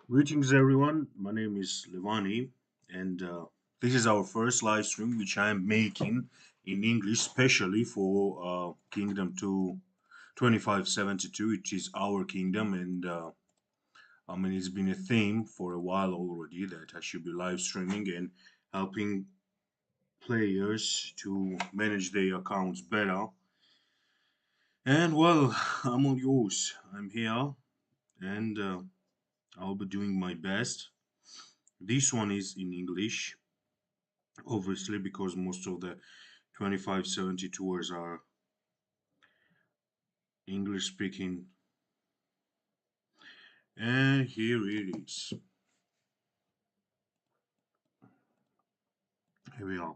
Greetings, everyone. My name is Levani, and this is our first live stream, which I am making in English, specially for Kingdom 2 2572, which is our kingdom. And I mean, it's been a theme for a while already that I should be live streaming and helping players to manage their accounts better. And well, I'm all yours. I'm here, and I'll be doing my best. This one is in English, obviously, because most of the 2572ers are English speaking. And here it is. Here we are.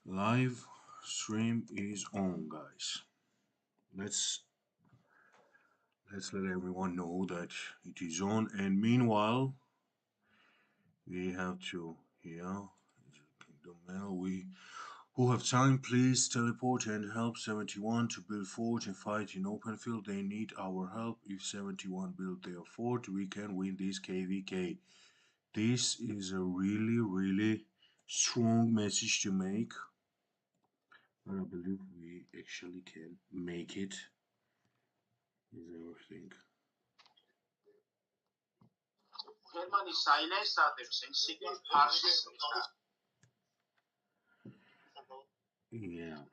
Live stream is on, guys. Let's let everyone know that it is on. And meanwhile, we have to here. Kingdom Mail. We who have time, please teleport and help 71 to build fort and fight in open field. They need our help. If 71 build their fort, we can win this KVK. This is a really strong message to make, but I believe we actually can make it. Is everything. Yeah.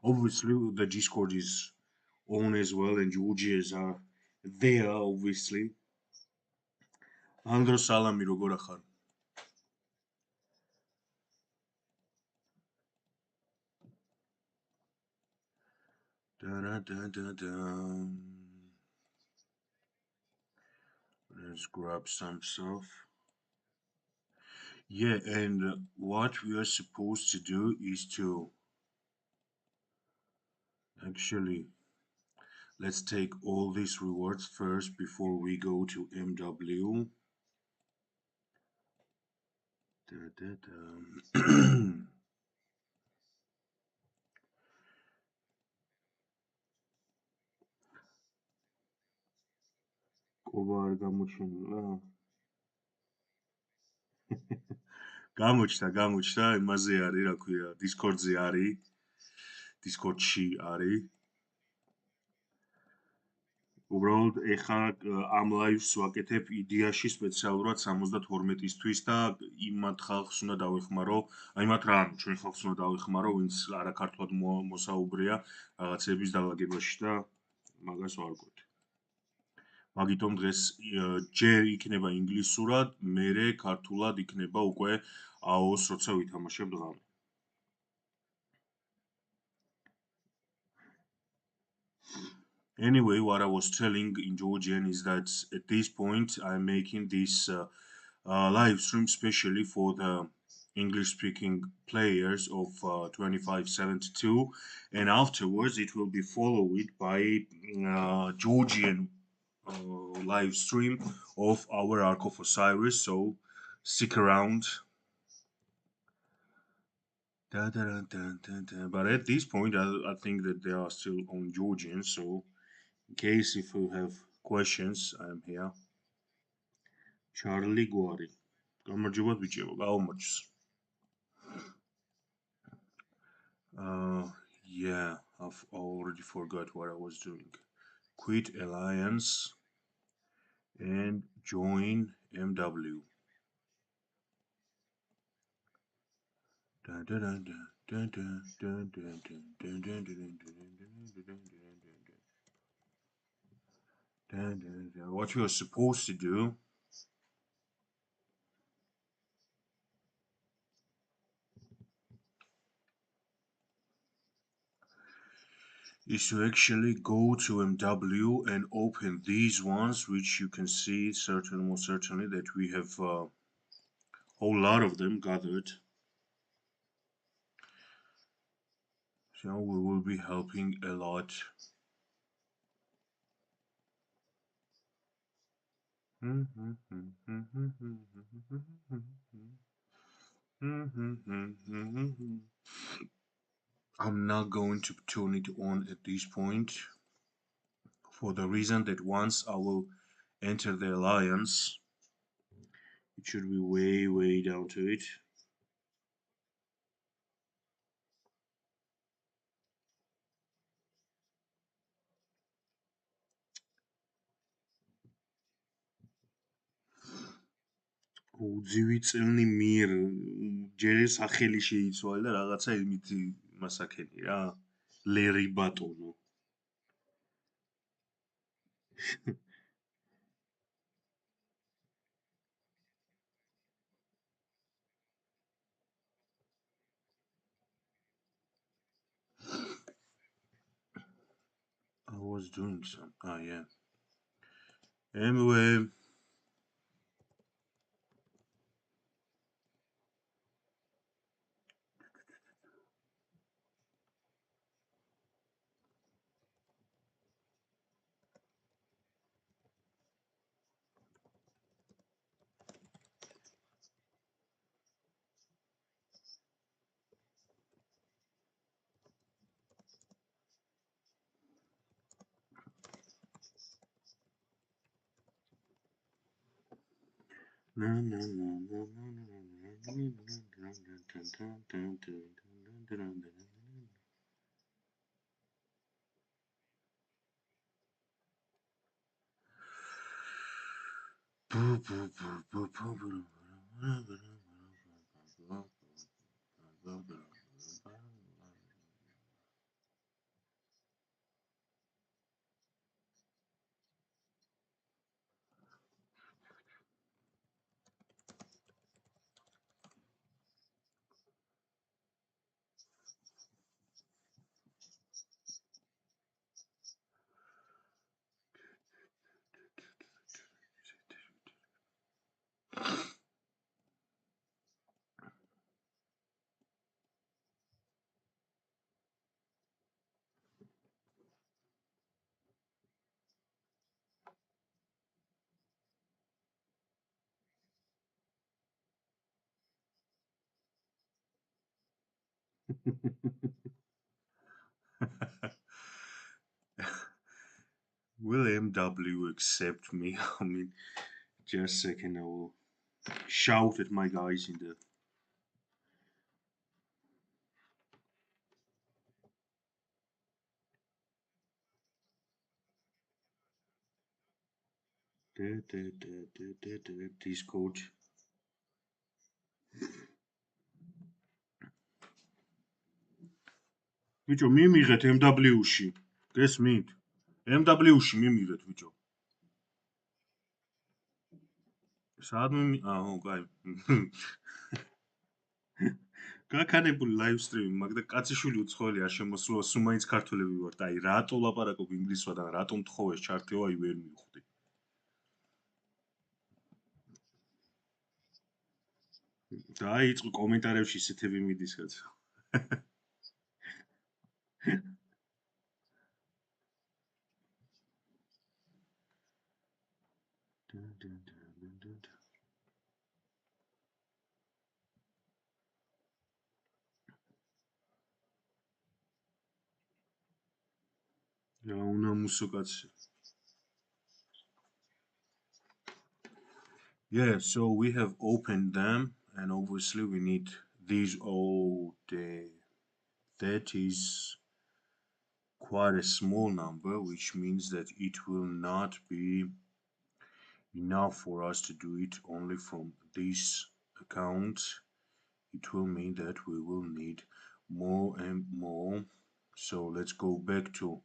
Obviously, the Discord is on as well, and Georgians are there, obviously. Andro salami როგორ ახარ? Da-da-da-da-da. Let's grab some stuff. Yeah, and what we are supposed to do is to actually let's take all these rewards first before we go to MW. Da-da-da. ყობა არ გამოჩენილა? გამოჩნდა, იმაზე არის, რა ქვია, Discord-ზე არის, Discord-ში არის. უბრალოდ ეხა ამ live-ს ვაკეთებ იდეაში სპეციალურად 72-ისთვის და იმათ ხალხს უნდა დავეხმარო, აი მათ რა, ჩვენ ხალხს უნდა დავეხმარო, ვინც არაქართულად მოსაუბრეა რაღაცების დალაგებაში და მაგას ვარკვევთ. მაგიტომ დღეს ჯერ იქნება ინგლისურად, მერე ქართულად იქნება უკვე AOO-ს, როცა ვითამაშებთ ღამე. Anyway, what I was telling in Georgian is that at this point I'm making this live stream specially for the English-speaking players of 2572, and afterwards it will be followed by Georgian live stream of our Ark of Osiris. So stick around. But at this point, I think that they are still on Georgian. So in case if you have questions, I'm here. Charlie Guari. გამარჯობა ბიჭებო, გაუმარჯოს. Yeah, I've already forgot what I was doing. Quit Alliance and join MW. What you're supposed to do is to actually go to MW and open these ones, which you can see most certainly that we have a whole lot of them gathered. So we will be helping a lot. I'm not going to turn it on at this point for the reason that once I will enter the alliance, it should be way, way down to it. უძივი წელნი მიერ ჯერ სახელი შეიცვალა და რაღაცა იმით მასაკენი რა ლერი ბატონო. I was doing some. Ah, yeah. Anyway, will MW accept me? I mean, just a second, I will shout at my guys in the. Discord. ბიჭო, მიმიღეთ MW-ში. გესმით? MW-ში მიმიღეთ, ბიჭო. სად აჰო, კაი. გაქანებული ლაივსტრიმი, მაგრამ კაციშვილი უცხოელი არ შემოსულა, სუმაინც ქართველები ვართ. აი, რატო ლაპარაკობ ინგლისურად, რატომ თხოვეს ჩართეო, აი ვერ მივხვდი. დაიწყო კომენტარებში ისეთები მიდის, კაცო. რა უნდა მუსო კაცი. Yeah, so we have opened them, and obviously we need these all day. That is quite a small number, which means that it will not be enough for us to do it only from this account. It will mean that we will need more and more. So let's go back to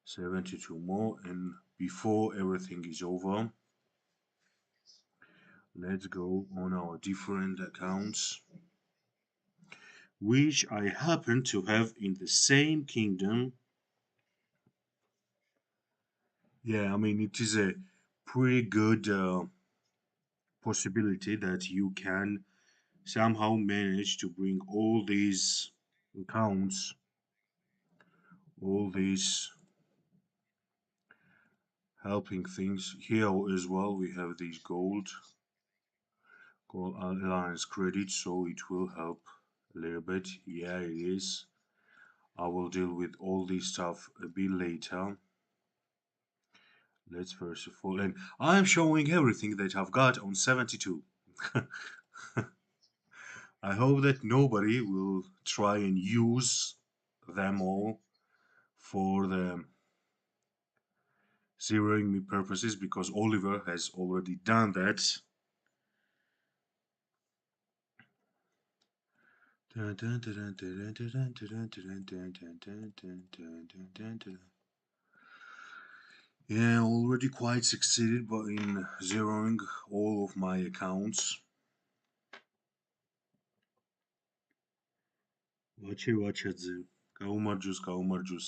72 more, and before everything is over, let's go on our different accounts, which I happen to have in the same kingdom. Yeah, I mean, it is a pretty good possibility that you can somehow manage to bring all these accounts, all these helping things here as well. We have these gold alliance credit, so it will help a little bit. Yeah, it is. I will deal with all this stuff a bit later. Let's first of all, and I'm showing everything that I've got on 72. I hope that nobody will try and use them all for the zeroing me purposes because Oliver has already done that. Yeah, already quite succeeded but in zeroing all of my accounts. Vache გაუმარჯოს.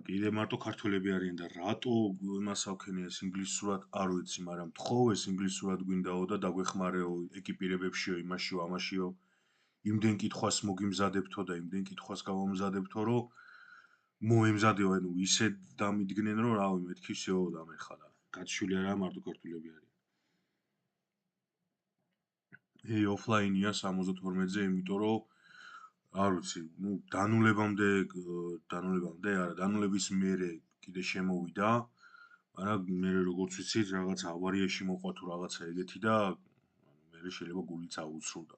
კიდე მარტო ქართველები არიან და რატო იმას ავქენიეს ინგლისურად არ ვიცი, მაგრამ თხოვეს ინგლისურად გვინდაო და დაგვეხმარეო ეკიპირებებშიო, იმაშიო, ამაშიო. იმდენ კითხვას მოგიმზადებთო და იმდენ კითხვას გავამზადებთო, რომ მოემზადეო, ანუ ისე დამიდგნენ, რომ რავი, მეთქი всё დამეხარა. კაცშვილი არა, მარტო ქართველები არიან. ოფლაინია 72-ზე, იმიტომ რომ არ ვიცი, დანულებამდე არა, დანულების მერე კიდე შემოვიდა, მაგრამ მე როგორც ვიცით, რაღაც ავარიაში მოყვა თუ რაღაცა ეგეთი და მე შეიძლება გულიც აუცრუდა.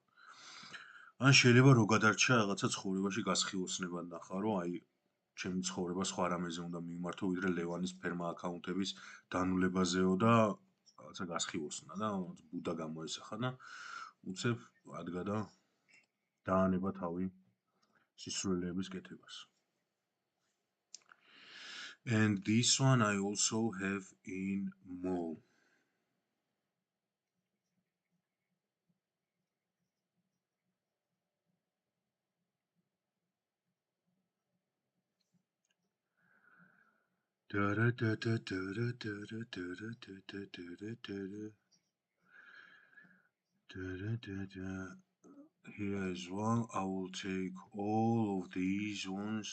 ან შეიძლება რო გადარჩა რაღაცა ცხოვრებაში გასხივოსნებად ნახა, რომ აი ჩემი ცხოვრება სხვა რამეზე უნდა მიმართო, ვიდრე ლევანის ფერმა აკაუნტების დანულებაზეო და რაღაცა გასხივოსნა და ბუდა გამოესახა და უცებ ადგა და დაანება თავი სისრულეების კეთებას. And this one I also have in Mo. Here as well, I will take all of these ones.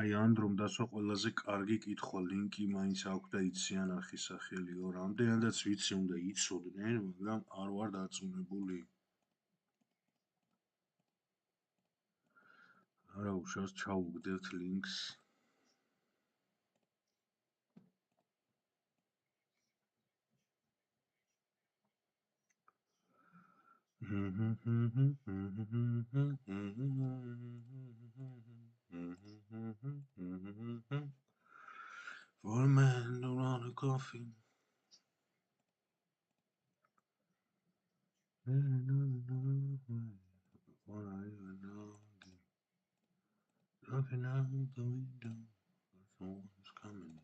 აი ანდრომ დასვა ყველაზე კარგი კითხვა, ლინკი მაინც აქვს და იციან ახისახელიო. რამდენადაც ვიცი უნდა იცოდნენ, მაგრამ არ ვარ დარწმუნებული. არა, უშავს ჩავუგდებთ ლინკს. For a man to run a coffin. Looking out the window, someone's coming in.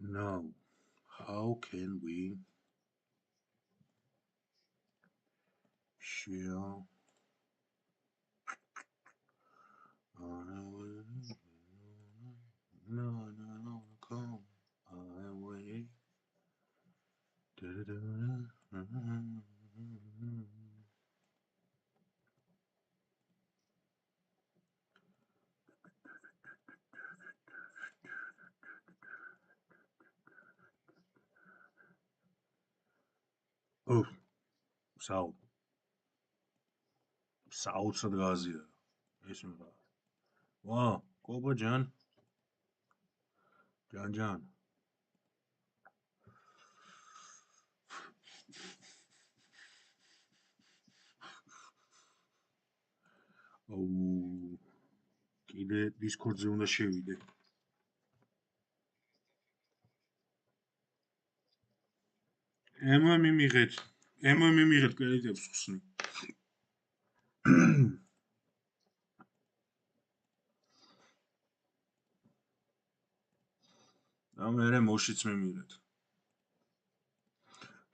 Now, how can we share come away. Oh, საოცრად გააზიარა ეს მიღა. ვა, კობა ჯან. ჯან. აუ, კიდე დისკორდზე უნდა შევიდე. მივიღეთ კრედიტებს ხსნი. და მერე მოშიც მიმიღეთ.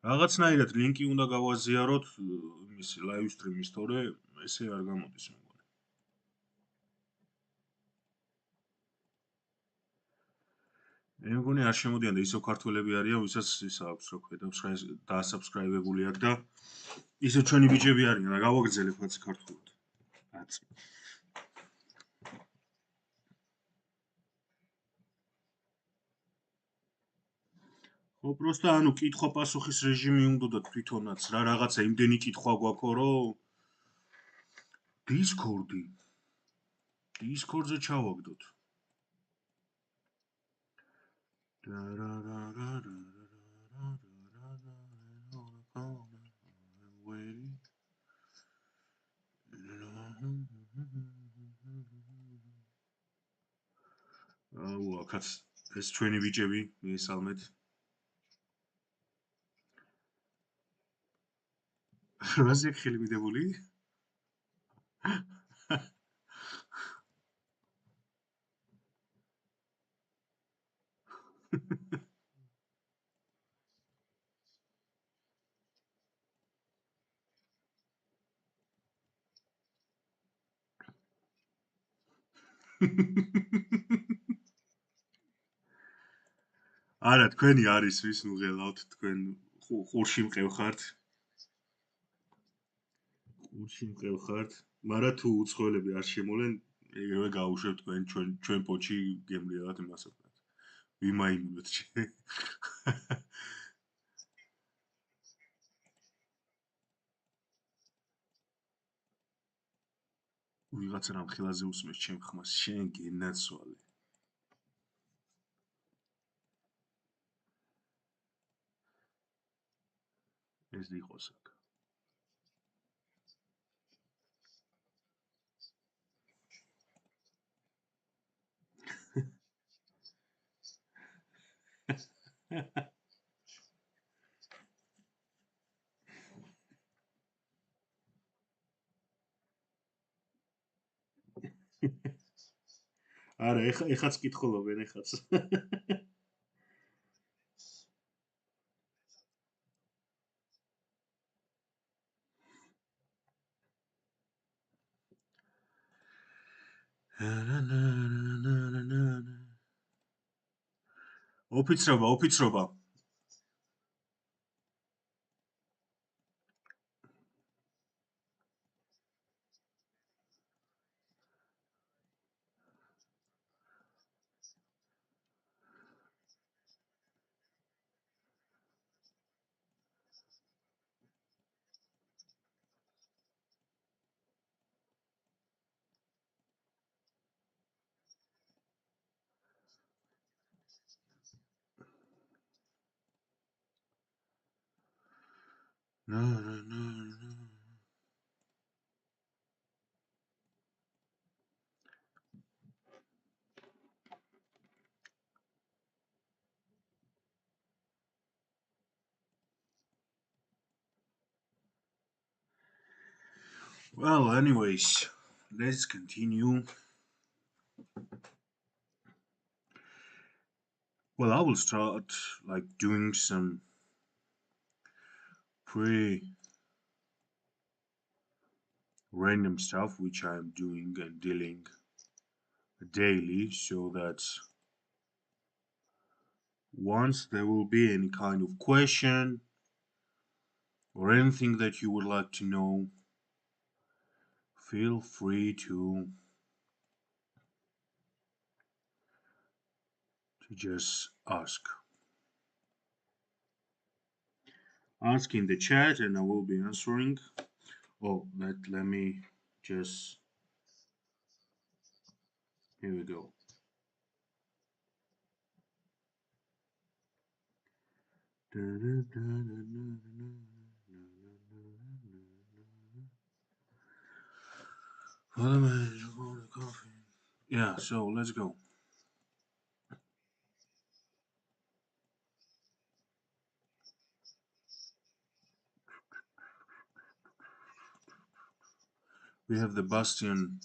რაღაცნაირად ლინკი უნდა გავაზიაროთ მისი live stream-ის, თორე ესე არ გამოდის მეგონი. მე მგონი არ შემოდიან და ისო ქართველები არიან, ვისაც ის აქვს, რა ქვია, დაასაბსკრაიბებული აქვს და ისო ჩვენი ბიჭები არიან, რა გავაგრძელებ რაც ქართულად. რაც ხო, პროსტა ანუ კითხვა-პასუხის რეჟიმი უნდოდა თვითონაც რა რაღაცა იმდენი კითხვა გვაქვს, რომ დისკორდი. დისკორდზე ჩავაგდოთ. აუ, აქაც ეს ჩვენი ბიჭები, მიესალმეთ. რაზე ხელი მიდებული? არა, თქვენი არის ვის ნუღელავთ, თქვენ ყურში მყევხართ. ყურში მყევხართ, მაგრამ თუ უცხოელები არ შემოლენ, ეგრევე გაუშვებთ თქვენ ჩვენ პოჩი გემრიელად იმასად. ვიმაინებთ შე. ვიღაცა რამ ხილაზე უსმეს ჩემ ხმას, შენ გენაცვალე. ეს იყოს აქ. არა, ეხაც კითხულობენ, ეხაც. ოფიცრობა, ოფიცრობა. Well, anyways, let's continue. Well, I will start like doing some pretty random stuff which I'm doing and dealing daily so that once there will be any kind of question or anything that you would like to know, feel free to just ask. Ask in the chat and I will be answering. Oh, let me just, here we go. Yeah, so let's go. We have the Bastion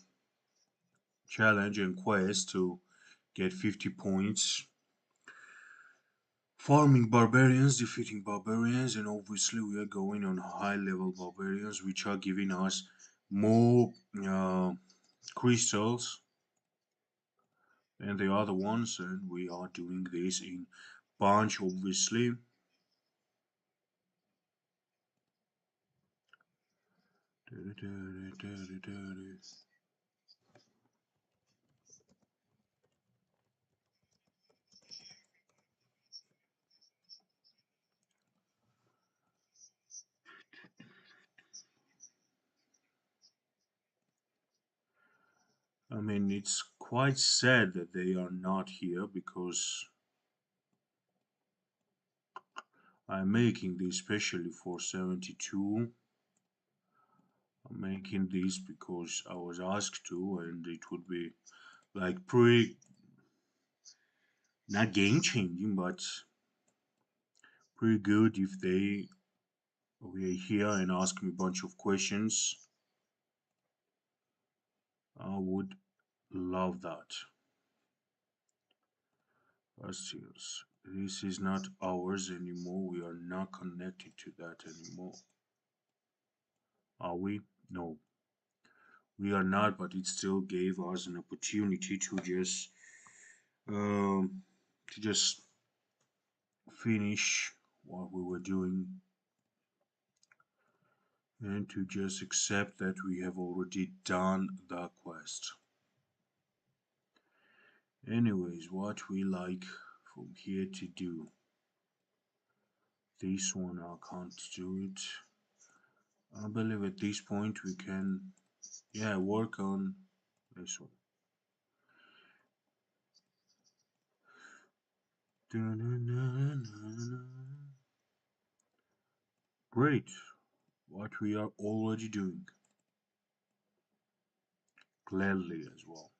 challenge and quest to get 50 points Farming barbarians, defeating barbarians, and obviously we are going on high level barbarians, which are giving us more crystals than the other ones, and we are doing this in bunch, obviously. I mean, it's quite sad that they are not here because I'm making this specially for 72. I'm making this because I was asked to, and it would be like pretty not game changing, but pretty good if they were here and ask me a bunch of questions. I would love that. Bastions. This is not ours anymore. We are not connected to that anymore. Are we? No, we are not. But it still gave us an opportunity um, to just finish what we were doing and to just accept that we have already done the quest. Anyways, what we like from here to do. This one I can't do it. I believe at this point we can, yeah, work on this one. Great, what we are already doing. Gladly as well.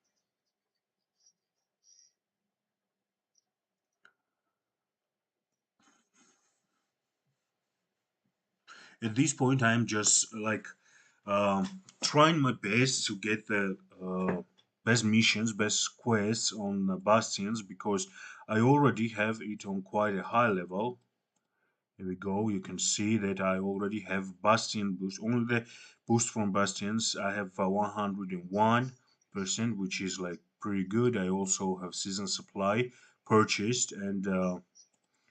At this point, I'm just like trying my best to get the best missions, best quests on bastions because I already have it on quite a high level. Here we go. You can see that I already have bastion boost. Only the boost from bastions I have 101%, which is like pretty good. I also have season supply purchased, and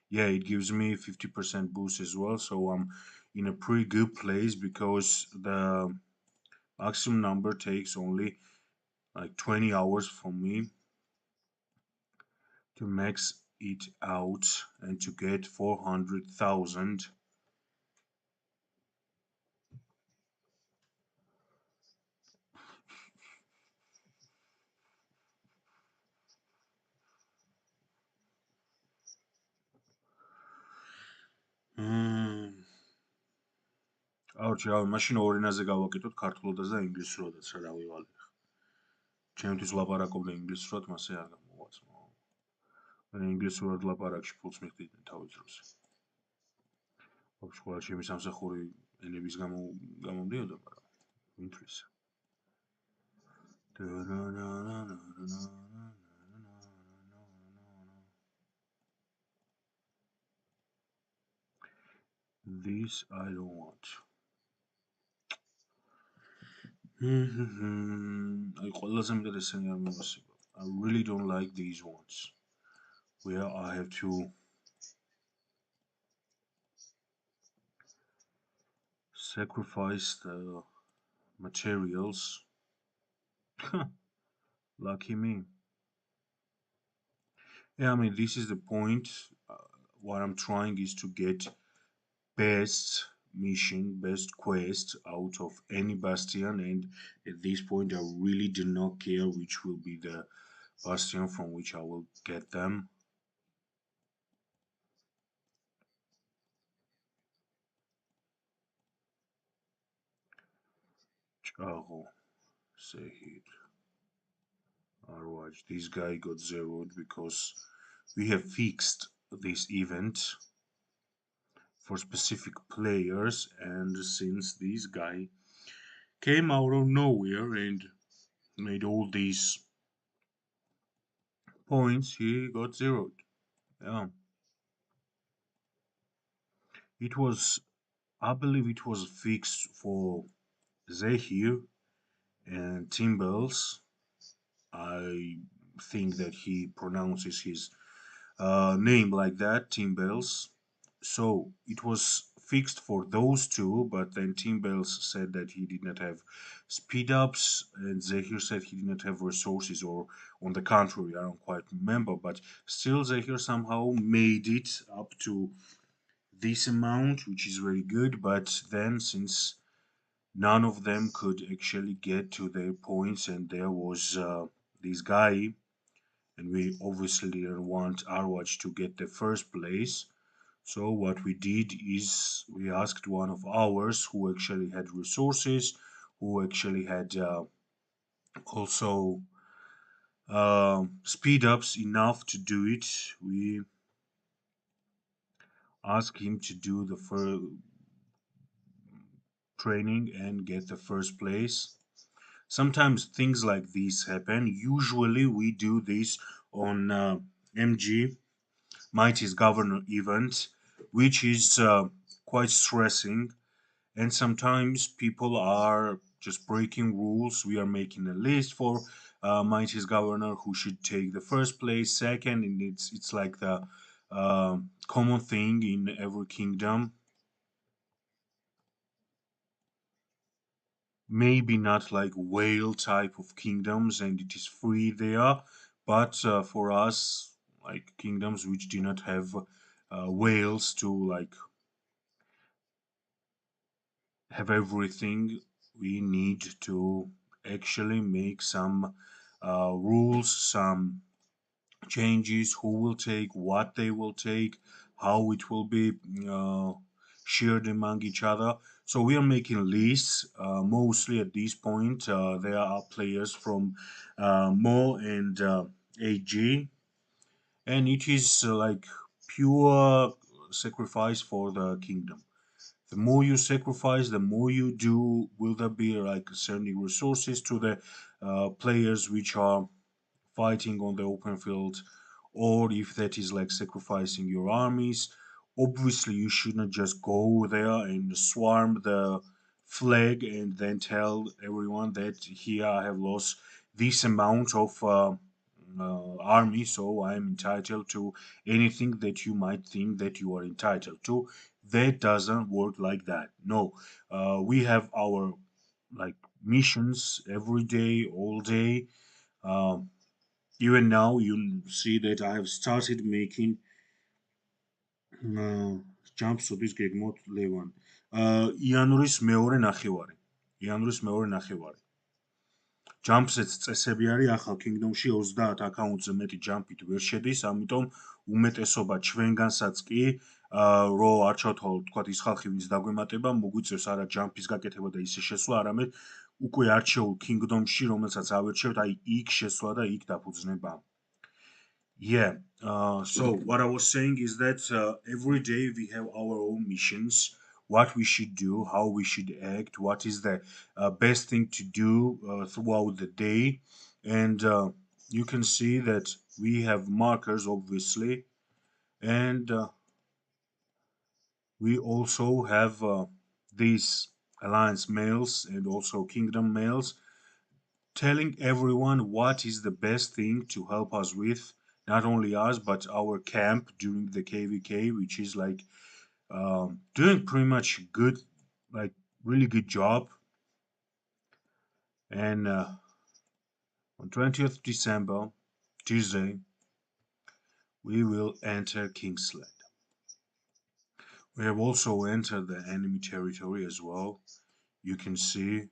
yeah, it gives me 50% boost as well. So I'm in a pretty good place because the maximum number takes only like 20 hours for me to max it out and to get 400,000. აუჩი მაშინ ორ ენაზე გავაკეთოთ ქართულადაც და ინგლისურადაც რა ვივალე. ჩემთვის ლაპარაკობდა ინგლისურად, მასე არ გამოვაწმო. მე ინგლისურად ლაპარაკში ფულს მიხდიდნენ თავის დროს. ბავშვი ყველა ჩემი სამსახური ენების გამომდიოდა, მაგრამ ვინთვის. This I don't want. I really don't like these ones where I have to sacrifice the materials. Lucky me. Yeah, I mean, this is the point. What I'm trying is to get best mission, best quest out of any bastion, and at this point, I really do not care which will be the bastion from which I will get them. Chaho, Sehid, Arwaj. This guy got zeroed because we have fixed this event for specific players, and since this guy came out of nowhere and made all these points, he got zeroed. Yeah. It was, I believe, it was fixed for Zahir and Timbals. I think that he pronounces his name like that, Timbales. So it was fixed for those two, but then Timbales said that he did not have speed ups, and Zahir said he did not have resources, or on the contrary, I don't quite remember. But still, Zahir somehow made it up to this amount, which is very good. But then, since none of them could actually get to their points, and there was this guy, and we obviously didn't want Arwatch to get the first place. So what we did is we asked one of ours who actually had resources, who actually had also speed ups enough to do it. We asked him to do the first training and get the first place. Sometimes things like these happen. Usually we do this on MG, Mighty's Governor event, which is quite stressing. And sometimes people are just breaking rules. We are making a list for Mighty's Governor who should take the first place, second, and it's like the common thing in every kingdom. Maybe not like whale type of kingdoms, and it is free there, but for us, like kingdoms which do not have whales to like have everything, we need to actually make some rules, some changes, who will take what they will take, how it will be uh, shared among each other. So we are making lists. Mostly at this point, there are players from Mo and AG, and it is like pure sacrifice for the kingdom. The more you sacrifice, the more you do, will there be like sending resources to the players which are fighting on the open field, or if that is like sacrificing your armies. Obviously, you should not just go there and swarm the flag and then tell everyone that here I have lost this amount of army, so I am entitled to anything that you might think that you are entitled to. That doesn't work like that. No, we have our like missions every day, all day. Um, Even now, you see that I have started making jumps to this გეგმოთ ლევან. იანვრის მეორე ნახევარი. იანვრის მეორე ნახევარი. ჯამპსეც წესები არის ახალ kingdom-ში 30 აკაუნტზე მეტი ჯამპით ვერ შედის, ამიტომ უმეტესობა ჩვენგანსაც კი რო არ ჩავთვალოთ თქვა ის ხალხი ვინც დაგვემატება, მოგვიწევს არა ჯამპის გაკეთება და ისე შესვლა, არამედ უკვე არჩეულ kingdom-ში, რომელსაც ავერჩევთ, აი იქ შესვლა და იქ დაფუძნება. Yeah. So what I was saying is that every day we have our own missions, what we should do, how we should act, what is the best thing to do throughout the day, and you can see that we have markers, obviously, and we also have these alliance mails and also kingdom mails telling everyone what is the best thing to help us with, not only us but our camp during the kvk, which is like doing pretty much good, like really good job. And on 20th December, Tuesday, we will enter Kingsland. We have also entered the enemy territory as well. You can see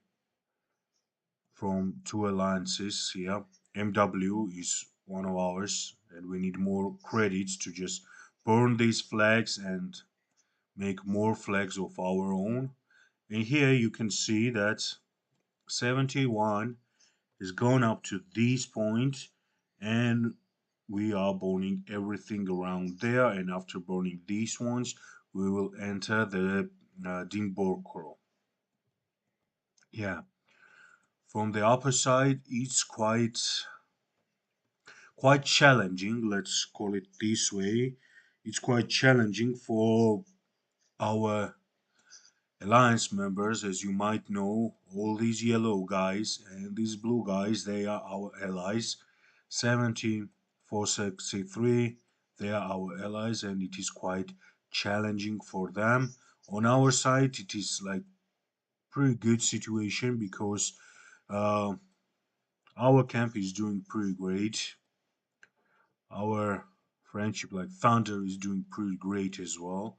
from two alliances here. MW is one of ours, and we need more credits to just burn these flags and make more flags of our own. And here you can see that 71 is gone up to this point, and we are burning everything around there. And after burning these ones, we will enter the Dimborkro. Yeah, from the upper side, it's quite challenging. Let's call it this way. It's quite challenging for our alliance members, as you might know, all these yellow guys and these blue guys, they are our allies. 17463, they are our allies, and it is quite challenging for them. On our side, it is like pretty good situation because uh, our camp is doing pretty great. Our friendship, like Thunder, is doing pretty great as well.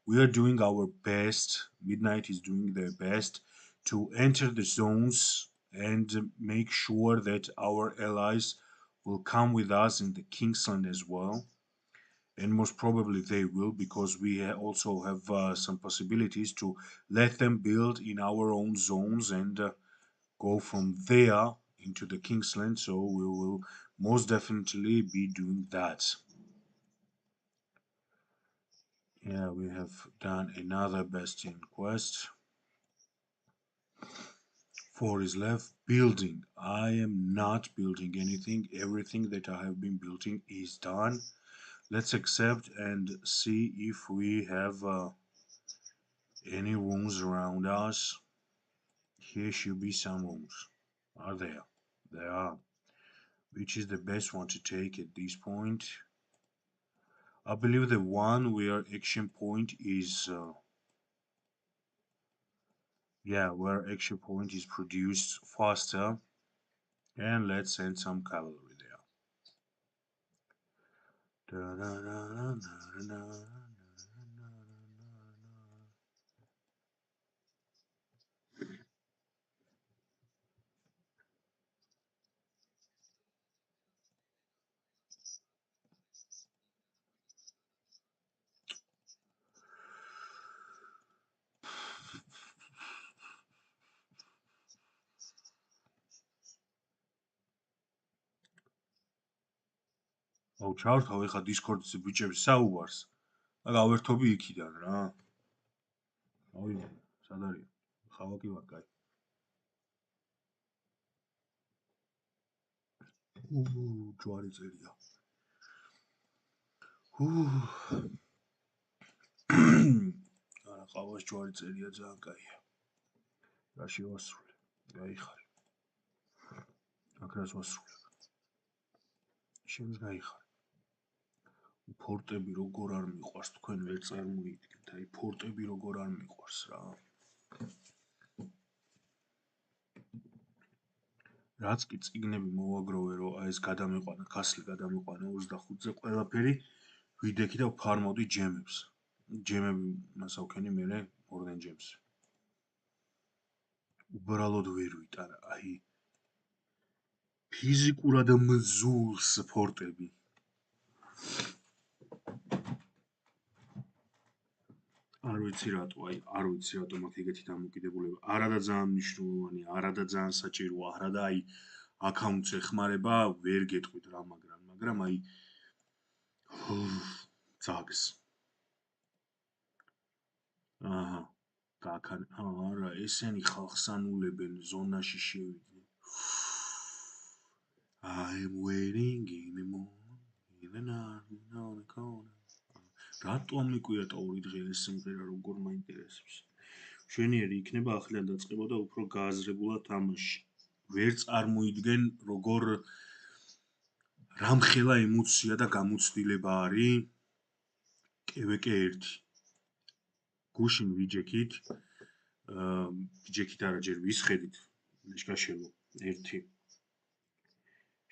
We are doing our best. Midnight is doing their best to enter the zones and make sure that our allies will come with us in the Kingsland as well. And most probably they will, because we also have some possibilities to let them build in our own zones and go from there into the Kingsland. So we will most definitely be doing that. Yeah, we have done another Bastion quest. 4 is left. Building. I am not building anything. Everything that I have been building is done. Let's accept and see if we have any rooms around us. Here should be some rooms. Are there? There are. Which is the best one to take at this point? I believe the one where action point is yeah, where action point is produced faster. And let's send some cavalry there. აუ ჩავრთავ ეხა დისკორდზე ბიჭების საუბარს და გავერთობი იქიდან რა. ავი სად არის? ხავა კი ვარ, კაი. ჯვარი წერია. არა, ყავას ჯვარი წერია ძალიან კაია. რა შევასრულე? გაიხარე. აქ რას ვასრულე? შენს გაიხარე. ფორტები როგორ არ მიყვარს, თქვენ ვერ წარმოიდგენთ, აი ფორტები როგორ არ მიყვარს რა. რაც კი წიგნები მოვაგროვე, რომ აი ეს გადამიყვანა, ქასლი გადამიყვანა 25-ზე ყველაფერი ვიდექი და ვფარმოვდი ჯემებს. ჯემები მასავქენი მერე ორდენ ჯემს. უბრალოდ ვერ ვიტანა, აი ფიზიკურად მზულს ფორტები. არ ვიცი რატო, აი არ ვიცი რატო მაქვს ეგეთი დამოკიდებულება. არადა ძალიან მნიშვნელოვანია, არადა ძალიან საჭიროა, არადა აი აკაუნტს ეხმარება, ვერ გეტყვით რა, მაგრამ აი ძაგს. აჰა, გაქან, არა, ესენი ხალხსანულებენ ზონაში შევიდნენ. I'm waiting in the morning, in the night, on the corner. რატომ მიკვირდა ორი დღე ეს სიმღერა როგორ მაინტერესებს. მშვენიერი იქნება ახლიდან დაწყებოდა უფრო გააზრებულად თამაში. ვერ წარმოიდგენ როგორ რამხელა ემოცია და გამოცდილება არის. კევეკე 1. გუშინ ვიჯექით. ვიჯექით არა ჯერ ვისხედით. ლეშკაშელო 1.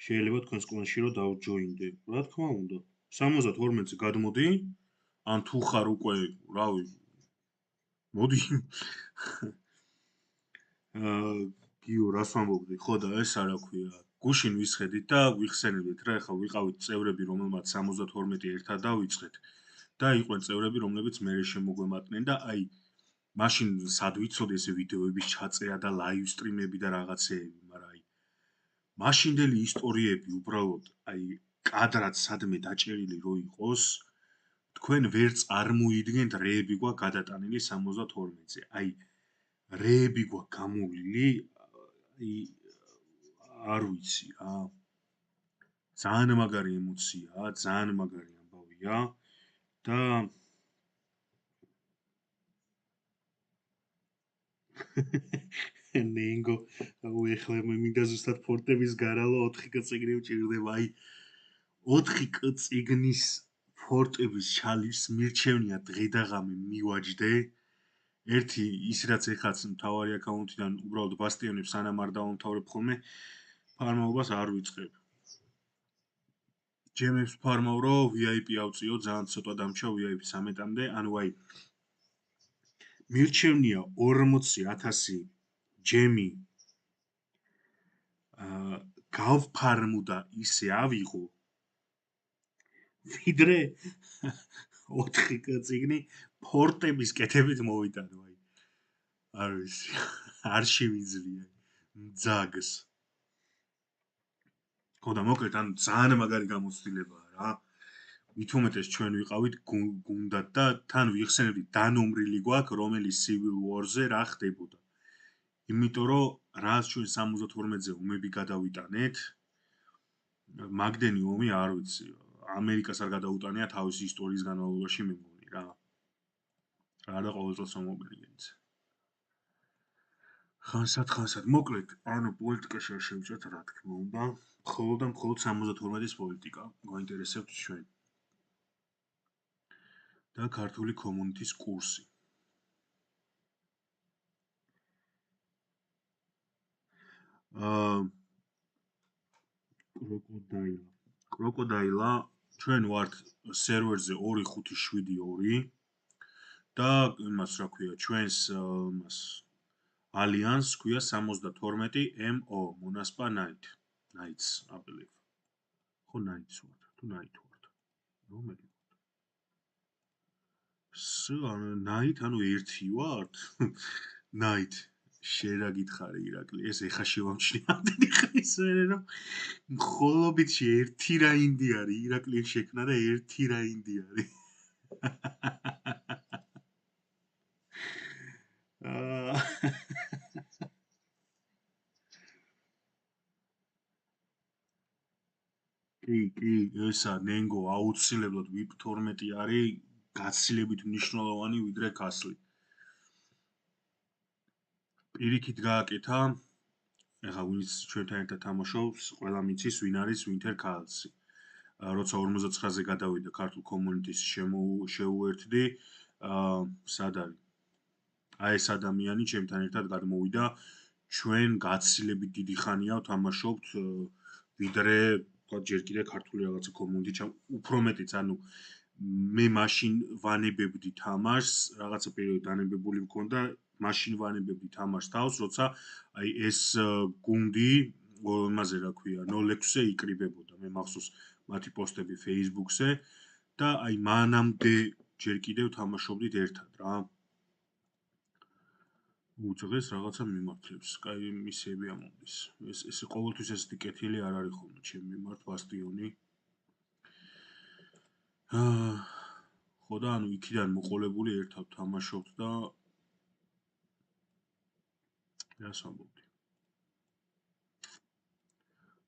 შეიძლება თქვენს კლანში რომ დავჯოინდე. რა თქმა უნდა. 72-ზე გადმოდი. ან თუ ხარ უკვე, რავი, მოდი. გიო, რას ვამბობდი? ხო და ეს არა ქვია. გუშინ ვისხედით და ვიხსენებდით რა, ეხლა ვიყავით წევრები, რომელმაც 72 ერთად დავიწყეთ და იყვნენ წევრები, რომლებიც მერე შემოგვემატნენ და აი მაშინ სად ვიცოდი ესე ვიდეოების ჩაწერა და ლაივ სტრიმები და რაღაცეები, მაგრამ აი მაშინდელი ისტორიები უბრალოდ აი კადრად სადმე დაჭერილი რო იყოს, თქვენ ვერ წარმოიდგენთ რეები გვა გადატანილი 72-ზე. აი რეები გვა გამოლილი, აი არ ვიცი რა. ძალიან მაგარი ემოციაა, ძალიან მაგარი ამბავია და ნენგო ეხლა მინდა ზუსტად ფორტების გარალო 4 წიგნი მჭირდება. აი 4 წიგნის ფორტების ჩალის მირჩევნია დღე და ღამე მივაჯდე. ერთი ის რაც ეხაც მთავარი აკაუნტიდან უბრალოდ ბასტიონებს სანამ არ დავამთავრებ ხოლმე ფარმაობას არ ვიწყებ. ჯემებს ფარმავ რომ VIP ავწიო, ძალიან ცოტა დამჩა VIP 13-მდე, ანუ აი მირჩევნია 40,000 ჯემი გავფარმო და ისე ავიღო, ვიდრე 4 წიგნი ფორტების კეთებით მოვიტანო. აი არ ვიცი, არ შევიძლია მძაგს. ხო და მოკლედ ანუ ძალიან მაგარი გამოცდილებაა რა. მით უმეტეს ჩვენ ვიყავით გუნდად და თან ვიხსენებდით დანომრილი გვაქვს რომელი Civil War-ზე რა ხდებოდა. იმიტომ რომ რაც ჩვენ 72-ზე ომები გადავიტანეთ, მაგდენი ომი არ ვიცი, ამერიკას არ გადაუტანია თავისი ისტორიის განმავლობაში მე მგონი რა. რა და ყოველწელს ომობილი გენიძ. ხანსად მოკლედ, ანუ პოლიტიკაში არ შევჭრათ რა თქმა უნდა, მხოლოდ და მხოლოდ 72-ის პოლიტიკა გვაინტერესებთ ჩვენ. და ქართული კომუნიტის კურსი. კროკოდაილა ჩვენ ვართ სერვერზე 2572 და იმას რა ქვია ჩვენს იმას ალიანს ქვია 72 MO მონასპა Knights I believe. ხო Knights ვართ თუ Knight ვართ. რომელი? Knight ანუ ერთი ვართ? Knight შენ რა გითხარი ირაკლი? ეს ეხა შევამჩნი ამდენი ხნის მერე რომ მხოლობითში ერთი რაინდი არის, ირაკლი შექმნა და ერთი რაინდი არის. კი, ესა ნენგო აუცილებლად VIP 12 არის გაცილებით მნიშვნელოვანი ვიდრე კასლი. პირიქით გააკეთა, ეხლა ვინც ჩვენთან ერთად თამაშობს, ყველა მიცის ვინ არის Winter Calci. როცა 59-ზე გადავიდა ქართულ კომუნიტის შეუერთდი, სად არის? აი ეს ადამიანი ჩემთან ერთად გადმოვიდა, ჩვენ გაცილებით დიდი ხანია ვთამაშობთ, ვიდრე ჯერ კიდე ქართული რაღაცა კომუნიტი, უფრო მეტიც, ანუ მე მაშინ ვანებებდი თამაშს, რაღაცა პერიოდი დანებებული მქონდა, მაშინ ვანებებდი თამაშს თავს, როცა აი ეს გუნდი იმაზე რა ქვია, 06-ზე იკრიბებოდა. მე მახსოვს მათი პოსტები Facebook-ზე და აი მანამდე ჯერ კიდევ თამაშობდით ერთად რა. უძღეს რაღაცა მიმართლებს, კაი მისიები ამოდის. ეს ყოველთვის ესეთი კეთილი არ არის ხოლმე ჩემი მიმართ ბასტიონი. ხო და ანუ იქიდან მოყოლებული ერთად თამაშობთ და რას ამბობდი?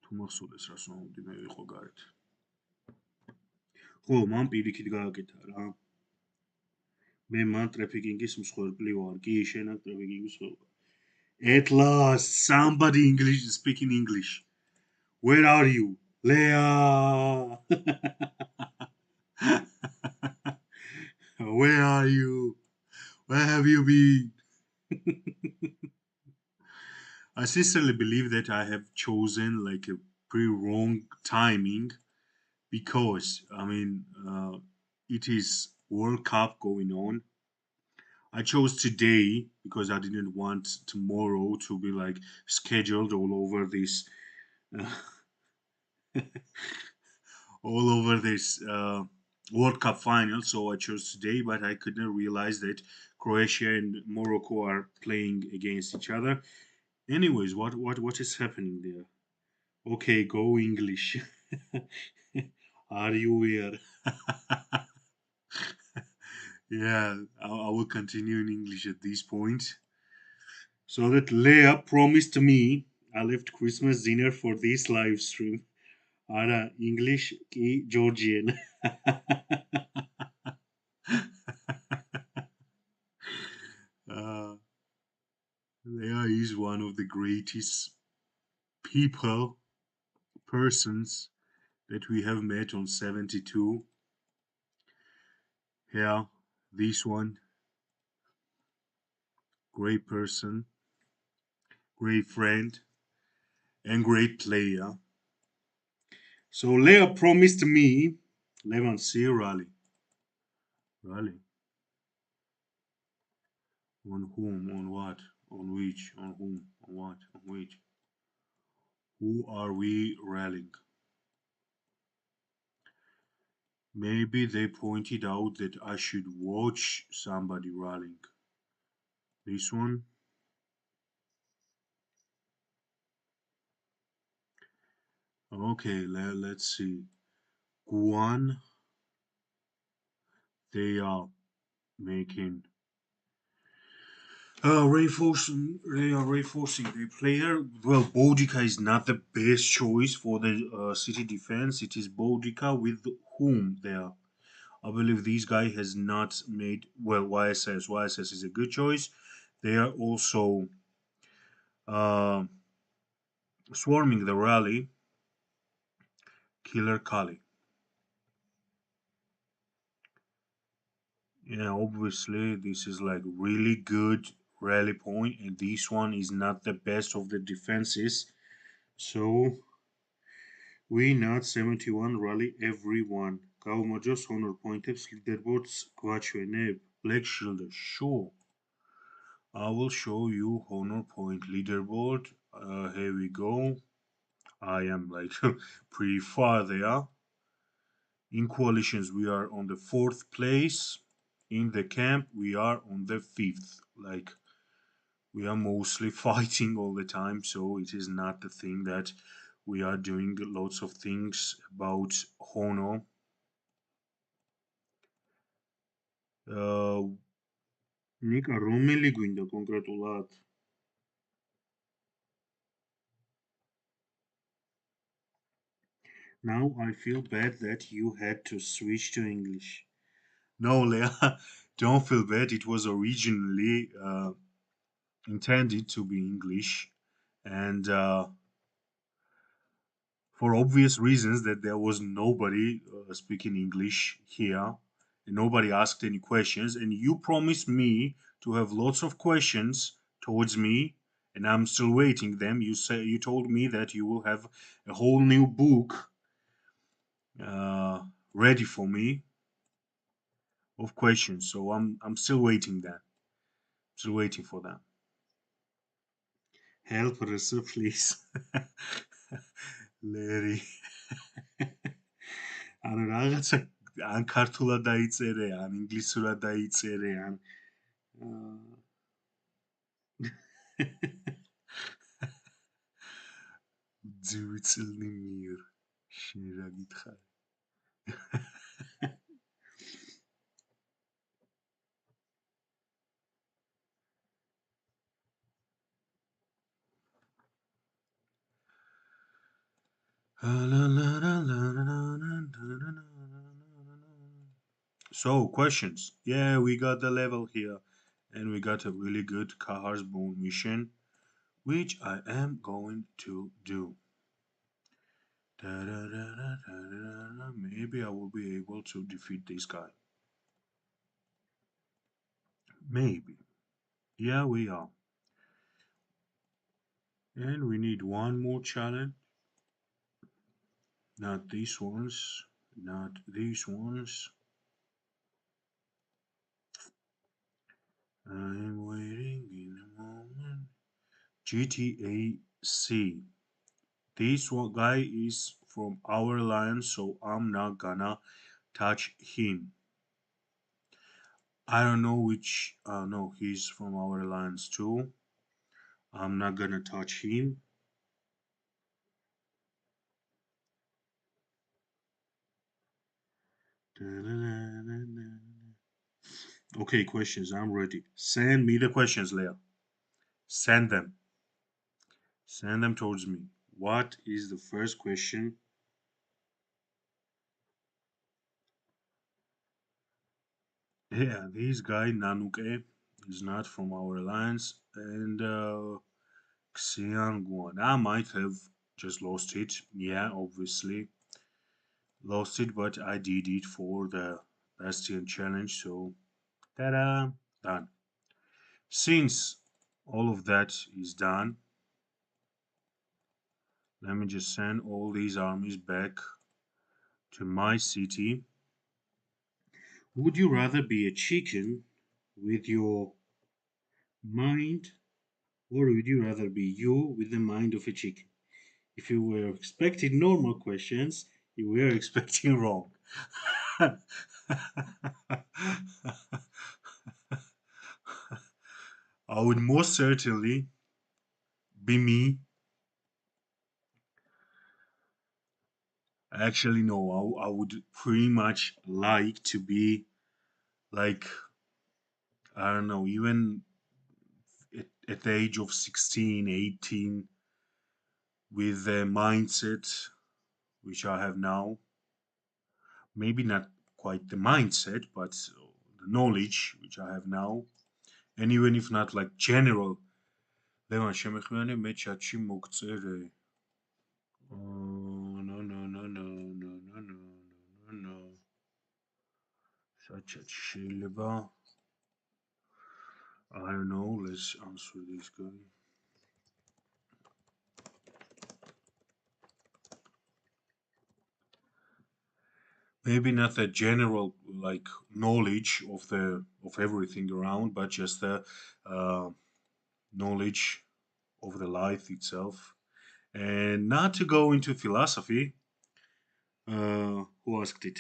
თუ მახსოვდეს რას ამბობდი, მე ვიყო გარეთ. ხო, მან პირიქით გააკეთა რა. მე მან ტრაფიკინგის მსხვერპლი ვარ. კი, შენ აქ ტრაფიკინგის მსხვერპლი. At last somebody English speaking English. Where are you? Leah. Where are you? Where have you been? I sincerely believe that I have chosen like a pretty wrong timing because I mean it is World Cup going on. I chose today because I didn't want tomorrow to be like scheduled all over this World Cup final, so I chose today, but I couldn't realize that Croatia and Morocco are playing against each other. Anyways, what is happening there? Okay, go English. Are you here? Yeah, I will continue in English at this point. So that Leah promised me I left Christmas dinner for this live stream. Ara English ki Georgian. Leia is one of the greatest people, persons that we have met on 72. Yeah, this one, great person, great friend, and great player. So Leia promised me, Levan C. Rally. Rally. On whom? On what? On which? On whom? On what? On which? Who are we rallying? Maybe they pointed out that I should watch somebody rallying. This one? Okay, let's see. Guan, they are making they are reinforcing the player. Well, Bodica is not the best choice for the city defense. It is Bodica with whom they are. I believe this guy has not made well. YSS. YSS is a good choice. They are also uh, swarming the rally. Killer Kali. Yeah, obviously this is like really good rally point, and this one is not the best of the defenses. So we not 71 rally everyone. Kaumajos honor pointers leaderboards Guachuene Black Shielder. Sure. I will show you honor point leaderboard. Here we go. I am like pretty far there. In coalitions, we are on the fourth place. In the camp, we are on the fifth. Like we are mostly fighting all the time, so it is not the thing that we are doing lots of things about honor. Nika რომელი გვინდა კონკრეტულად? Now I feel bad that you had to switch to English. No, Leah, don't feel bad. It was originally intended to be English, and for obvious reasons that there was nobody speaking English here, and nobody asked any questions, and you promised me to have lots of questions towards me, and I'm still waiting them. You told me that you will have a whole new book uh, ready for me of questions, so I'm still waiting that. Still waiting for that. Help us, please. Larry. ანუ რაღაცა ან ქართულად დაიწერე, ან ინგლისურად დაიწერე, ან ძვიცილნი მიერ შენ რა გითხარ? So, questions. Yeah, we got the level here, and we got a really good Kahar's Bone mission, which I am going to do. Maybe I will be able to defeat this guy. Maybe. Yeah, we are. And we need one more challenge. Not these ones. Not these ones. I'm waiting in a moment. GTA C. This one guy is from our alliance, so I'm not gonna touch him. I don't know which. No, he's from our alliance too. I'm not gonna touch him. Okay, questions. I'm ready. Send me the questions, Leah. Send them. Send them towards me. What is the first question? Yeah, this guy Nanuke. is not from our alliance. And Xianguan, I might have just lost it. Yeah, obviously lost it, but I did it for the Bastion challenge. So, ta-da, done. Since all of that is done, let me just send all these armies back to my city. Would you rather be a chicken with your mind, or would you rather be you with the mind of a chicken? If you were expecting normal questions, you were expecting wrong. I would most certainly be me. Actually, no, I would pretty much like to be like, I don't know, even at the age of 16, 18, with the mindset which I have now. Maybe not quite the mindset, but the knowledge which I have now. And even if not like general, ლევან შემეხმიანე მე ჩატში მოგწერე. No, no, no, no, no, no, no, no, no. საჩატში შეიძლება, I don't know, let's answer this guy. Maybe not the general like knowledge of everything around, but just the uh, knowledge of the life itself. And not to go into philosophy, who asked it?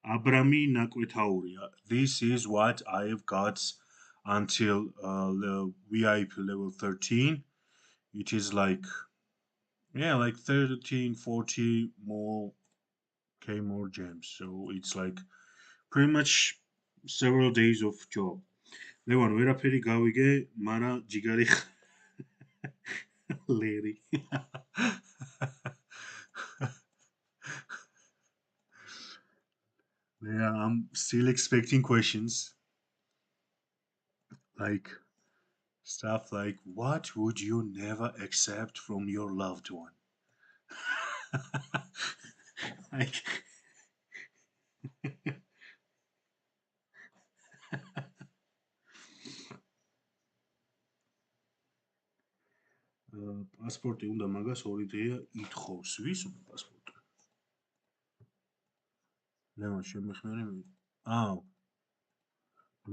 Abrami Nakwetauria. This is what I have got until the VIP level 13. It is like, yeah, like 13, 40 more K more gems. So it's like pretty much several days of job. ლევან ვერაფერი გავიგე, მარა ჯიგარი ლერი. Yeah, I'm still expecting questions like stuff like, what would you never accept from your loved one? Like, პასპორტი უნდა მაგას 2 დღეა ითხოვს. ვის უნდა პასპორტი? ლევან შემეხმარე მე. აა,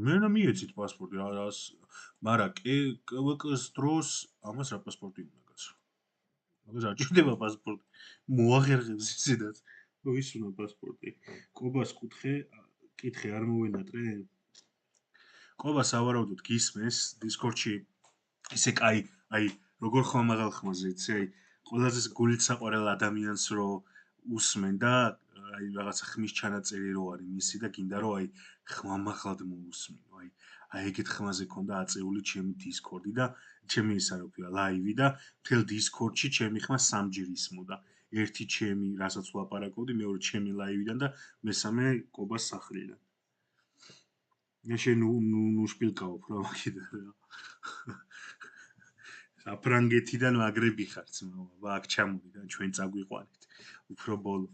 მე რა მიეცით პასპორტი რას, მარა კვკ-ს დროს ამას რა პასპორტი უნდა გაცო? მაგას არ ჭირდება პასპორტი. მოახერხებს ისედაც. ვის უნდა პასპორტი? კობას კითხე არ მოვენატრე? კობა სავარაუდოდ გისმეს Discord-ში ისე კაი, აი, როგორ ხმამაღალ ხმაზე, იცი, აი, ყველაზე გულით საყვარელ ადამიანს რო უსმენ და აი რაღაცა ხმის ჩანაწერი რო არის მისი და გინდა რომ აი ხმამაღლად მოусმინო, აი ეგეთ ხმაზე ქონდა აწეული ჩემი Discord-ი და ჩემი ისა რა ქვია, ლაივი და მთელ Discord-ში ჩემი ხმა სამჯერ ისმოდა. ერთი ჩემი, რასაც ვლაპარაკობდი, მეორე ჩემი ლაივიდან და მესამე კობას სახლიდან. Ja შენ ნუ შპილკაობ რა მაგიდან რა. საფრანგეთიდან მაგრები ხარ ძმაო, აქ ჩამოვიდა ჩვენ წაგვიყვანეთ. უფრო ბოლო.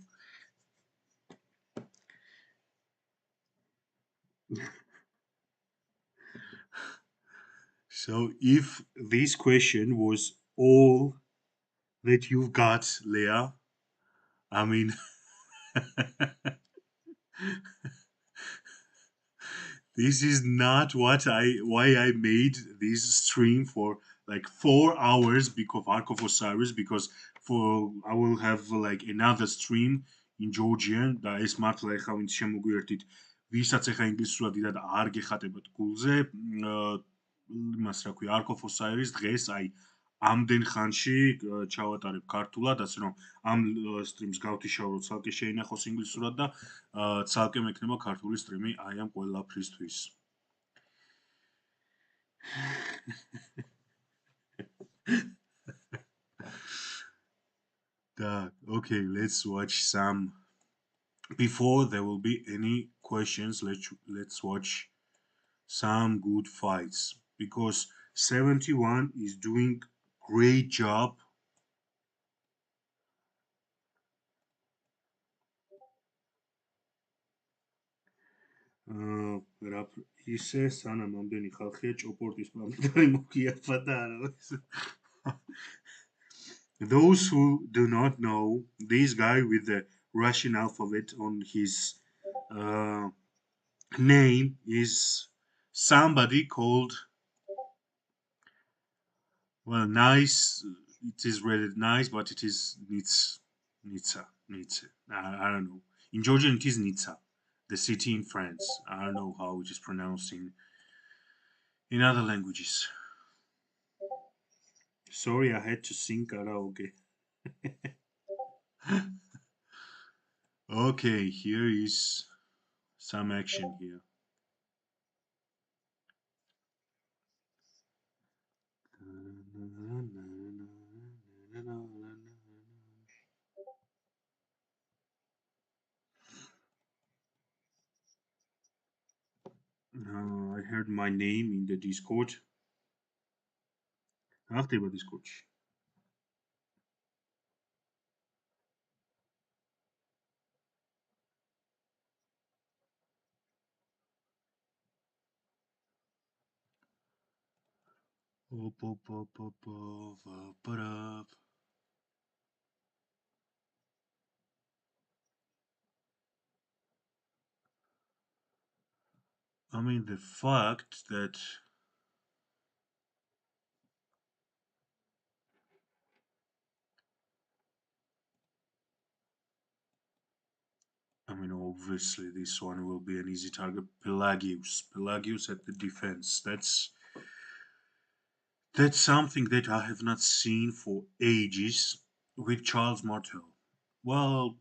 So if this question was all that you've got, Leah, I mean this is not why I made this stream for like 4 hours because of Ark of Osiris, because for I will have like another stream in Georgian და ეს მართლა ეხლა ვინც შემოგვიერთით ვისაც ეხა ინგლისურად დიდად არ გეხატებათ გულზე იმას რა ქვია Ark of Osiris დღეს აი ამდენ ხანში ჩავატარებ ქართულად, ასე რომ ამ სტრიმს გავთიშავრო ცალკე შეინახოს ინგლისურად და ცალკე მექნება ქართული სტრიმი აი ამ ყველაფრისთვის. Okay, let's watch some. Before there will be any questions, let's watch some good fights because 71 is doing great job. ისე სანამ ამდენი ხალხია ჭოპორტის პამიდორი მოგიაფა და არა. Those who do not know, this guy with the Russian alphabet on his uh, name is somebody called, well, nice. It is rated nice, but it is Nitsa. I don't know. In Georgian, it is Nitsa, the city in France. I don't know how it is pronounced in other languages. Sorry, I had to sing karaoke. Okay, here is some action here. I heard my name in the Discord. After Discord. I mean, the fact that, I mean, obviously this one will be an easy target. Pelagius at the defense. That's something that I have not seen for ages with Charles Martel. Well,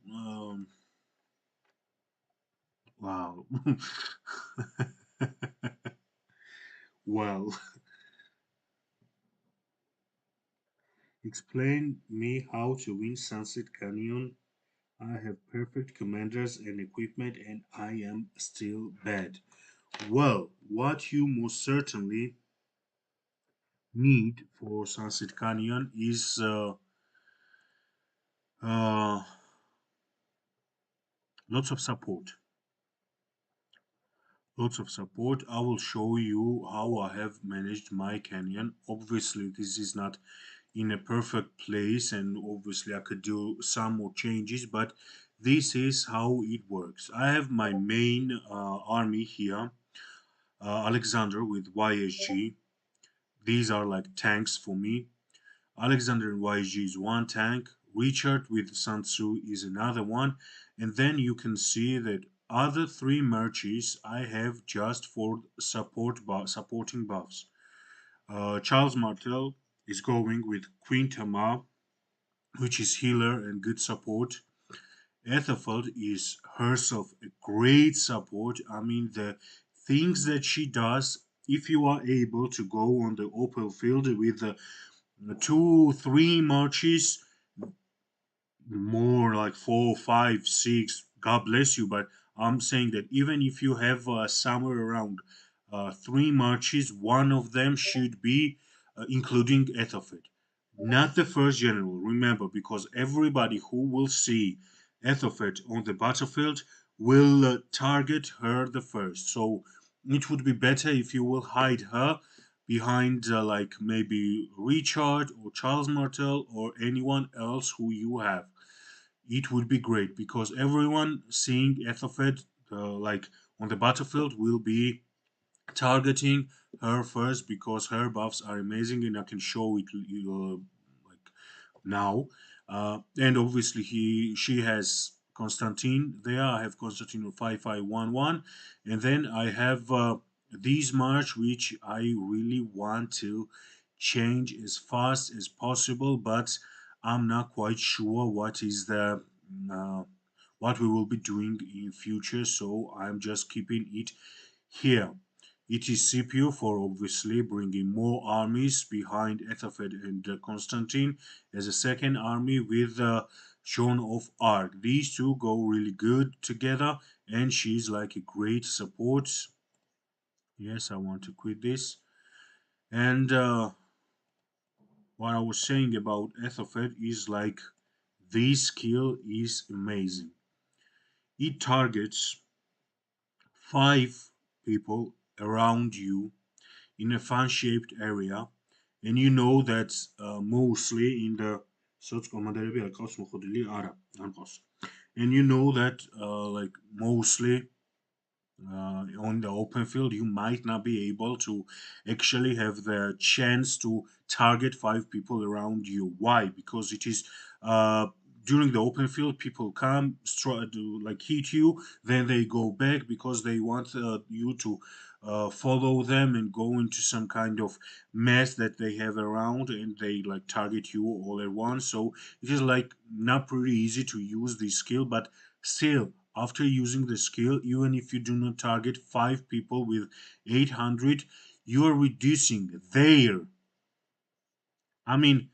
wow. Well, explain me how to win Sunset Canyon. I have perfect commanders and equipment, and I am still bad. Well, what you most certainly need for Sunset Canyon is uh, lots of support. Lots of support. I will show you how I have managed my canyon. Obviously, this is not in a perfect place, and obviously, I could do some more changes, but this is how it works. I have my main army here, Alexander with YSG. These are like tanks for me. Alexander and YG is one tank. Richard with Sun Tzu is another one. And then you can see that other three merches I have just for supporting buffs. Charles Martel is going with Queen Tamar, which is healer and good support. Ethelfeld is herself a great support. I mean, the things that she does, if you are able to go on the open field with the two, three marches, more like four, five, six. God bless you. But I'm saying that even if you have somewhere around three marches, one of them should be including Ethelfed. Not the first general, remember, because everybody who will see Ethelfed on the battlefield will target her the first. So it would be better if you will hide her behind like maybe Richard or Charles Martel or anyone else who you have. It would be great because everyone seeing Ethelfed like on the battlefield will be targeting her first because her buffs are amazing and I can show it like now. And obviously she has Constantine there. I have Constantine on 5511, and then I have these march which I really want to change as fast as possible, but I'm not quite sure what is the uh, what we will be doing in future, so I'm just keeping it here. It is Scipio for obviously bringing more armies behind Ethelfed and Constantine as a second army with Joan of Arc. These two go really good together, and she's like a great support Yes, I want to quit this. And what I was saying about Ethelfed is like this skill is amazing. It targets five people around you in a fan-shaped area, and you know that mostly in the and you know that like mostly on the open field, you might not be able to actually have the chance to target five people around you. Why? Because it is uh, during the open field, people come to like hit you, then they go back because they want you to follow them and go into some kind of mess that they have around, and they like target you all at once. So it is like not pretty easy to use this skill, but still after using the skill, even if you do not target five people with 800, you are reducing their. I mean,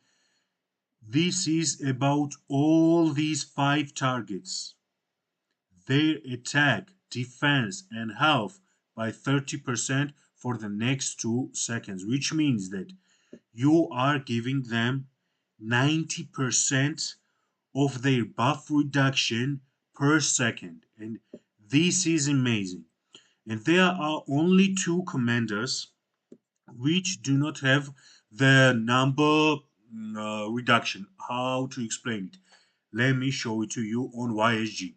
this is about all these five targets, their attack, defense, and health by 30% for the next 2 seconds, which means that you are giving them 90% of their buff reduction per second. And this is amazing. And there are only two commanders which do not have the number reduction. How to explain it? Let me show it to you on YSG.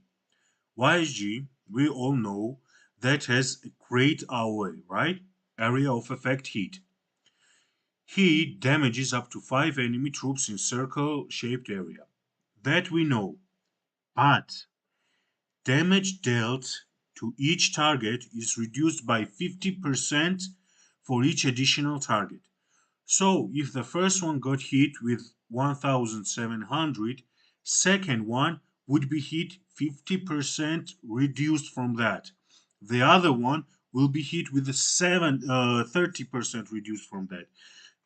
YSG, we all know that has a great AOE, right? Area of effect heat. Heat damages up to 5 enemy troops in circle shaped area. That we know. But damage dealt to each target is reduced by 50% for each additional target. So if the first one got hit with 1700, second one would be hit 50% reduced from that. The other one will be hit with 30% reduced from that.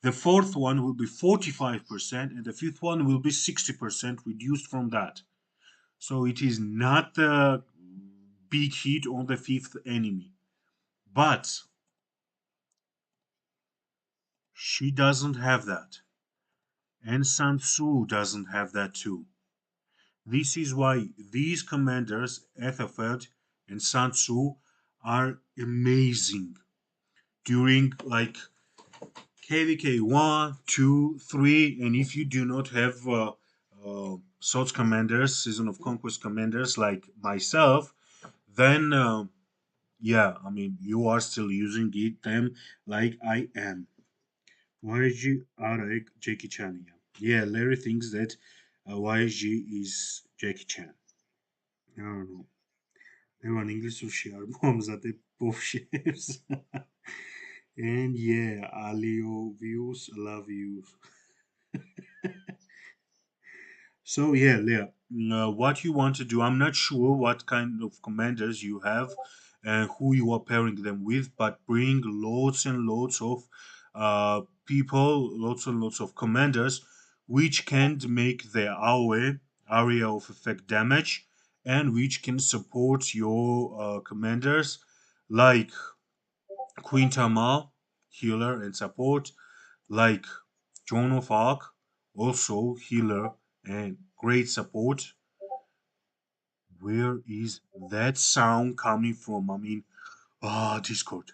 The fourth one will be 45%, and the fifth one will be 60% reduced from that. So it is not a big hit on the fifth enemy. But she doesn't have that. And Sun Tzu doesn't have that too. This is why these commanders, Ethelfeld and Sun Tzu, are amazing during like KVK 1, 2, 3, and if you do not have Swords commanders, Season of Conquest commanders like myself, then yeah, I mean, you are still using it, them like I am. YG are Jackie Chan. Yeah, yeah, Larry thinks that YG is Jackie Chan. I don't know. Evan İngiliz sushi album zaten both chefs. And yeah, Alio views, love you. So yeah, Leah, what you want to do? I'm not sure what kind of commanders you have and who you are pairing them with, but bring loads and loads of people, lots and lots of commanders, which can make their AOE area of effect damage, and which can support your commanders like Queen Tamar, healer and support, like Joan of Arc, also healer and great support. Where is that sound coming from? I mean, Discord.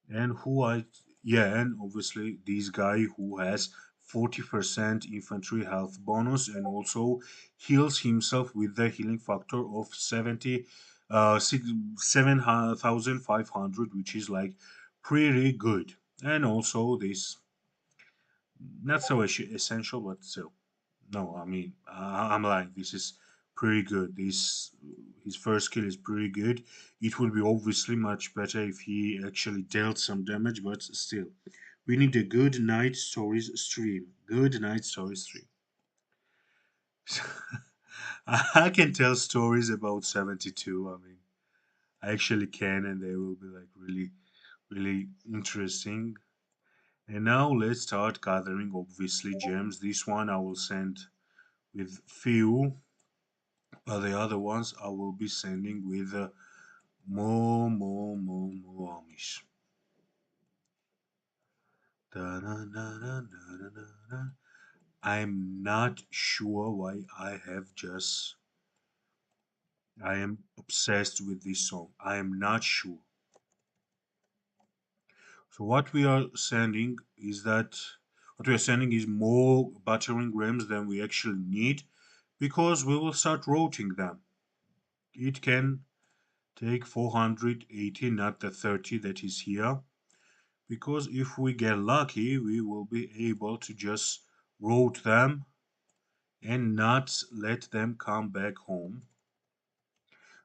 And who I, yeah, and obviously this guy who has 40% infantry health bonus and also heals himself with the healing factor of 7,500, which is like pretty good. And also this, not so essential, but still. No, I mean, I'm lying. This is pretty good. This his first kill is pretty good. It would be obviously much better if he actually dealt some damage, but still, we need a good night stories stream. Good night stories stream. I can tell stories about 72. I mean, I actually can, and they will be like really, really interesting. And now let's start gathering, obviously, gems. This one I will send with few. The other ones I will be sending with Mo armies. Da-na-na-na-na-na-na. I'm not sure why I am obsessed with this song. I am not sure. So what we are sending is more battering rams than we actually need because we will start routing them. It can take 480, not the 30 that is here, because if we get lucky, we will be able to just route them and not let them come back home,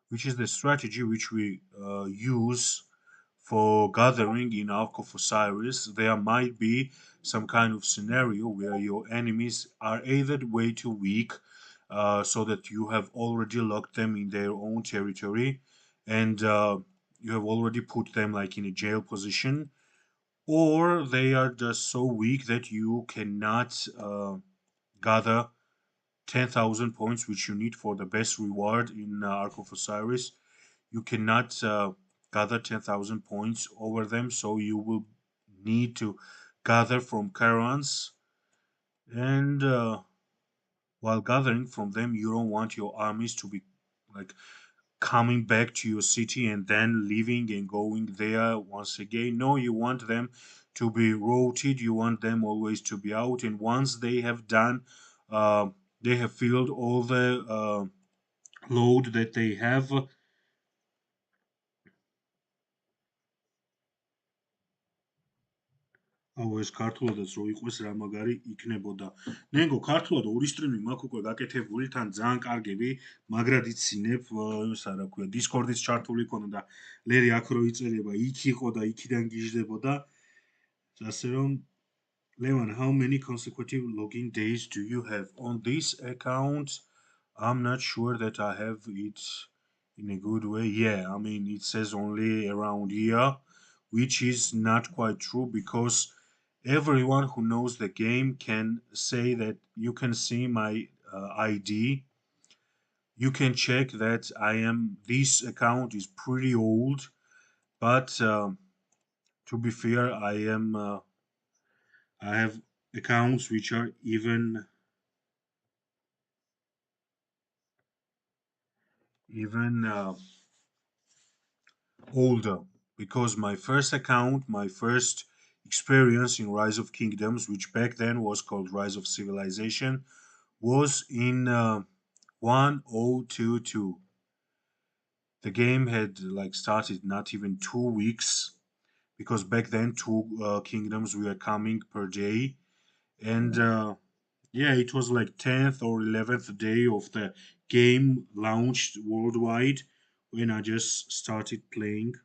which is the strategy which we use for gathering in Ark of Osiris. There might be some kind of scenario where your enemies are either way too weak, so that you have already locked them in their own territory, and you have already put them like in a jail position, or they are just so weak that you cannot gather 10,000 points, which you need for the best reward in Ark of Osiris. You cannot gather 10,000 points over them, so you will need to gather from caravans. And while gathering from them, you don't want your armies to be like coming back to your city and then leaving and going there once again. No, you want them to be rotated. You want them always to be out. And once they have done, uh, they have filled all the load that they have. აუ ეს ქართულადაც რო იყოს რა მაგარი იქნებოდა. ნენგო ქართულად ორი სტრიმი მაქვს უკვე გაკეთებული, თან ძალიან კარგები, მაგრად იცინებ, ისა რა ქვია, Discord-იც ჩართული ქონდა და ლერი აქ რო იწერება, იქ იყო და იქიდან გიждდებოდა. ასე რომ Levan, how many consecutive login days do you have on this account? I'm not sure that I have it in a good way. Yeah, I mean, it says only around here, which is not quite true because everyone who knows the game can say that you can see my ID. You can check that this account is pretty old, but to be fair, I have accounts which are even older because my first experience in Rise of Kingdoms, which back then was called Rise of Civilization, was in 1022. The game had like started not even 2 weeks because back then two kingdoms were coming per day, and yeah, it was like 10th or 11th day of the game launched worldwide when I just started playing.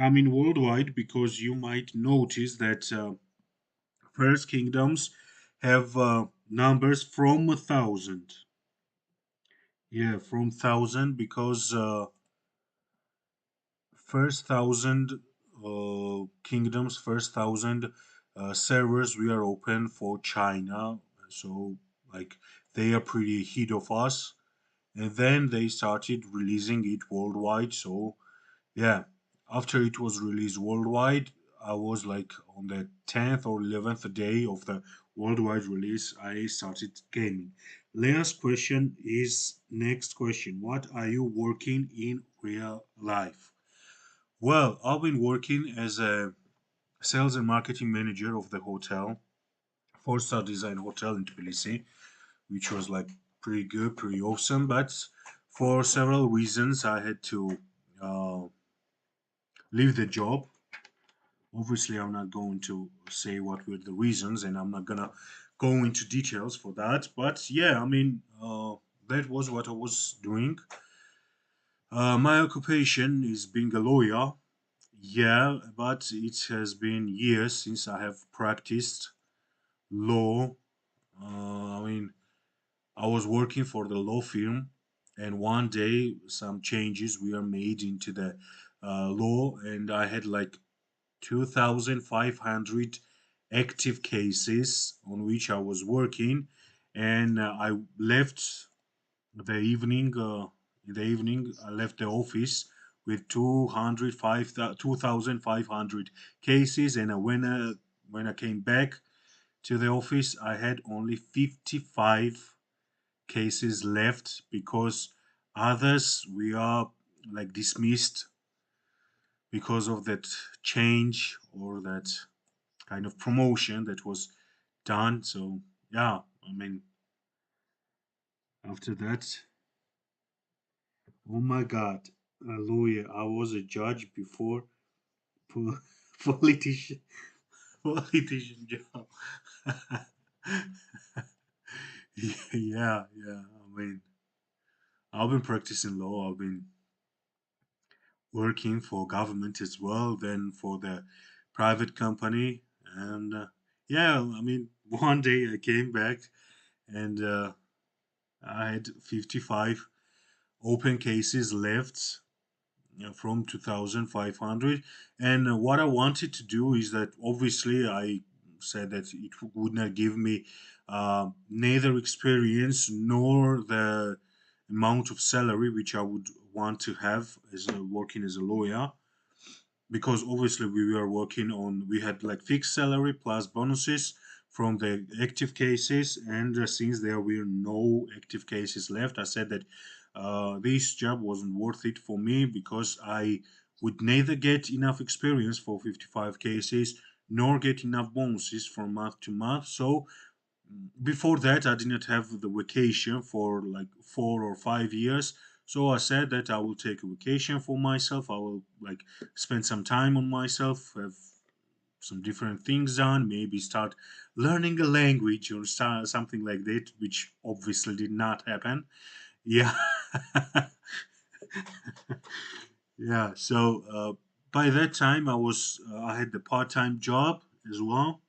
I mean worldwide because you might notice that first kingdoms have numbers from 1,000. Yeah, from 1,000 because first 1,000 kingdoms, first 1,000 servers we are open for China. So like they are pretty ahead of us, and then they started releasing it worldwide. So yeah, after it was released worldwide, I was like on the 10th or 11th day of the worldwide release, I started gaming. Leah's question is next question. What are you working in real life? Well, I've been working as a sales and marketing manager of the hotel, four-star design hotel in Tbilisi, which was like pretty good, pretty awesome. But for several reasons, I had to uh, leave the job. Obviously, I'm not going to say what were the reasons, and I'm not gonna go into details for that. But yeah, I mean, that was what I was doing. My occupation is being a lawyer. Yeah, but it has been years since I have practiced law. I mean, I was working for the law firm, and one day some changes were made into the law, and I had like 2,500 active cases on which I was working, and I left the evening in the evening. I left the office with 2,500 cases, and when I came back to the office, I had only 55 cases left because others we are like dismissed because of that change or that kind of promotion that was done. So yeah, I mean, after that, oh my God, a lawyer. I was a judge before po- politician, politician job. Yeah, yeah. I mean, I've been practicing law. I've been working for government as well, then for the private company, and yeah. I mean, one day I came back and I had 55 open cases left from 2500, and what I wanted to do is that obviously I said that it would not give me neither experience nor the amount of salary which I would want to have as working as a lawyer, because obviously we were working on, we had like fixed salary plus bonuses from the active cases, and since there were no active cases left, I said that this job wasn't worth it for me because I would neither get enough experience for 55 cases nor get enough bonuses from month to month. So before that I did not have the vacation for like 4 or 5 years. So I said that I will take a vacation for myself. I will like spend some time on myself, have some different things done, maybe start learning a language or start something like that, which obviously did not happen. Yeah. Yeah, so by that time I had the part-time job as well,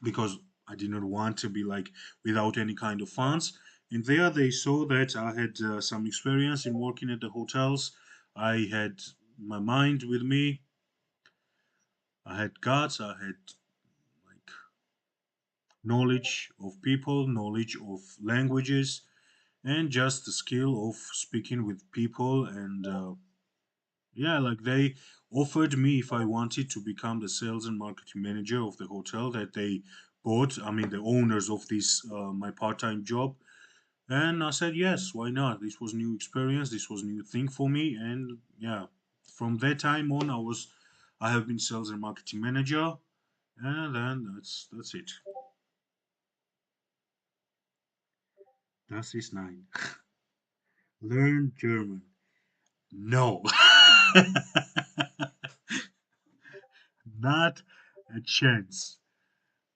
because I did not want to be like without any kind of funds. And there they saw that I had some experience in working at the hotels. I had my mind with me. I had guts. I had like knowledge of people, knowledge of languages, and just the skill of speaking with people. And yeah, like they offered me if I wanted to become the sales and marketing manager of the hotel that they bought. I mean, the owners of this my part-time job. And I said yes, why not? This was new experience. This was new thing for me, and yeah, from that time on, I have been sales and marketing manager, and then that's it. Das ist nine. Learn German. No, not a chance.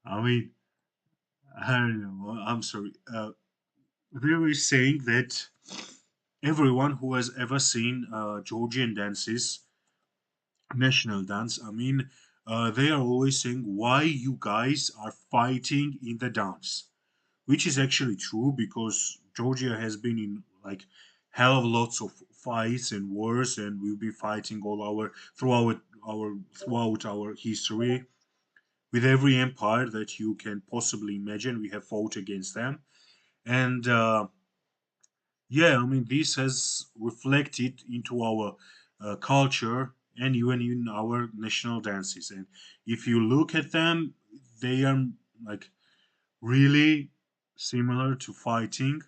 I mean, I don't know. I'm sorry. They were saying that everyone who has ever seen Georgian dances, national dance, I mean, they are always saying why you guys are fighting in the dance, which is actually true because Georgia has been in like hell of lots of fights and wars, and we've been fighting all our throughout our history with every empire that you can possibly imagine. We have fought against them, and yeah, I mean, this has reflected into our culture and even in our national dances. And if you look at them, they are like really similar to fighting,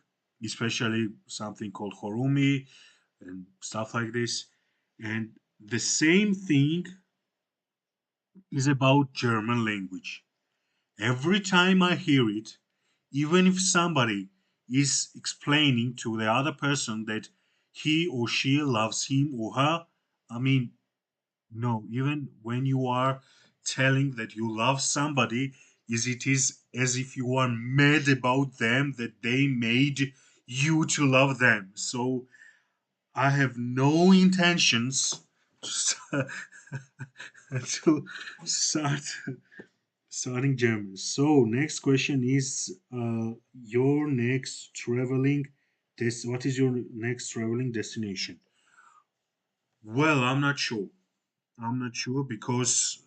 especially something called horumi and stuff like this. And the same thing is about German language. Every time I hear it, even if somebody is explaining to the other person that he or she loves him or her, I mean, no, even when you are telling that you love somebody, is it is as if you are mad about them that they made you to love them. So I have no intentions to to start starting German. So next question is your next traveling what is your next traveling destination? Well, I'm not sure. I'm not sure because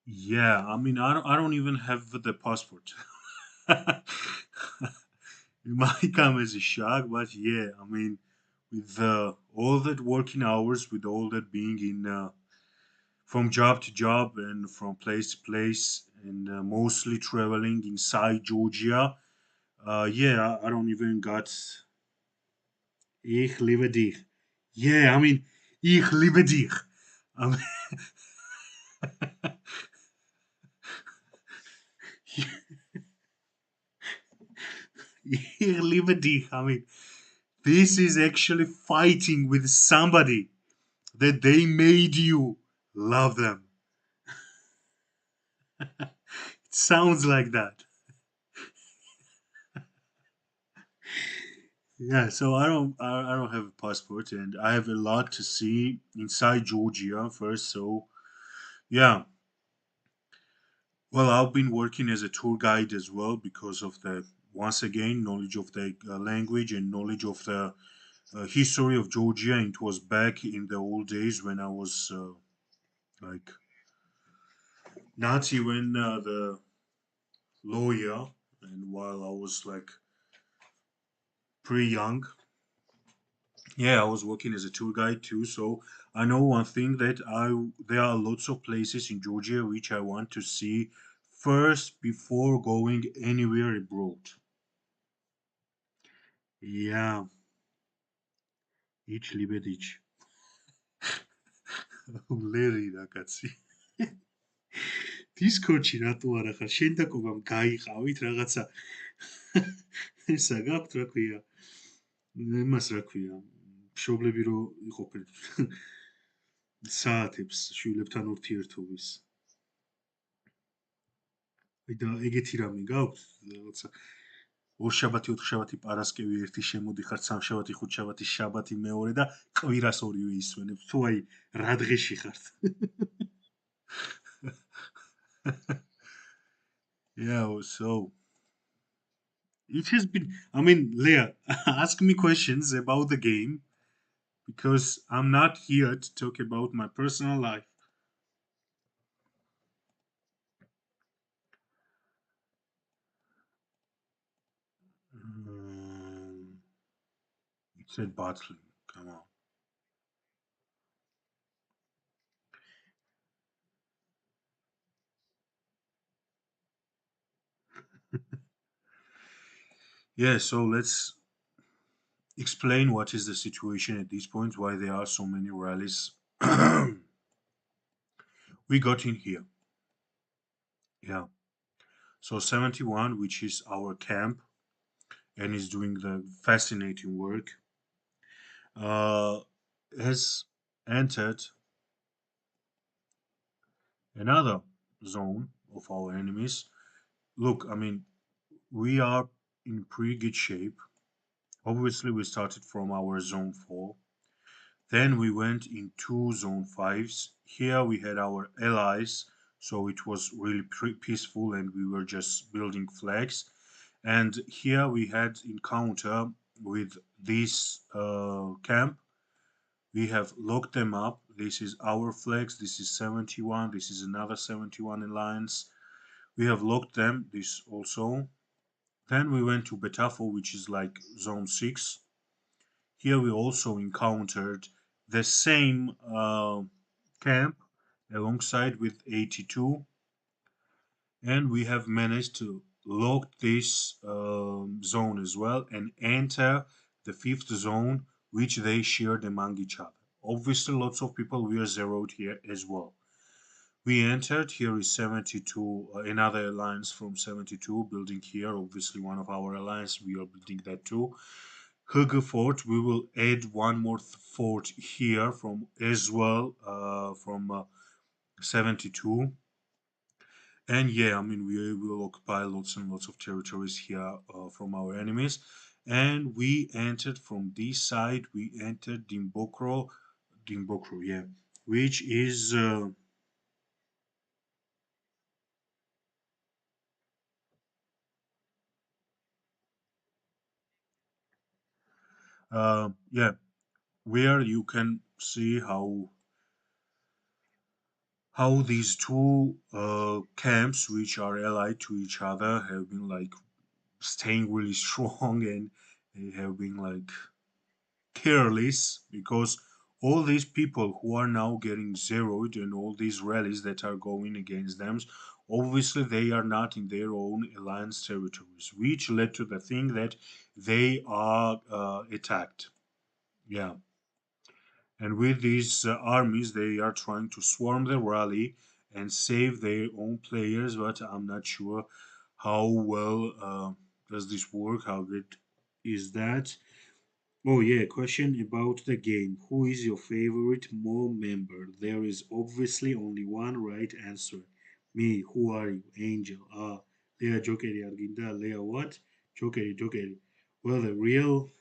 yeah, I mean I don't even have the passport. It might come as a shock, but yeah, I mean, with all that working hours, with all that being in from job to job and from place to place, and mostly traveling inside Georgia, yeah, I don't even got. Ich liebe dich. Yeah, I mean, ich liebe dich. I mean, ich liebe dich. I mean, this is actually fighting with somebody that they made you love them. It sounds like that. Yeah, so I don't have a passport and I have a lot to see inside Georgia first. So yeah, well, I've been working as a tour guide as well because of the once again knowledge of the language and knowledge of the history of Georgia. And it was back in the old days when I was like not even the lawyer, and while I was like pretty young. Yeah, I was working as a tour guide too, so I know one thing that I there are lots of places in Georgia which I want to see first before going anywhere abroad. Yeah, ich liebe dich. ლერი რა კაცი. დისკორდში რატო არა ხარ? შენ და კობამ გაიყავით რაღაცა. ესა გაქვთ რა ქვია? იმას რა ქვია? მშობლები რო იყოფენ საათებს შვილებთან ურთიერთობის. აი და ეგეთი რამე გაქვთ რაღაცა ორშაბათი, ოთხშაბათი, პარასკევი ერთი შემოდიხარ, სამშაბათი, ხუთშაბათი, შაბათი მეორე და კვირას ორივე ისვენებ. თუ აი რა დღეში ხართ? Yeah, so it has been. I mean, Leah, ask me questions about the game because I'm not here to talk about my personal life. Um, it said battling. Come on. Yeah, so let's explain what is the situation at this point, why there are so many rallies. We got in here. Yeah. So 71, which is our camp and is doing the fascinating work, uh, has entered another zone of our enemies. Look, I mean, we are in pretty good shape. Obviously, we started from our zone 4. Then we went into zone 5s. Here we had our allies, so it was really peaceful and we were just building flags. And here we had encounter with this camp. We have locked them up. This is our flags. This is 71. This is another 71 alliance. We have locked them. This also. Then we went to Betafo, which is like zone 6. Here we also encountered the same camp alongside with 82, and we have managed to lock this zone as well and enter the fifth zone, which they shared among each other. Obviously, lots of people were zeroed here as well. We entered. Here is 72, another alliance from 72 building here. Obviously, one of our alliance. We are building that too. Hugger Fort. We will add one more fort here from as well from 72. And yeah, I mean we will occupy lots and lots of territories here from our enemies. And we entered from this side. We entered Dimbokro, yeah, which is yeah, where you can see how these two camps, which are allied to each other, have been like staying really strong, and they have been like careless because all these people who are now getting zeroed and all these rallies that are going against them, obviously they are not in their own alliance territories, which led to the thing that they are attacked. Yeah, and with these armies, they are trying to swarm the rally and save their own players, but I'm not sure how well does this work, how good is that. Oh yeah, question about the game. Who is your favorite mole member? There is obviously only one right answer. Me, who are you? Angel. Ah, Leah Jokeri Arginda. Leah what? Jokeri, Jokeri. Well, the real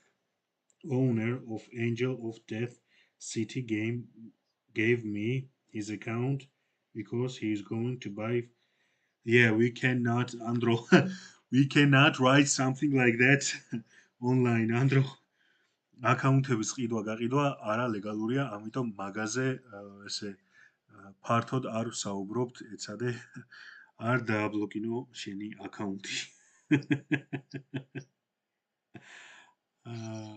owner of Angel of Death City game gave me his account because he is going to buy. Yeah, we cannot, Andro. We cannot write something like that online, Andro. აკაუნთების ყიდვა გაყიდვა არა ლეგალურია, ამიტომ მაგაზე ესე ფართოდ არ ვსაუბრობთ, ეცადე არ დააბლოკინო შენი აკაუნთი. uh,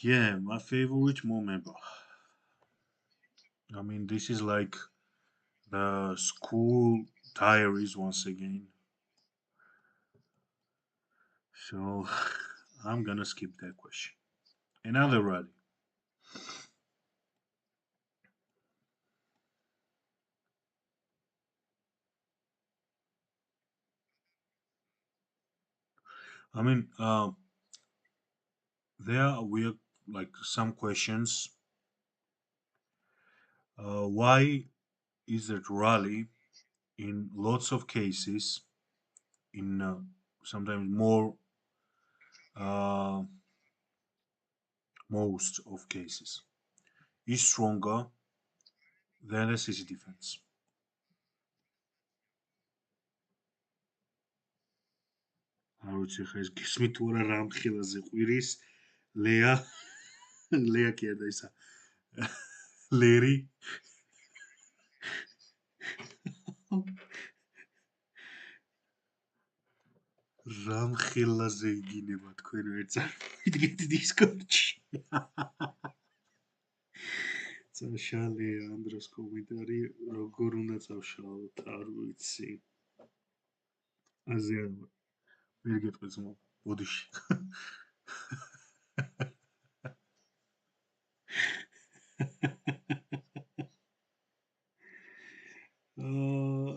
yeah, my favorite moment. I mean, this is like the school diaries once again. So I'm gonna skip that question. Another rally. I mean, there were like some questions. Why is that rally in lots of cases, in sometimes more, uh, most of cases, is stronger than the city defense? არ ვიცი ხა ეს გისმით თუ არა რამ ხილაზე ყვირის ლეა ლეა კი არა ისა ლერი რამ ხილაზე იგინება თქვენ ვერ წარმოვიდგეთ დისკორდში წაშალე ანდროს კომენტარი როგორ უნდა წავშალოთ არ ვიცი აზე არ ვერ გეტყვი ძმო ბოდიში აა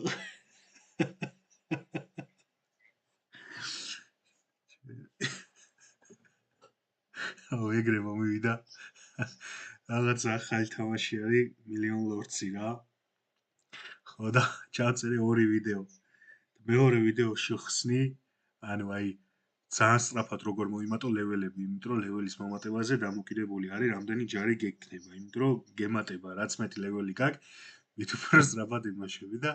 აუ ეგრე მომივიდა რაღაც ახალი თამაში არის მილიონ ლორდსი რა ხო და ჩავწერე ორი ვიდეო მეორე ვიდეოში ხსნი ანუ აი ძალიან სწრაფად როგორ მოიმატო ლეველები იმიტომ რომ ლეველის მომატებაზე დამოკიდებული არის რამდენი ჯარი გეკნება იმიტომ რომ გემატება რაც მეტი ლეველი გაქვს მით უფრო სწრაფად იმაშები და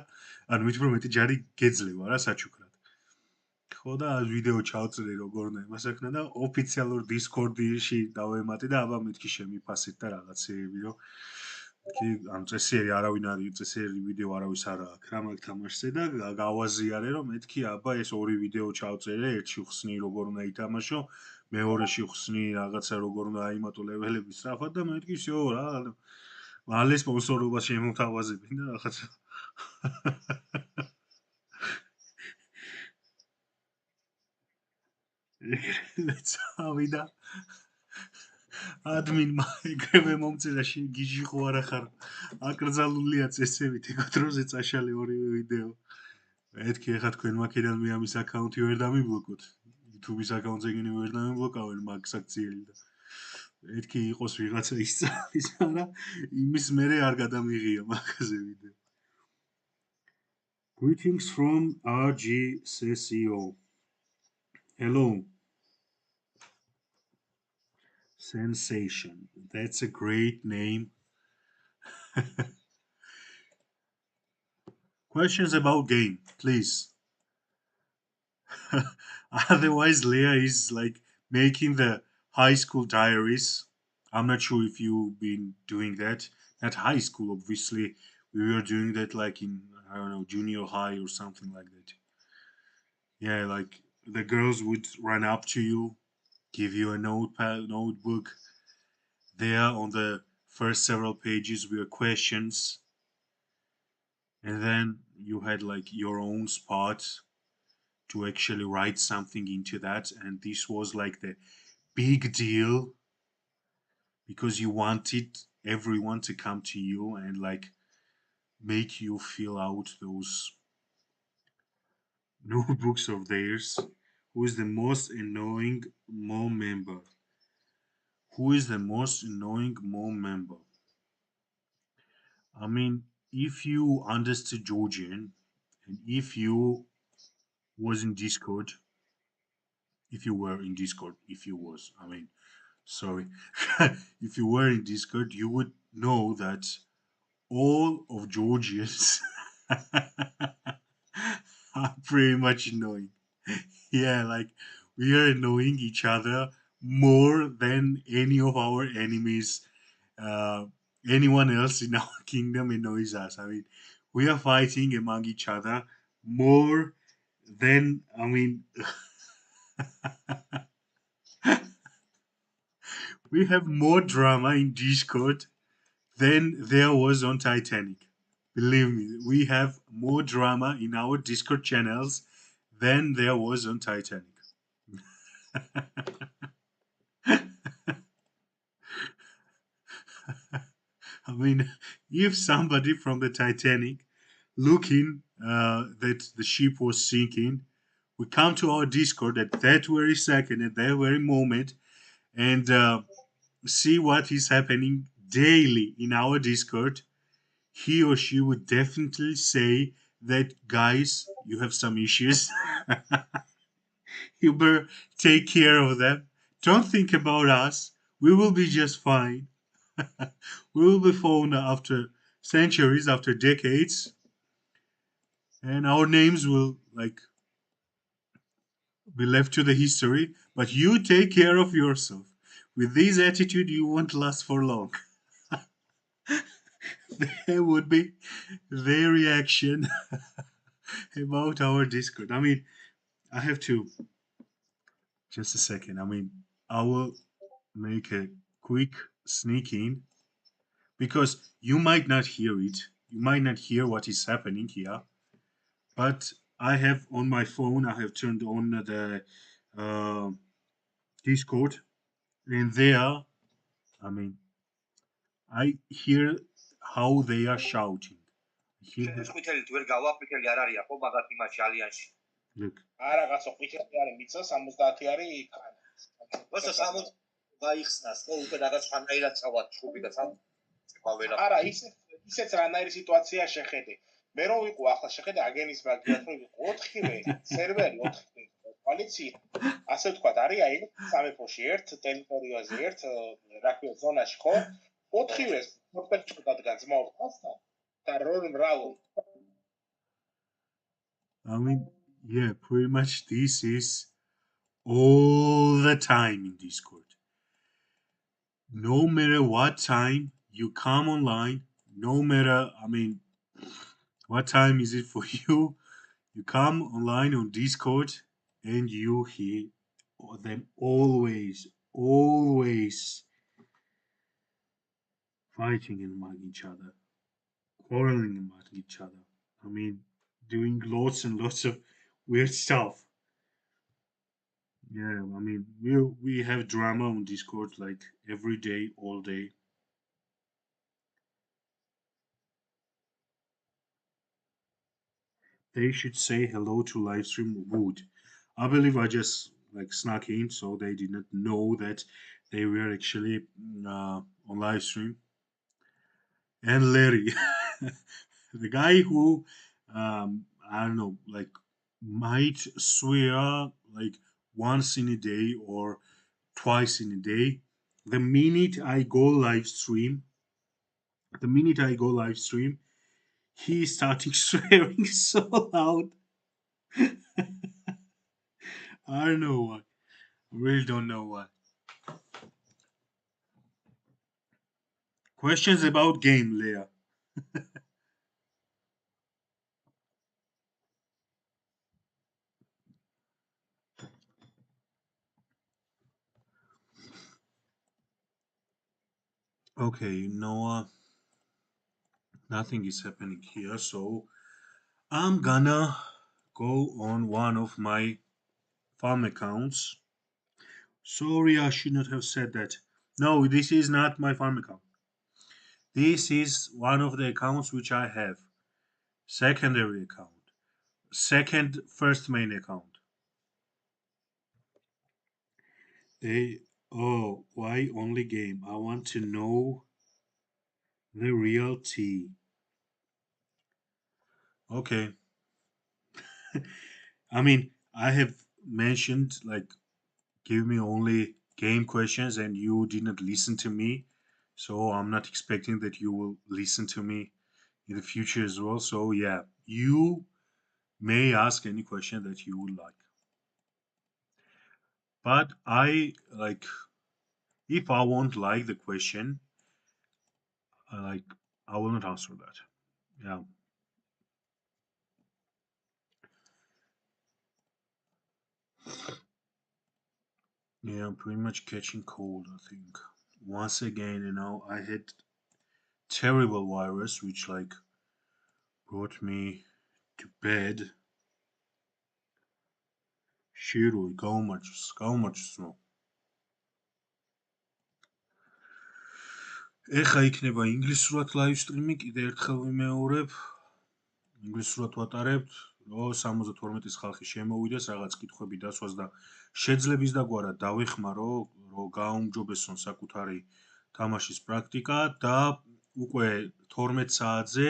ანუ მით უფრო მეტი ჯარი გეძლევა რა საჩუქრად ხო და ვიდეო ჩავწერე როგორ უნდა იმასაკნა და ოფიციალურ დისკორდში დავემატე და აბა მეთქი შემიფასეთ და რაღაცეები რომ კი ამ წესიერი არავინ არის წესიერი ვიდეო არავის არ აქვს რა მაგ თამაშზე და გავაზიარე რომ მეთქი აბა ეს ორი ვიდეო ჩავწერე ერთში ხსნი როგორ უნდა ითამაშო მეორეში ხსნი რაღაცა როგორ უნდა აიმატო ლეველები სწრაფად და მეთქი всё რა მალე სპონსორობა შემოთავაზებინ და რაღაცა ეგრევე წავიდა ადმინმა ეგრევე მომწერა გიჟი ხო არა ხარ აკრძალულია წესებით ეგოთ როზე წაშალე ორივე ვიდეო მეთქი ეხა თქვენ მაქედან მე ამის აკაუნთი ვერ დამიბლოკოთ YouTube-ის აკაუნტზე გინი ვერ დამიბლოკავენ მაგ საქციელი და მეთქი იყოს ვიღაცა ისწავლის მაგრამ იმის მერე არ გადამიღია მაგაზე ვიდეო Greetings from RGCCO. Hello. Sensation. That's a great name. Questions about game, please. Otherwise, Leah is like making the high school diaries. I'm not sure if you've been doing that. At high school, obviously, we were doing that like in I don't know, junior high or something like that. Yeah, like the girls would run up to you, give you a notebook. There on the first several pages were questions, and then you had like your own spot to actually write something into that. And this was like the big deal because you wanted everyone to come to you and like make you fill out those notebooks of theirs. Who is the most annoying mom member? Who is the most annoying mom member? I mean, if you understood Georgian and if you was in Discord, if you were in Discord, if you was, I mean, sorry, if you were in Discord, you would know that all of Georgians are pretty much annoying. Yeah, like we are annoying each other more than any of our enemies, uh, anyone else in our kingdom annoys us. I mean, we are fighting among each other more than, I mean, we have more drama in Discord than there was on Titanic. Believe me, we have more drama in our Discord channels than there was on Titanic. I mean, if somebody from the Titanic looking that the ship was sinking, we come to our Discord at that very second, at that very moment, and see what is happening daily in our Discord, he or she would definitely say that, guys, you have some issues. You better take care of them. Don't think about us. We will be just fine. We will be found after centuries, after decades, and our names will like be left to the history. But you take care of yourself. With this attitude, you won't last for long. That would be their reaction about our Discord. I mean, I have to just a second. I mean, I will make a quick sneak in because you might not hear it. You might not hear what is happening here, but I have on my phone. I have turned on the uh, Discord, and there, I mean, I hear how they are shouting. I hear look. არაღაცო ყვითელი არის მიწა 70 არის კანა. ვასა 60 გაიხსნას ხო უკვე რაღაც ხანაირად წავალ ჩხუბი და წავალ. არა ისეც რანაირი სიტუაცია შეხედე. მე რომ ვიყო ახლა შეხედე აგენის მაგიათ რომ ვიყო 4-ვე სერვერი 4-ვე კოალიცია ასე ვთქვათ არის აი სამეფოში ერთ ტერიტორიაზე ერთ რა ქვია ზონაში ხო 4-ვე პროფესიულად დადგან ძმაო ხასთან და როლი მრავალი I mean, yeah, pretty much this is all the time in Discord. No matter what time you come online, no matter, I mean, what time is it for you, you come online on Discord and you hear them always fighting among each other, quarreling among each other. I mean, doing lots and lots of weird stuff. Yeah, I mean, we have drama on Discord like every day, all day. They should say hello to Livestream would. I believe I just like snuck in, so they did not know that they were actually on Livestream. And Larry, the guy who I don't know, like might swear like once in a day or twice in a day. The minute I go live stream, the minute I go live stream, he started swearing so loud. I don't know why. I really don't know why. Questions about game, Leah. Okay, Noah, nothing is happening here, so I'm gonna go on one of my farm accounts. Sorry, I should not have said that. No, this is not my farm account. This is one of the accounts which I have. Secondary account. Second, first main account. Oh, why only game? I want to know the real tea. Okay. I mean, I have mentioned like give me only game questions and you didn't listen to me. So I'm not expecting that you will listen to me in the future as well. So yeah, you may ask any question that you would like. But I like if I won't like the question, like I will not answer that. Yeah. Yeah, I'm pretty much catching cold, I think. Once again, I had terrible virus which like brought me to bed. Shirui, გაუმარჯოს რომ. ეხა იქნება ინგლისურად live stream-ი, კიდე ერთხელ ვიმეორებ. ინგლისურად ვატარებთ, რომ 72-ის ხალხი შემოვიდეს, რაღაც კითხვები დასვას და შეძლების დაგვარა დავეხმარო, რომ გააუმჯობესონ საკუთარი თამაშის პრაქტიკა და უკვე 12 საათზე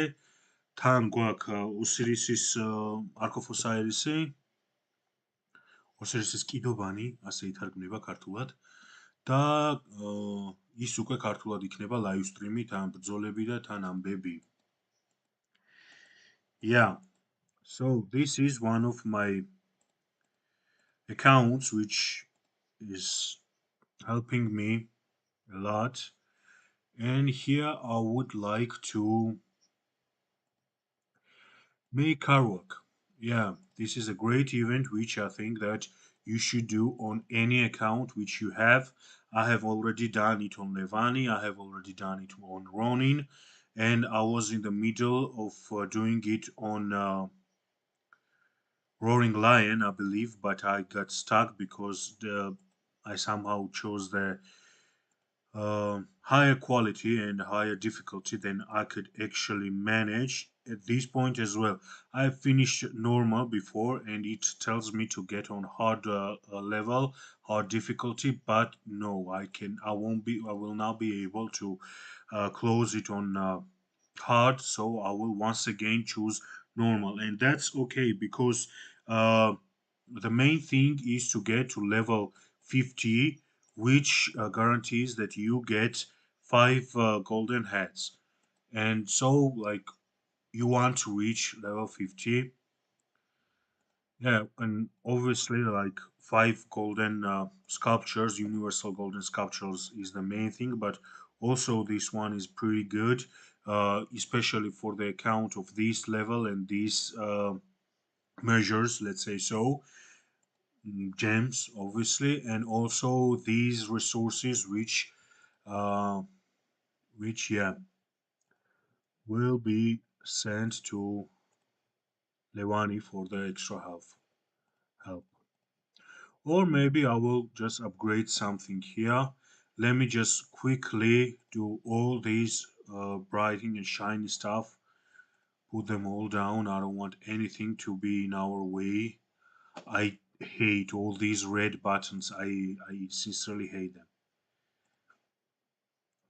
თან გვაქვს ოსირისის არქოფოსაირისი, ოსირისის კიდობანი, ასე ითარგმნება ქართულად და ის უკვე ქართულად იქნება live stream-ი, თან ბრძოლები და თან ამბები. Yeah. So this is one of my accounts which is helping me a lot. And here I would like to make artwork. Yeah, this is a great event which I think that you should do on any account which you have. I have already done it on Levani, I have already done it on Ronin, and I was in the middle of doing it on Roaring Lion, I believe, but I got stuck because I somehow chose the higher quality and higher difficulty than I could actually manage at this point as well. I finished normal before and it tells me to get on hard level, hard difficulty, but no, I will not be able to close it on hard, so I will once again choose normal, and that's okay because uh, the main thing is to get to level 50, which guarantees that you get 5 golden heads. And so, like, you want to reach level 50, yeah, and obviously, like, 5 golden sculptures, universal golden sculptures, is the main thing, but also this one is pretty good, especially for the account of this level and these measures, let's say so. Gems, obviously, and also these resources, uh, which yeah, will be sent to Levani for the extra help. Or maybe I will just upgrade something here. Let me just quickly do all these brighting and shiny stuff. Put them all down. I don't want anything to be in our way. I hate all these red buttons. I sincerely hate them.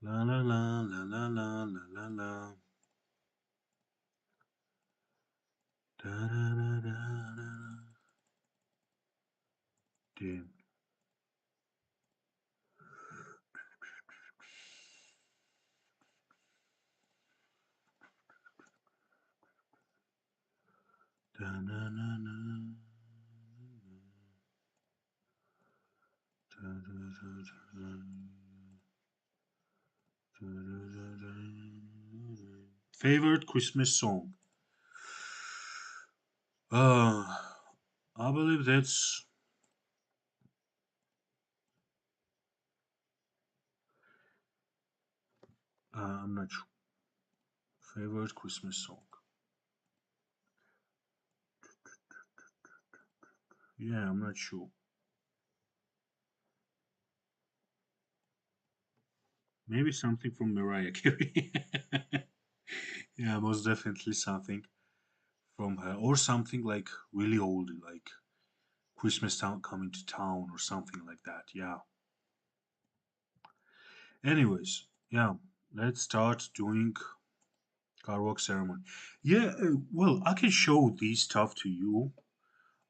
La la la la la la la la la. Da, da, da, da, da. Damn. Da, na, na, na. Da, da, da, da, da. Da, da, da, da. Favorite Christmas song? Uh, I believe that's I'm not sure. Favorite Christmas song. Yeah, I'm not sure. Maybe something from Mariah Carey. Yeah, most definitely something from her, or something like really old, like Christmas Town coming to town, or something like that. Yeah. Anyways, yeah, let's start doing Karwok ceremony. Yeah, well, I can show these stuff to you.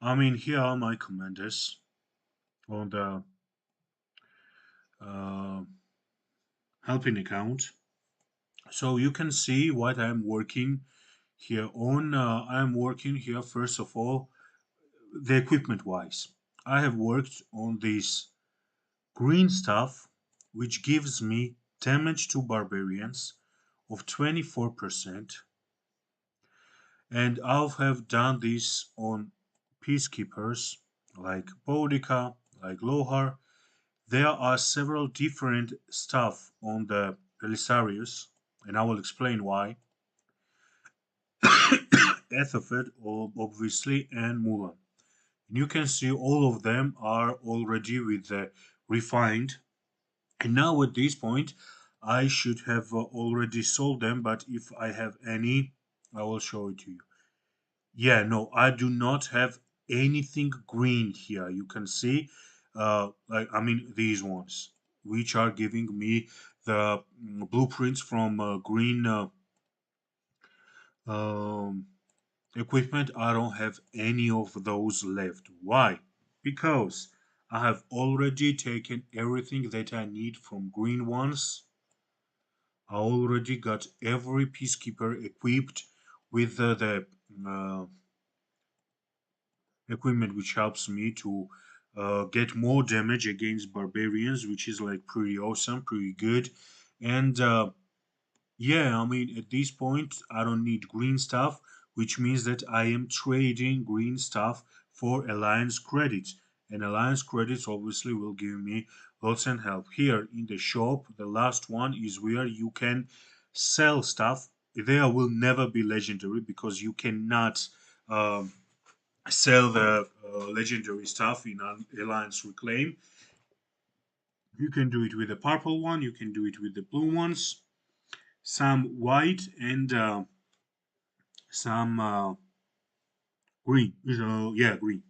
I mean, here are my commanders on the uh, helping account. So you can see what I'm working here on. I'm working here, first of all, the equipment wise. I have worked on this green stuff, which gives me damage to barbarians of 24%. And I have done this on peacekeepers like Boudica, like Lohar. There are several different stuff on the Belisarius, and I will explain why. Ethelfed, obviously, and Mulan. And you can see all of them are already with the refined. And now at this point, I should have already sold them, but if I have any, I will show it to you. Yeah, no, I do not have anything green here. You can see, like I mean these ones, which are giving me the blueprints from green um, equipment. I don't have any of those left. Why? Because I have already taken everything that I need from green ones. I already got every peacekeeper equipped with the uh, equipment which helps me to get more damage against barbarians, which is like pretty awesome, pretty good. And yeah, I mean, at this point, I don't need green stuff, which means that I am trading green stuff for alliance credits. And alliance credits obviously will give me lots and help. Here in the shop, the last one is where you can sell stuff. There will never be legendary because you cannot um, sell the legendary stuff in an alliance reclaim. You can do it with the purple one, you can do it with the blue ones, some white, and some green. So yeah, green.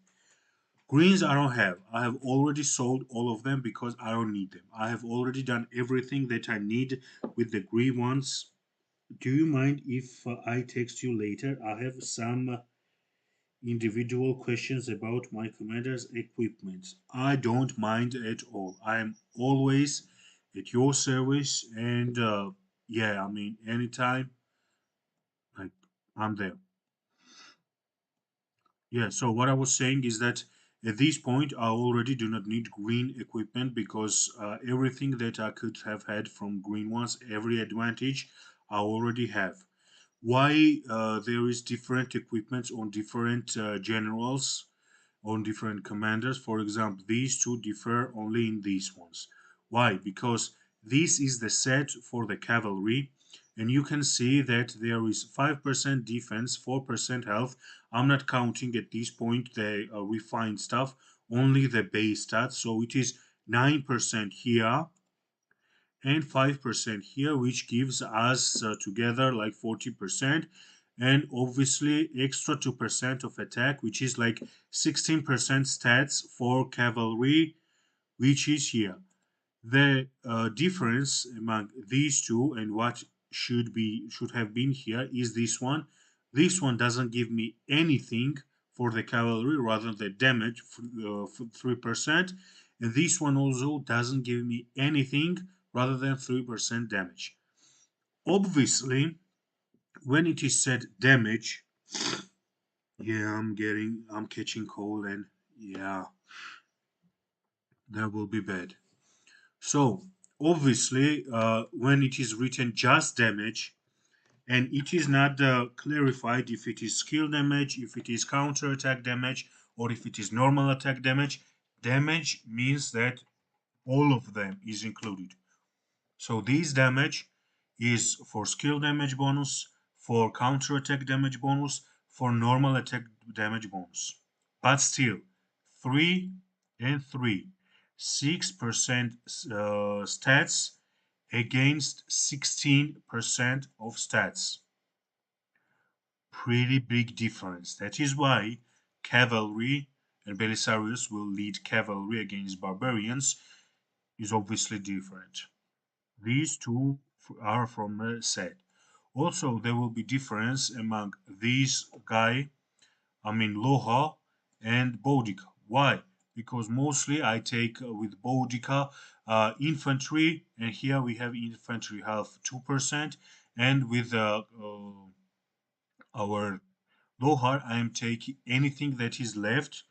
Greens I don't have. I have already sold all of them because I don't need them. I have already done everything that I need with the green ones. Do you mind if I text you later? I have some individual questions about my commander's equipment. I don't mind at all. I'm always at your service, and yeah, I mean, anytime, like, I'm there. Yeah, so what I was saying is that at this point, I already do not need green equipment because everything that I could have had from green ones, every advantage, I already have. Why there is different equipment on different generals, on different commanders? For example, these two differ only in these ones. Why? Because this is the set for the cavalry, and you can see that there is 5% defense, 4% health. I'm not counting at this point the refined stuff, only the base stats. So it is 9% here and 5% here, which gives us together like 40%. And obviously, extra 2% of attack, which is like 16% stats for cavalry, which is here. The difference among these two and what should have been here is this one. This one doesn't give me anything for the cavalry, rather the damage 3%, and this one also doesn't give me anything rather than 3% damage. Obviously, when it is said damage, yeah, I'm catching cold, and yeah, that will be bad. So obviously, when it is written just damage, and it is not clarified if it is skill damage, if it is counter attack damage, or if it is normal attack damage, damage means that all of them is included. So this damage is for skill damage bonus, for counter attack damage bonus, for normal attack damage bonus. But still, 3 and 3, 6% stats against 16% of stats. Pretty big difference. That is why cavalry and Belisarius will lead cavalry against barbarians is obviously different. These two are from a set. Also, there will be difference among these guy, I mean Loha and Boudica. Why? Because mostly I take with Boudica infantry, and here we have infantry half 2%, and with our Lohar, I am taking anything that is left,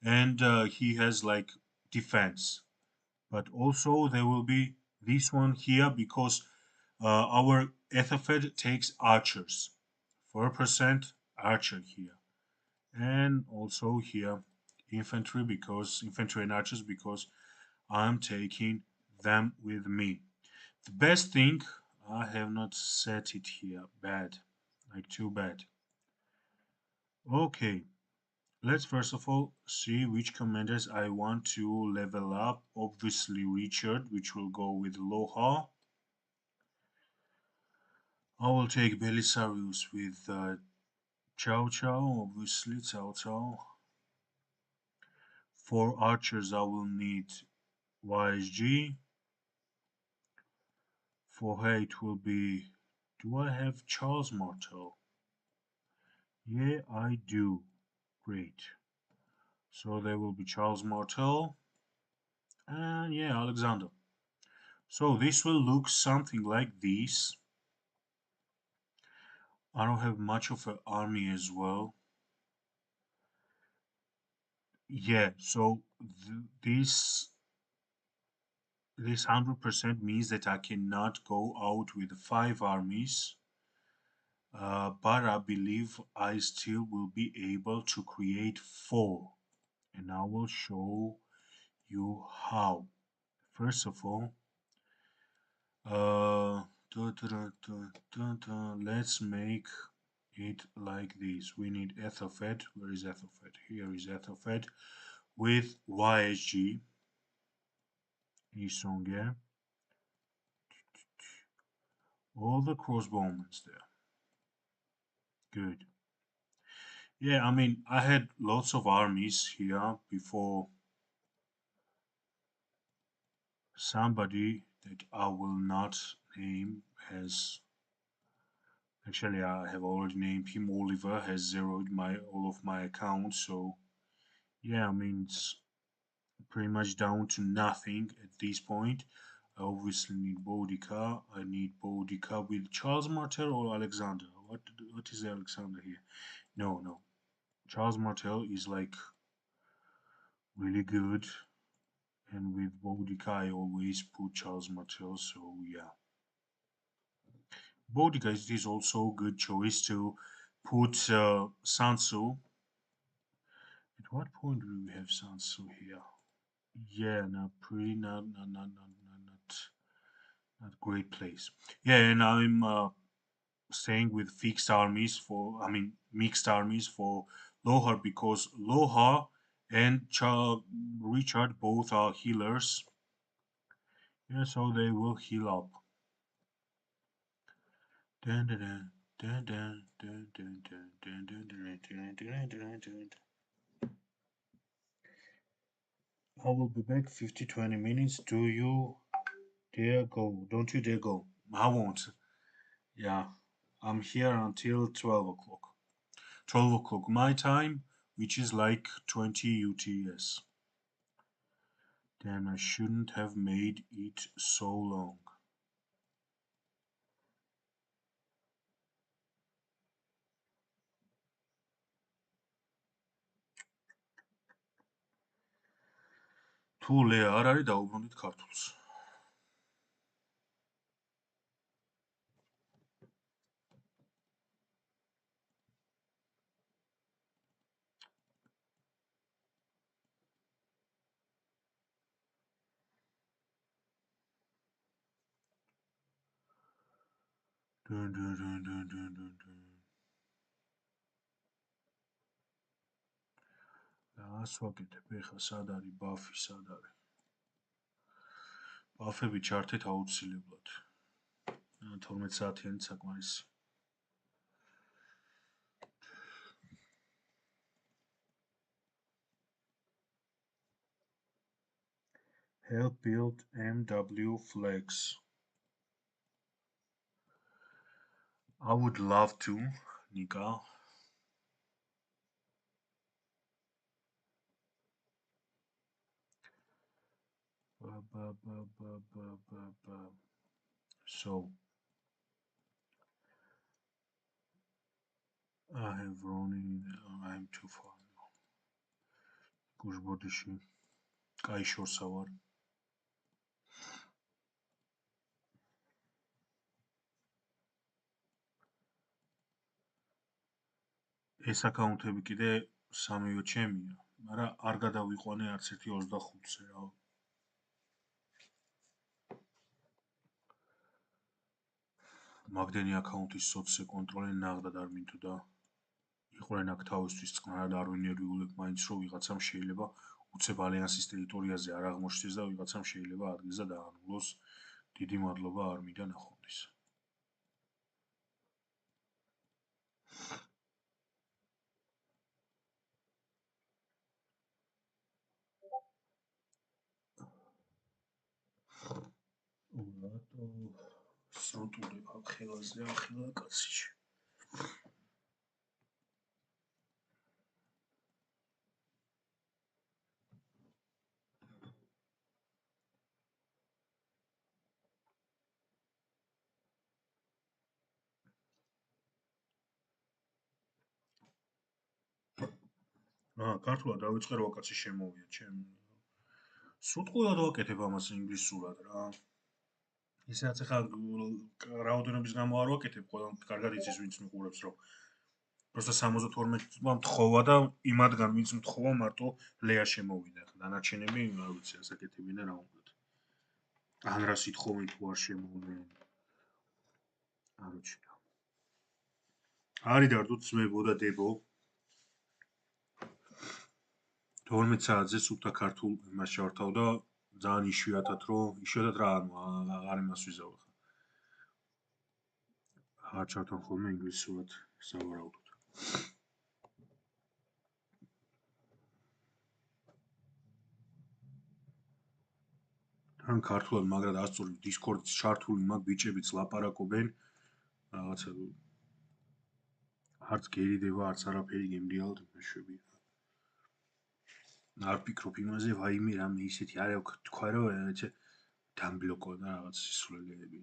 and he has like defense. But also there will be this one here because our Ethelfed takes archers, 4% archer here, and also here infantry because infantry and archers because I'm taking them with me. The best thing I have not set it here. Bad, like too bad. Okay, let's first of all see which commanders I want to level up. Obviously Richard, which will go with Loha. I will take Belisarius with Chow Chow, obviously Cao Cao. For archers I will need YSG. For her it will be... Do I have Charles Martel? Yeah, I do. Great. So there will be Charles Martel. And yeah, Alexander. So this will look something like this. I don't have much of an army as well. Yeah, so this 100% means that I cannot go out with 5 armies, but I believe I still will be able to create 4, and I will show you how. First of all, uh, let's make it like this. We need Ethelfed. Where is Ethelfed? Here is Ethelfed with YSG. Isonge. All the crossbowmen there. Good. Yeah, I mean, I had lots of armies here before somebody that I will not name has... Actually, I have already named him. Oliver has zeroed all of my accounts, so yeah, I mean, it's pretty much down to nothing at this point. I obviously need Boudica. I need Boudica with Charles Martel or Alexander. What is Alexander here? No. Charles Martel is like really good, and with Boudica I always put Charles Martel, so yeah. Boudica is also a good choice to put Sansu. At what point do we have Sansu here? Yeah, not pretty, not great place. Yeah, and I'm staying with fixed armies for, I mean, mixed armies for Lohar because Lohar and Richard both are healers. Yeah, so they will heal up. Dun, dun, dun, dun, dun, dun, dun, dun, dun, dun, dun, dun, dun, dun, dun. I will be back 50-20 minutes. Do you dare go? Don't you dare go. I won't. Yeah, I'm here until 12 o'clock. 12 o'clock my time, which is like 20 UTS. Then I shouldn't have made it so long. თუ ლეა არ არის დაუბრუნდით ქართულს. რას ვაკეთებ ეხლა? სად არის ბაფი? სად არის? ბაფები ჩართეთ აუცილებლად. 12 საათიანი საკმარისი. Help build MW flags. I would love to, Nika. So I have Ronin. I'm too far now. Gushbodishi. Kai shorsa var. ეს აკაუნტები კიდე სამივე ჩემია, მაგრამ არ გადავიყვანე არც ერთი 25-ზე რა. მაგდენი აკაუნტის სოციო კონტროლი ნაღდად არ მინდოდა. იყვნენ აქ თავისთვის წყნარად არ ვინერვიულებ მაინც რომ ვიღაცამ შეიძლება უცებ ალიანსის ტერიტორიაზე არ აღმოჩნდეს და ვიღაცამ შეიძლება ადგილზე დაანულოს. დიდი მადლობა არ მინდა ნახონდეს. რატო სრუტული აქ ხელაზე ახლა კაცი. ქართულად დავიწყე რა კაცი შემოვიდა ჩემ. სრუტყვილად ვაკეთებ ამას ინგლისურად რა. ისედაც ახლა რაოდენობის გამო არ ვაკეთებ, ყველა კარგად იცის ვინც მიყურებს რომ просто 72-მა მთხოვა და იმადგან ვინც მთხოვა მარტო ლეა შემოვიდა. დანარჩენები არ ვიცი ასაკეთებინა რა უნდათ. ან რა სიტყვენ თუ არ შემოვიდნენ. არ ვიცი. არის დარდუც ძმებო და დებო. 12 საათზე სუფთა ქართულ იმას ჩავართავ და ძალიან იშვიათად რა არ იმას ვიზავ ხა. არ ჩავართავ ხოლმე ინგლისურად სავარაუდოდ. თან ქართულად მაგრად ასწორი დისკორდს ჩართული მაგ ბიჭებიც ლაპარაკობენ რაღაცა არც გერიდება არც არაფერი გემრიალად მეშვები. არ ფიქრობ იმაზე ვაიმე რამე ისეთი არ აქვს თქვა რომ ეცე დამბლოკო და რაღაც სისულელეები.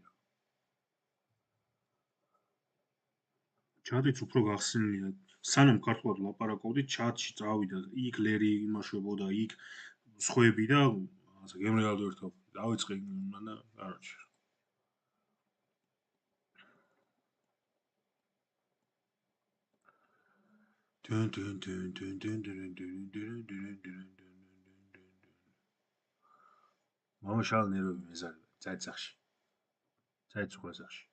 ჩატიც უფრო გახსნილია. სანამ ქართულად ლაპარაკობდი, ჩატში წავიდა, იქ ლერი იმაშვებოდა, იქ სხვები და რაღაცა გემრიალად ერთობ. დავიწყე და კაროჩე. მამა შალ ნერვები მეზარება. წაიწახში. წაიწუხლესახში.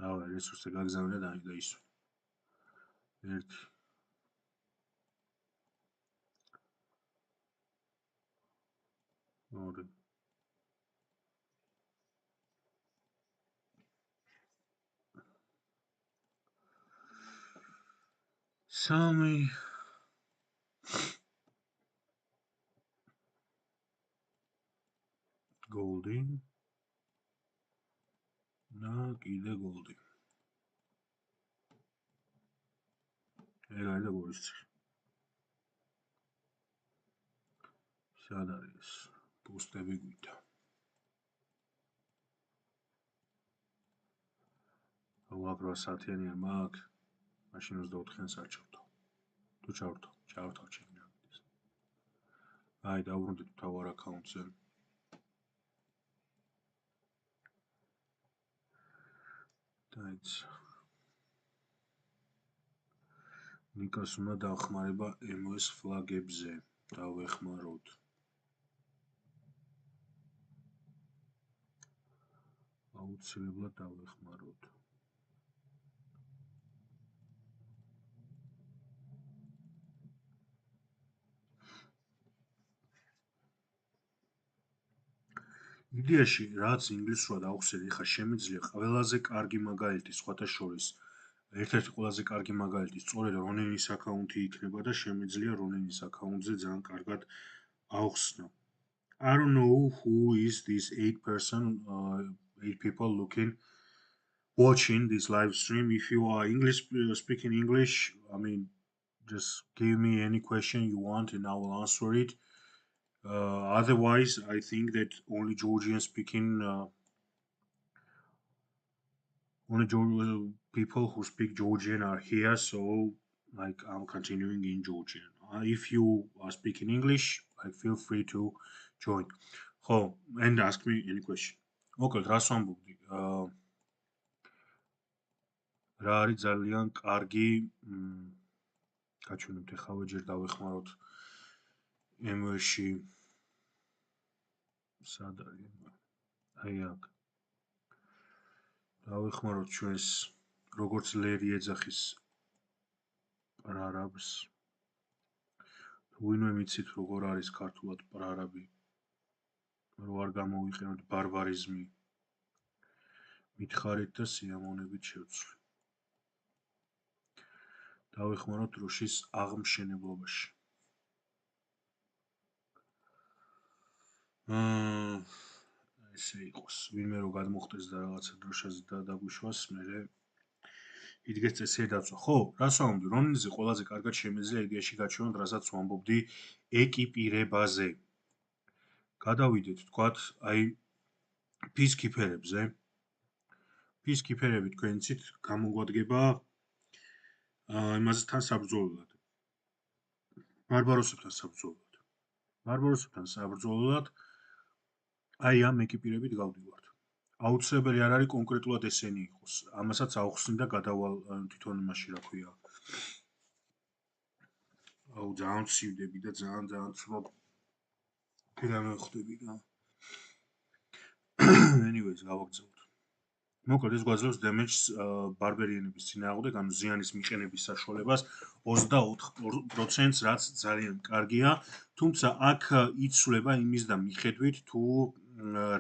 რავი, რესურსზე გაგზავნა და ისვი. ერთი. ორი. სამი. goldi და კიდე goldi. ეგ არის და გორისწრი. სად არის პოსტები გვიდა. ვაფრო საათიანი არ მაქვს. მაშინ 24-იანს არ ჩავთავ. თუ ჩავთავ ჩემს. აი დავბრუნდით თავარ აკაუნტზე. დაიც. ნიკას უნდა დახმარება MOS ფლაგებზე. დავეხმაროთ. აუცილებლად დავეხმაროთ. იდეაში, რაც ინგლისურად აუხსენე, ხა შემიძლია ყველაზე კარგი მაგალითი სხვათა შორის. ერთ-ერთი ყველაზე კარგი მაგალითი სწორედ რონენის აკაუნტი იქნება და შემიძლია რონენის აკაუნტზე ძალიან კარგად აუხსნა. I don't know who is this 8 person, 8 people watching this live stream. If you are English speaking English, I mean, just give me any question you want and I will answer it. Otherwise, I think that only Georgian speaking, people who speak Georgian are here, so like I'm continuing in Georgian. If you are speaking English, like feel free to join. Oh, and ask me any question. Okay, რას ვამბობდი? რა არის ძალიან კარგი გაჩვენებთ ეხლა ჯერ დავეხმაროთ MV-ში სად არის? აი აქ. დავეხმაროთ ჩვენს როგორც ლერი ეძახის პრარაბს. ვინმე მიცით როგორ არის ქართულად პრარაბი? რო არ გამოვიყენოთ ბარბარიზმი. მითხარით და სიამოვნებით შევცვლი. დავეხმაროთ დროშის აღმშენებლობაში. ესე იყოს, ვინმე რო გადმოხდეს და რაღაცა დროშაზე და დაგვიშვას, მერე იდგეს წესიერ დაცვა. ხო, რას ვამბობდი? რონინზე ყველაზე კარგად შემიძლია იდეაში გაჩვენოთ, რასაც ვამბობდი ეკიპირებაზე. გადავიდეთ, თქვათ, აი peacekeeper-ებზე. peacekeeper-ები თქვენ იცით, გამოგვადგება იმასთან საბრძოლოდ. ბარბაროსებთან საბრძოლოდ. ბარბაროსებთან საბრძოლოდ აი ამ ეკიპირებით გავდივართ. აუცილებელი არ არის კონკრეტულად ესენი იყოს. ამასაც აუხსნი და გადავალ თვითონ იმაში, რა ქვია. აუ ძალიან ცივდები და ძალიან ცუდად გამოვხდები და anyways, გავაგზავნოთ. მოკლედ ეს გვაძლევს damage ბარბერიენების წინააღმდეგ, ანუ ზიანის მიყენების საშუალებას 24%, რაც ძალიან კარგია, თუმცა აქ იცვლება იმის და მიხედვით თუ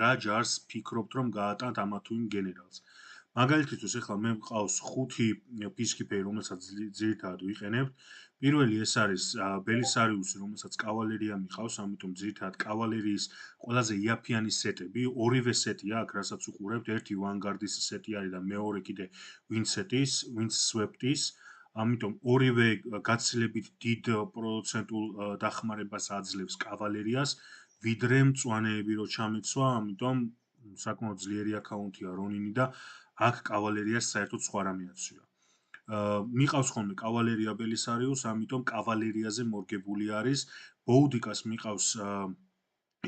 რა ჯარს ფიქრობთ რომ გაატანთ ამა თუ იმ გენერალს. მაგალითისთვის ახლა მე მყავს 5 peacekeeper-ი, რომელსაც ძირითადად ვიყენებთ. პირველი ეს არის ბელისარიუსი, რომელსაც კავალერია მიყავს, ამიტომ ძირითადად კავალერიის ყველაზე იაფიანი სეტები, ორივე სეტია აქ, რასაც უყურებთ, ერთი ვანგარდის სეტი არის და მეორე კიდე ვინდსვეპტის, ამიტომ ორივე გაცილებით დიდ პროცენტულ დახმარებას აძლევს კავალერიას, ვიდრე მწვანეები რო ჩამეცვა, ამიტომ საკმაოდ ძლიერი აკაუნტია რონინი და აქ კავალერიას საერთოდ სხვა რამე აცვია. მიყავს ხოლმე კავალერია ბელისარიუს, ამიტომ კავალერიაზე მორგებული არის. ბოუდიკას მიყავს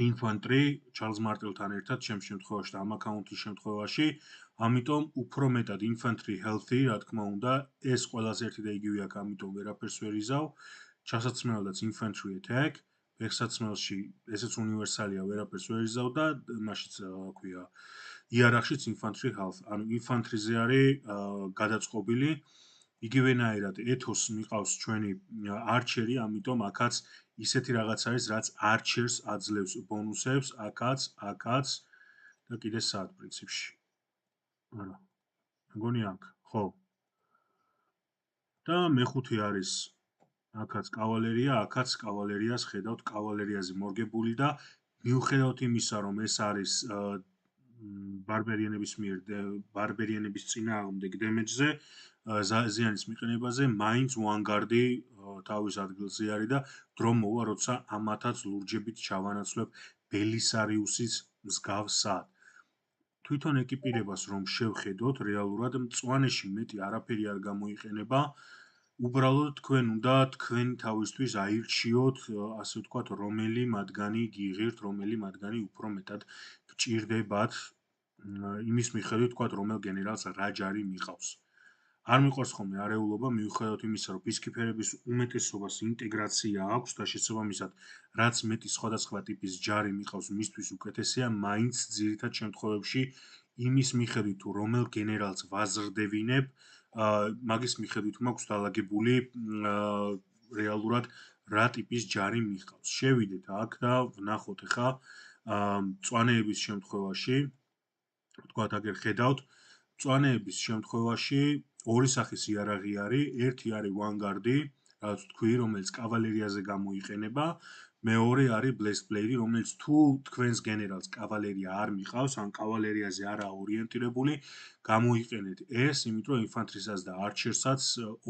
ინფანტრი ჩარლზ მარტელთან ერთად, ჩემ შემთხვევაში და ამ აკაუნტის შემთხვევაში, ამიტომ უფრო მეტად ინფანტრი healthy, რა თქმა უნდა, ეს ყველაზე ერთი და იგივე აქ, ამიტომ ვერაფერს ვერ იზავ. ჩასაცმელადაც infantry attack, ფეხსაცმელში ესეც უნივერსალია, ვერაფერს ვერ იზავ და მაშიც ქვია იარაღშიც infantry health, ანუ infantry-ზე არის გადაწყობილი. იგივენაირად ეთოს მიყავს ჩვენი არჩერი, ამიტომ აქაც ისეთი რაღაც არის, რაც არჩერს აძლევს ბონუსებს, აქაც და კიდე სად პრინციპში. არა. მგონი აქ, ხო. და მეხუთე არის აქაც კავალერია, აქაც კავალერიას ხედავთ კავალერიაზე მორგებული და მიუხედავად იმისა, რომ ეს არის ბარბერიენების წინააღმდეგ დემეჯზე, ზიანის მიყენებაზე, მაინც ვანგარდი თავის ადგილზე არის და დრო მოვა, როცა ამათაც ლურჯებით ჩავანაცვლებ ბელისარიუსის მსგავსად. თვითონ ეკიპირებას რომ შევხედოთ, რეალურად მწვანეში მეტი არაფერი არ გამოიყენება. უბრალოდ თქვენ უნდა თქვენი თავისთვის აირჩიოთ, ასე ვთქვათ, რომელი მათგანი გიღირთ, რომელი მათგანი უფრო მეტად გჭირდებათ, იმის მიხედვით ვთქვათ, რომელ გენერალს რა ჯარი მიყავს. არ მიყვარს ხოლმე არეულობა, მიუხედავად იმისა, რომ peacekeeper-ების უმეტესობას ინტეგრაცია აქვს და შესაბამისად, რაც მეტი სხვადასხვა ტიპის ჯარი მიყავს, მისთვის უკეთესია, მაინც ძირითად შემთხვევებში იმის მიხედვით თუ რომელ გენერალს ვაზრდებინებ, მაგის მიხედვით მაქვს დალაგებული რეალურად რა ტიპის ჯარი მიყავს. შევიდეთ აქ და ვნახოთ ახლა მწვანეების შემთხვევაში, თქვათ აგერ ხედავთ, მწვანეების შემთხვევაში ორი სახის იარაღი არის, ერთი არის ვანგარდი, რაც თქვი, რომელიც კავალერიაზე გამოიყენება, მეორე არის blessed blade, რომელიც თუ თქვენს გენერალს კავალერია არ მიყავს, ან კავალერიაზე არაა ორიენტირებული, გამოიყენეთ ეს, იმიტომ რომ ინფანტრისაც და არჩერსაც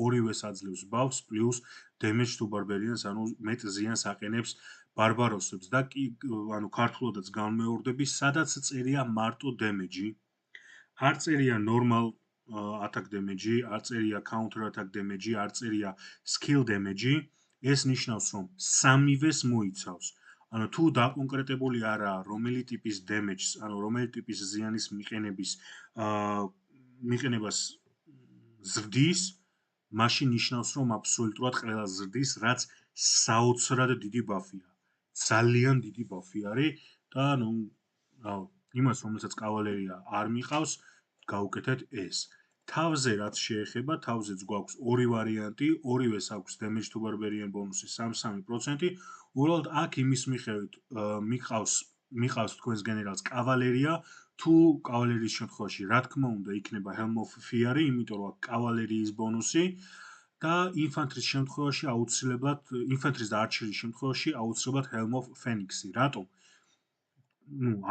ორივეს აძლევს ბავშვს, პლუს damage to barbarians, ანუ მეტ ზიანს აყენებს ბარბაროსებს და ანუ ქართულადაც განმეორდები, სადაც წერია მარტო damage-ი, არ წერია normal attack damage-ი, არ წერია counter attack damage-ი, არ წერია skill damage-ი, ეს ნიშნავს, რომ სამივეს მოიცავს. ანუ თუ დაკონკრეტებული არაა რომელი ტიპის damage-ს, ანუ რომელი ტიპის ზიანის მიყენებას ზრდის, მაშინ ნიშნავს, რომ აბსოლუტურად ყველა ზრდის, რაც საოცრად დიდი ბაფია. ძალიან დიდი ბაფი არის და ნუ იმას, რომელსაც კავალერია არ მიყავს, გავუკეთეთ ეს. თავზე რაც შეეხება, თავზეც გვაქვს ორი ვარიანტი, ორივეს აქვს damage to barbarian ბონუსი 3-3%. უბრალოდ აქ იმის მიხედვით მიყავს თქვენს გენერალს კავალერია, თუ კავალერიის შემთხვევაში, რა თქმა უნდა, იქნება Helm of Fear, იმიტომ რომ აქ კავალერიის ბონუსი და ინფანტრის შემთხვევაში აუცილებლად, ინფანტრის და არჩერის შემთხვევაში აუცილებლად Helm of Phoenix-ი. რატომ?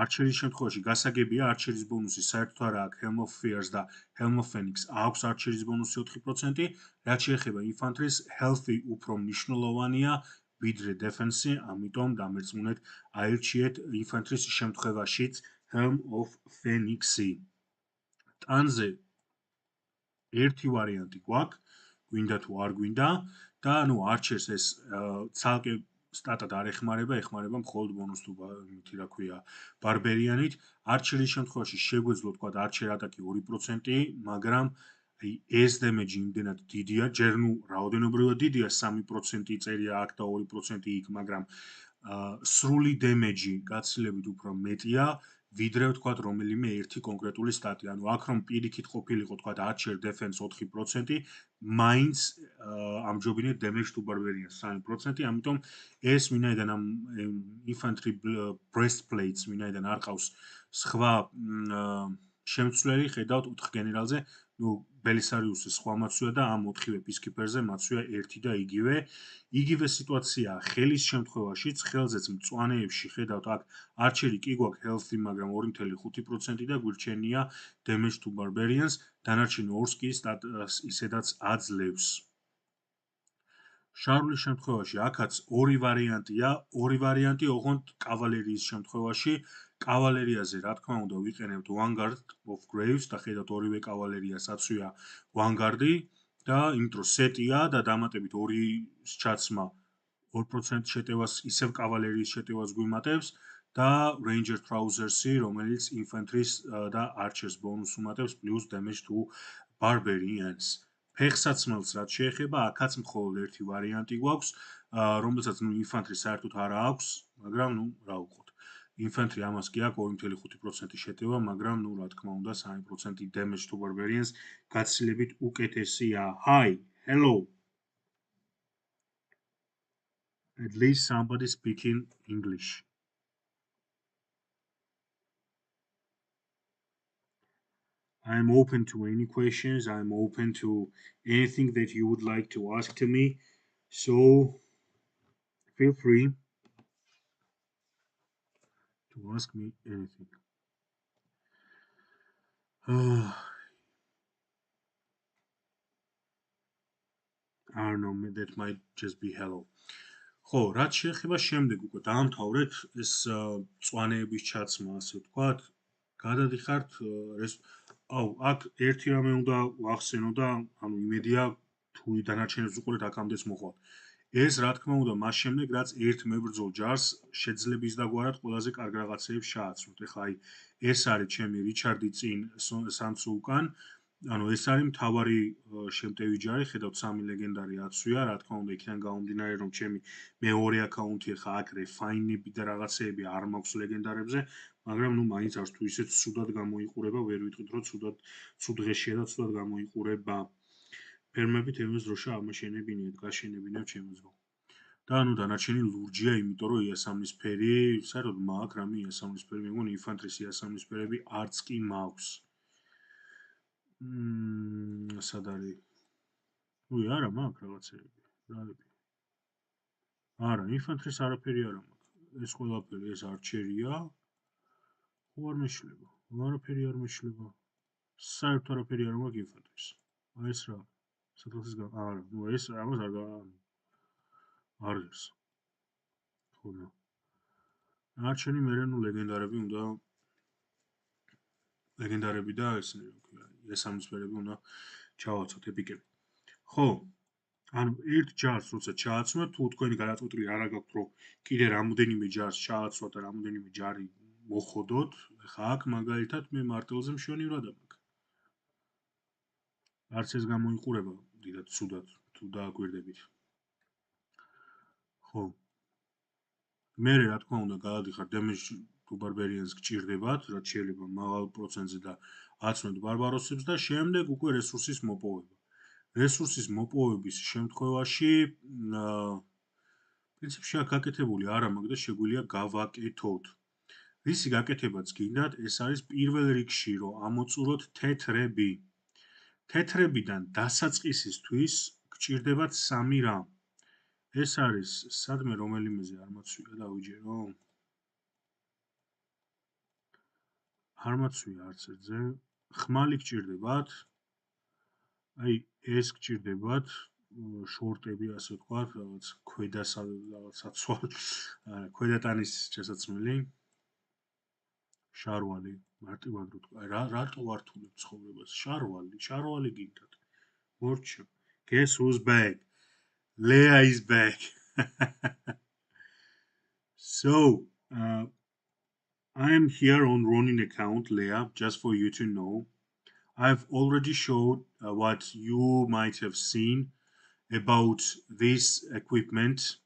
არჩერის შემთხვევაში გასაგებია არჩერის ბონუსი საერთოდ არ აქვს Helm of Fears და Helm of Phoenix აქვს არჩერის ბონუსი 4%, რაც შეეხება ინფანტრის health-ი უფრო მნიშვნელოვანია ვიდრე defense-ი, ამიტომ დამერწმუნეთ აირჩიეთ ინფანტრის შემთხვევაშიც Helm of Phoenix-ი. ტანზე ერთი ვარიანტი გვაქვს, გვინდა თუ არ გვინდა და არჩერს ეს ცალკე სტატად არ ეხმარება მხოლოდ ბონუს თუ იმითი რა ქვია ბარბერიანით. არჩერის შემთხვევაში შეგვეძლო თქვა არჩერ ატაკი 2%, მაგრამ ეს დემეჯი იმდენად დიდია, ჯერ რაოდენობრივად დიდია 3% წერია აქ და 2% იქ, მაგრამ სრული დემეჯი გაცილებით უფრო მეტია, ვიდრე ვთქვათ რომელიმე ერთი კონკრეტული სტატი. ანუ აქ რომ პირიქით ყოფილიყო თქვათ archer defense 4%, მაინც ამჯობინეთ damage to barbarians 3%, ამიტომ ეს ვინაიდან ამ infantry breastplates ვინაიდან არ ყავს სხვა შემცვლელი, ხედავთ 4 გენერალზე, ბელისარიუსის სხვა მაცვია და ამ 4-ვე პისკიპერზე მაცვია ერთი და იგივე სიტუაციაა ხელის შემთხვევაშიც, ხელზეც მწვანეებში ხედავთ აქ არჩერი კი გვაქვს health-ი, მაგრამ 2.5% და გვირჩენია damage to barbarians, დანარჩენი ორს კი ისედაც აძლევს. შარვლის შემთხვევაში აქაც ორი ვარიანტია, ორი ვარიანტი ოღონდ კავალერიის შემთხვევაში. კავალერიაზე რა თქმა უნდა ვიყენებთ Vanguard of Graves და ხედავთ ორივე კავალერიას აცვია Vanguard-ი და იმიტომ რომ სეტია და დამატებით ორის ჩაცმა 2% შეტევას ისევ კავალერიის შეტევას გვიმატებს და Ranger Trousers-ი, რომელიც Infantry-ს და Archers ბონუსს უმატებს plus damage to barbarians. ფეხსაცმელს რაც შეეხება, აქაც მხოლოდ ერთი ვარიანტი გვაქვს, რომელსაც Infantry საერთოდ არ აქვს, მაგრამ რა ვუყოთ. Infantry ამას კი აქვს 2.5% შეტევა, მაგრამ რა თქმა უნდა 3% damage to barbarians გაცილებით უკეთესია. Hi, hello. At least somebody speaking English. I'm open to any questions. I'm open to anything that you would like to ask to me. So feel free to ask me anything. I don't know, that might just be hello. ხო, რაც შეეხება შემდეგ უკვე დაამთავრეთ ეს მწვანეების ჩაცმა, ასე ვთქვათ, გადადიხართ აქ ერთი რამე უნდა ვახსენო და ანუ იმედია თუ დანარჩენებს უყურეთ აქამდეც მოხვალ. ეს რა თქმა უნდა მას შემდეგ რაც ერთ მებრძოლ ჯარს შეძლებს დაგვარად ყველაზე კარგ რაღაცეებს შეაცვლოთ. ეხლა ეს არის ჩემი რიჩარდი წინ სამწუ უკან ანუ ეს არის მთავარი შემტევი ჯარი, ხედავთ სამი ლეგენდარი აცვია, რა თქმა უნდა, იქიდან გამომდინარე, რომ ჩემი მეორე აკაუნთი ხა აქ რეფაინები და რაღაცეები არ მაქვს ლეგენდარებზე, მაგრამ ნუ მაინც არც თუ ისე ცუდად გამოიყურება, ვერ ვიტყვით, რომ ცუდ დღეშია და ცუდად გამოიყურება. ფერმებით ემეს დროშა ამაშენებინია, გაშენებინებ ჩემო. და ანუ დანარჩენი ლურჯია, იმიტომ რომ იასამნისფერი, საერთოდ მაქვს რამე იასამნისფერი, მეგონი ინფანტრის იასამნისფერები არც კი მაქვს. სად არის? უი, არა მაქვს რაღაცეები. რალები. არა, ინფანტრის არაფერი არა მაქვს. ეს ყველაფერი ეს არჩერია. ხო არ მეშლება. არაფერი არ მეშლება. საერთოდ არაფერი არ მაქვს ინფანტრის. აი ეს რა. სადღაც არა, ნუ ეს ამას არ არის. ხო და არჩენი მერე ნუ ლეგენდარები და ეს ესამნისფერები უნდა ჩავაცოთ ეპიკები. ხო, ანუ ერთ ჯარს როცა ჩააცმოთ, თუ თქვენი გადაწყვეტილი არ გაქვთ, რომ კიდე რამოდენიმე ჯარს ჩააცვათ და რამოდენიმე ჯარი მოხოდოთ, ხა აქ მაგალითად მე მარტელზე მშვენივრად მაქვს. არც ეს გამოიყურება დიდად ცუდად თუ დააკვირდებით. ხო. მე რა თქმა უნდა გადადიხარ damage to barbarians გჭირდებათ, რაც შეიძლება მაღალ პროცენტზე და აცმეთ ბარბაროსებს და შემდეგ უკვე რესურსის მოპოვება. რესურსის მოპოვების შემთხვევაში პრინციპში აქ გაკეთებული არ მაქვს და შეგვიძლია გავაკეთოთ. რისი გაკეთებაც გინდათ, ეს არის პირველ რიგში, რომ ამოწუროთ თეთრები. თეთრებიდან დასაწყისისთვის გჭირდებათ სამი რამ. ეს არის სადმე რომელიმეზე არ მაცვია დავიჯერო? არ მაცვია არც ერთზე. ხმალი გჭირდებათ. აი ეს გჭირდებათ შორტები, ასე ვთქვათ, რაღაც საცვალ, ქვედატანის ჩასაცმელი, შარვალი, მარტივად რო თქვა, რატო ვართულებ ცხოვრებას? შარვალი გინდათ. მორჩა. Guess who's back? Leia is back. So, I am here on Ronin account, Leia, just for you to know. I've already showed what you might have seen about this equipment,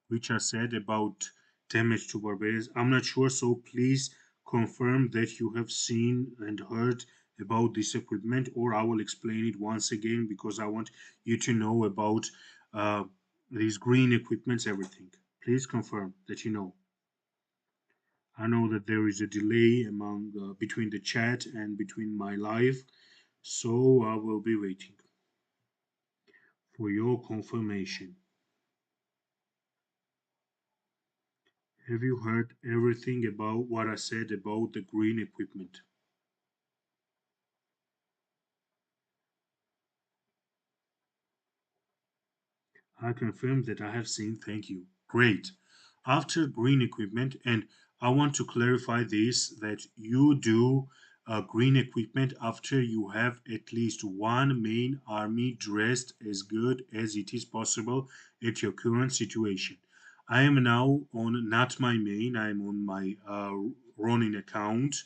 which I said about damage to barbarians. I'm not sure, so please confirm that you have seen and heard about this equipment, or I will explain it once again because I want you to know about these green equipments, everything. Please confirm that you know. I know that there is a delay between the chat and between my live, so I will be waiting for your confirmation. Have you heard everything about what I said about the green equipment? I confirm that I have seen, thank you. Great. After green equipment, and I want to clarify this, that you do green equipment after you have at least one main army dressed as good as it is possible at your current situation. I am now on not my main, I am on my Ronin account,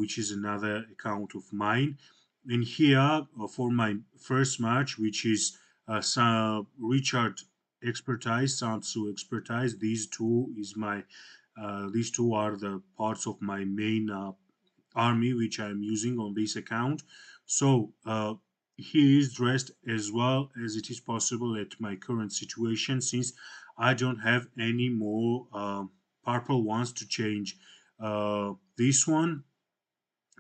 which is another account of mine. And here for my first match, which is Richard expertise, Sansu expertise. These two are the parts of my main army which I am using on this account. So he is dressed as well as it is possible at my current situation, since I don't have any more purple ones to change. This one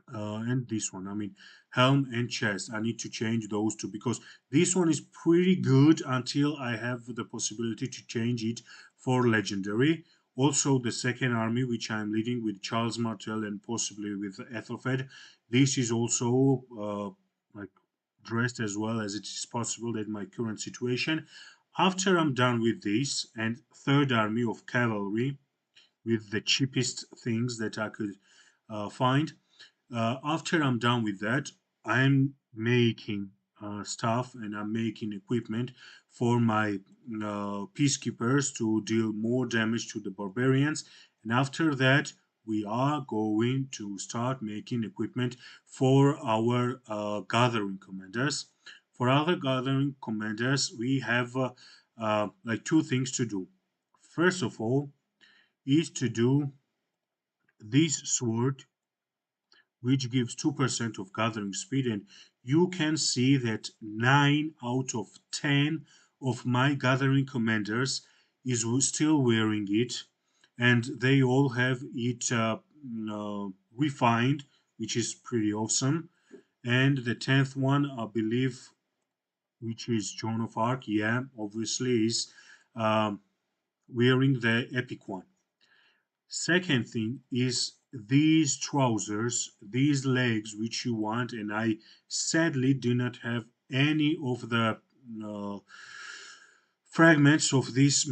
and this one. I mean, helm and chest. I need to change those two because this one is pretty good until I have the possibility to change it for legendary. Also, the second army, which I'm leading with Charles Martel and possibly with Ethelfed, this is also like dressed as well as it is possible at my current situation. After I'm done with this, and third army of cavalry with the cheapest things that I could find, after I'm done with that, I'm making stuff and I'm making equipment for my peacekeepers to deal more damage to the barbarians. And after that, we are going to start making equipment for our gathering commanders. For other gathering commanders, we have like two things to do. First of all, is to do this sword, which gives 2% of gathering speed, and you can see that 9 out of 10 of my gathering commanders is still wearing it, and they all have it refined, which is pretty awesome. And the 10th one, I believe, which is Joan of Arc, yeah, obviously is um, wearing the epic one. Second thing is these trousers, these legs which you want, and I sadly do not have any of the uh, fragments of this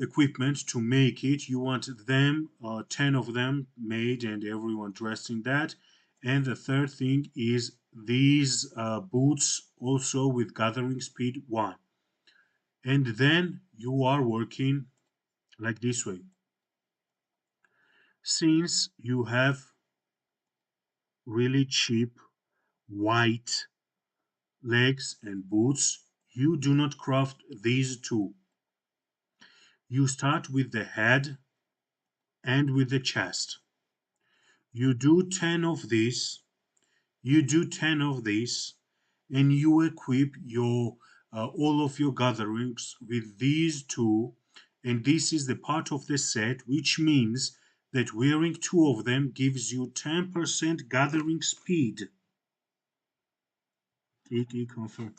equipment to make it. You want them, 10 of them made, and everyone dressed in that. And the third thing is these boots also with gathering speed 1. And then you are working like this way. Since you have really cheap white legs and boots, you do not craft these two. You start with the head and with the chest. You do 10 of these, you do 10 of these, and you equip your all of your gatherings with these two, and this is the part of the set which means that wearing two of them gives you 10% gathering speed. TT confirm.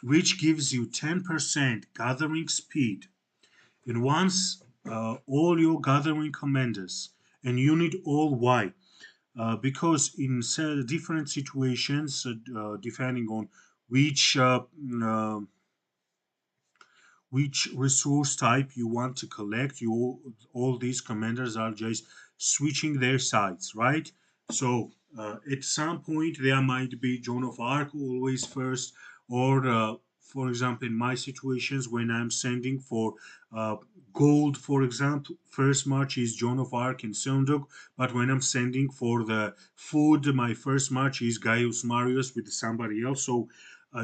Which gives you 10% gathering speed. And once all your gathering commanders, and you need all why? Because in different situations, depending on which which resource type you want to collect, you all these commanders are just switching their sides, right? So at some point there might be Joan of Arc always first, or for example in my situations when I'm sending for uh, gold, for example, first march is Joan of Arc and Sundog, but when I'm sending for the food, my first march is Gaius Marius with somebody else. So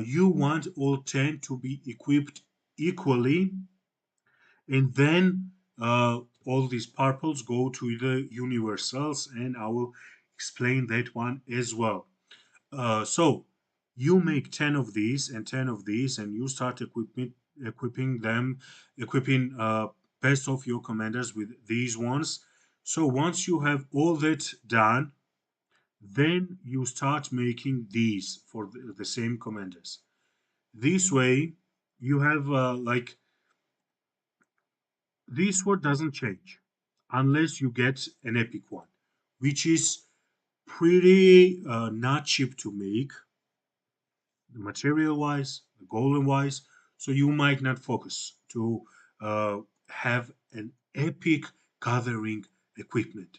you want all 10 to be equipped equally, and then all these purples go to the universals, and I will explain that one as well. So you make 10 of these and 10 of these, and you start equipping them, equipping best of your commanders with these ones. So once you have all that done, then you start making these for the same commanders. This way you have like this word doesn't change unless you get an epic one, which is pretty not cheap to make, material wise, golden wise. So you might not focus to have an epic gathering equipment.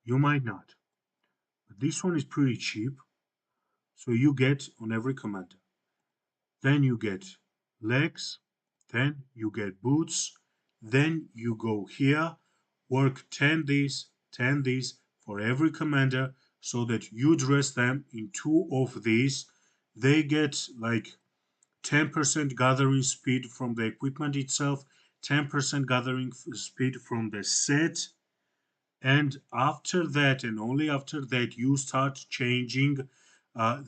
You might not. But this one is pretty cheap, so you get on every commander. Then you get legs, then you get boots, then you go here, work 10 days, 10 days for every commander so that you dress them in two of these. They get like 10% gathering speed from the equipment itself, 10% gathering speed from the set, and after that, and only after that, you start changing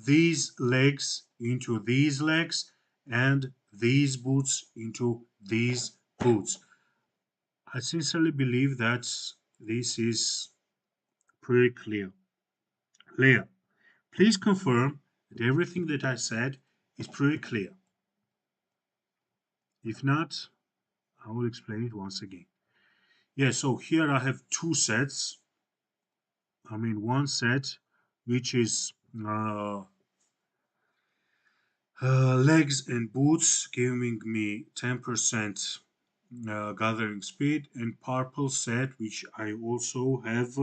these legs into these legs and these boots into these boots. I sincerely believe that this is pretty clear. Leah, please confirm that everything that I said is pretty clear. If not, I will explain it once again. Yeah, so here I have two sets. I mean, one set which is legs and boots, giving me 10% gathering speed, and purple set, which I also have,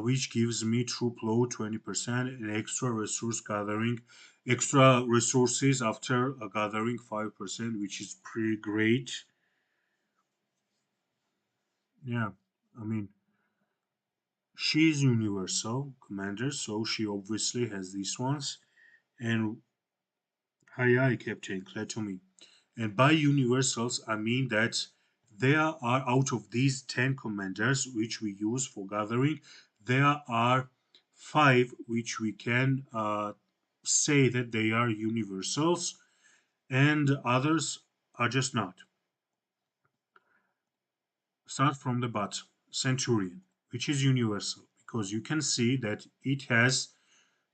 which gives me troop load 20% and extra resource gathering, extra resources after gathering 5%, which is pretty great. Yeah, I mean, She's universal commander, so she obviously has these ones. And aye, aye, Captain, clear to me. And by universals, I mean that there are out of these 10 commanders which we use for gathering, there are 5 which we can say that they are universals, and others are just not. Start from the bottom. Centurion, which is universal because you can see that it has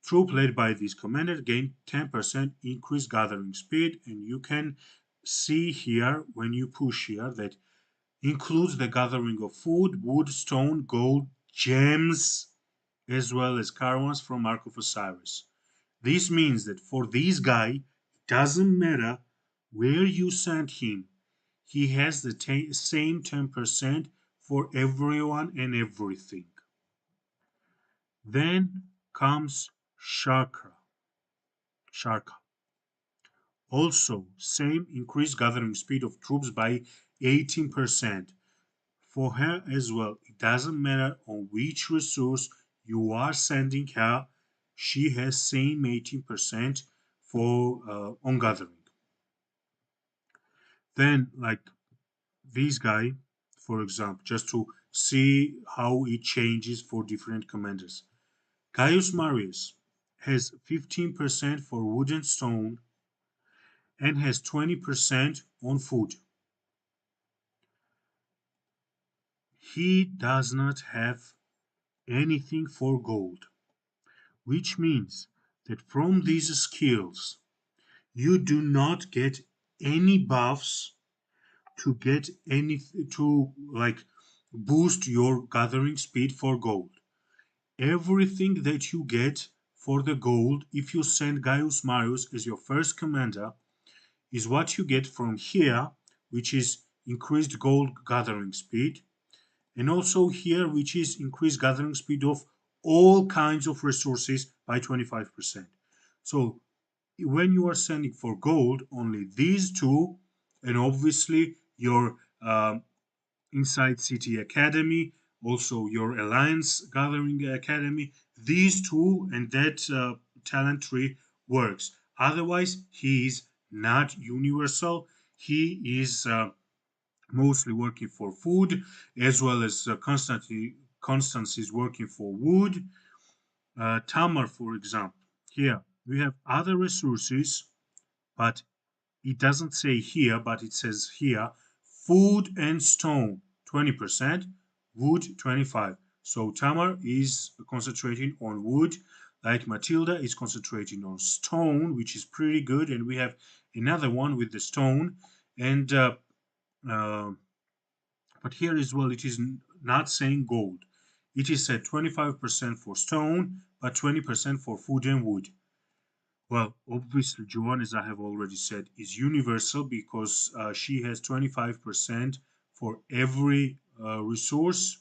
troop led by this commander gain 10% increased gathering speed, and you can see here when you push here that includes the gathering of food, wood, stone, gold, gems, as well as caravans from Mark of Osiris. This means that for this guy, it doesn't matter where you send him, he has the same 10% for everyone and everything. Then comes Sharka. Sharka. Also, same increased gathering speed of troops by 18%. For her as well, it doesn't matter on which resource you are sending her, she has same 18% for on gathering. Then, like this guy, for example, just to see how it changes for different commanders. Gaius Marius has 15% for wood and stone and has 20% on food. He does not have anything for gold, which means that from these skills you do not get any buffs to get any to like boost your gathering speed for gold. Everything that you get for the gold if you send Gaius Marius as your first commander is what you get from here, which is increased gold gathering speed, and also here, which is increased gathering speed of all kinds of resources by 25%. So when you are sending for gold, only these two, and obviously your Inside City Academy, also your Alliance Gathering Academy, these two and that talent tree works. Otherwise, he is not universal. He is mostly working for food, as well as Constance is working for wood. Tamar, for example, here we have other resources, but it doesn't say here, but it says here food and stone 20%, wood 25. So Tamar is concentrating on wood, like Matilda is concentrating on stone, which is pretty good. And we have another one with the stone. And uh, but here as well, it is not saying gold. It is said 25% for stone, but 20% for food and wood. Well, obviously, Joan, as I have already said, is universal because she has 25% for every resource.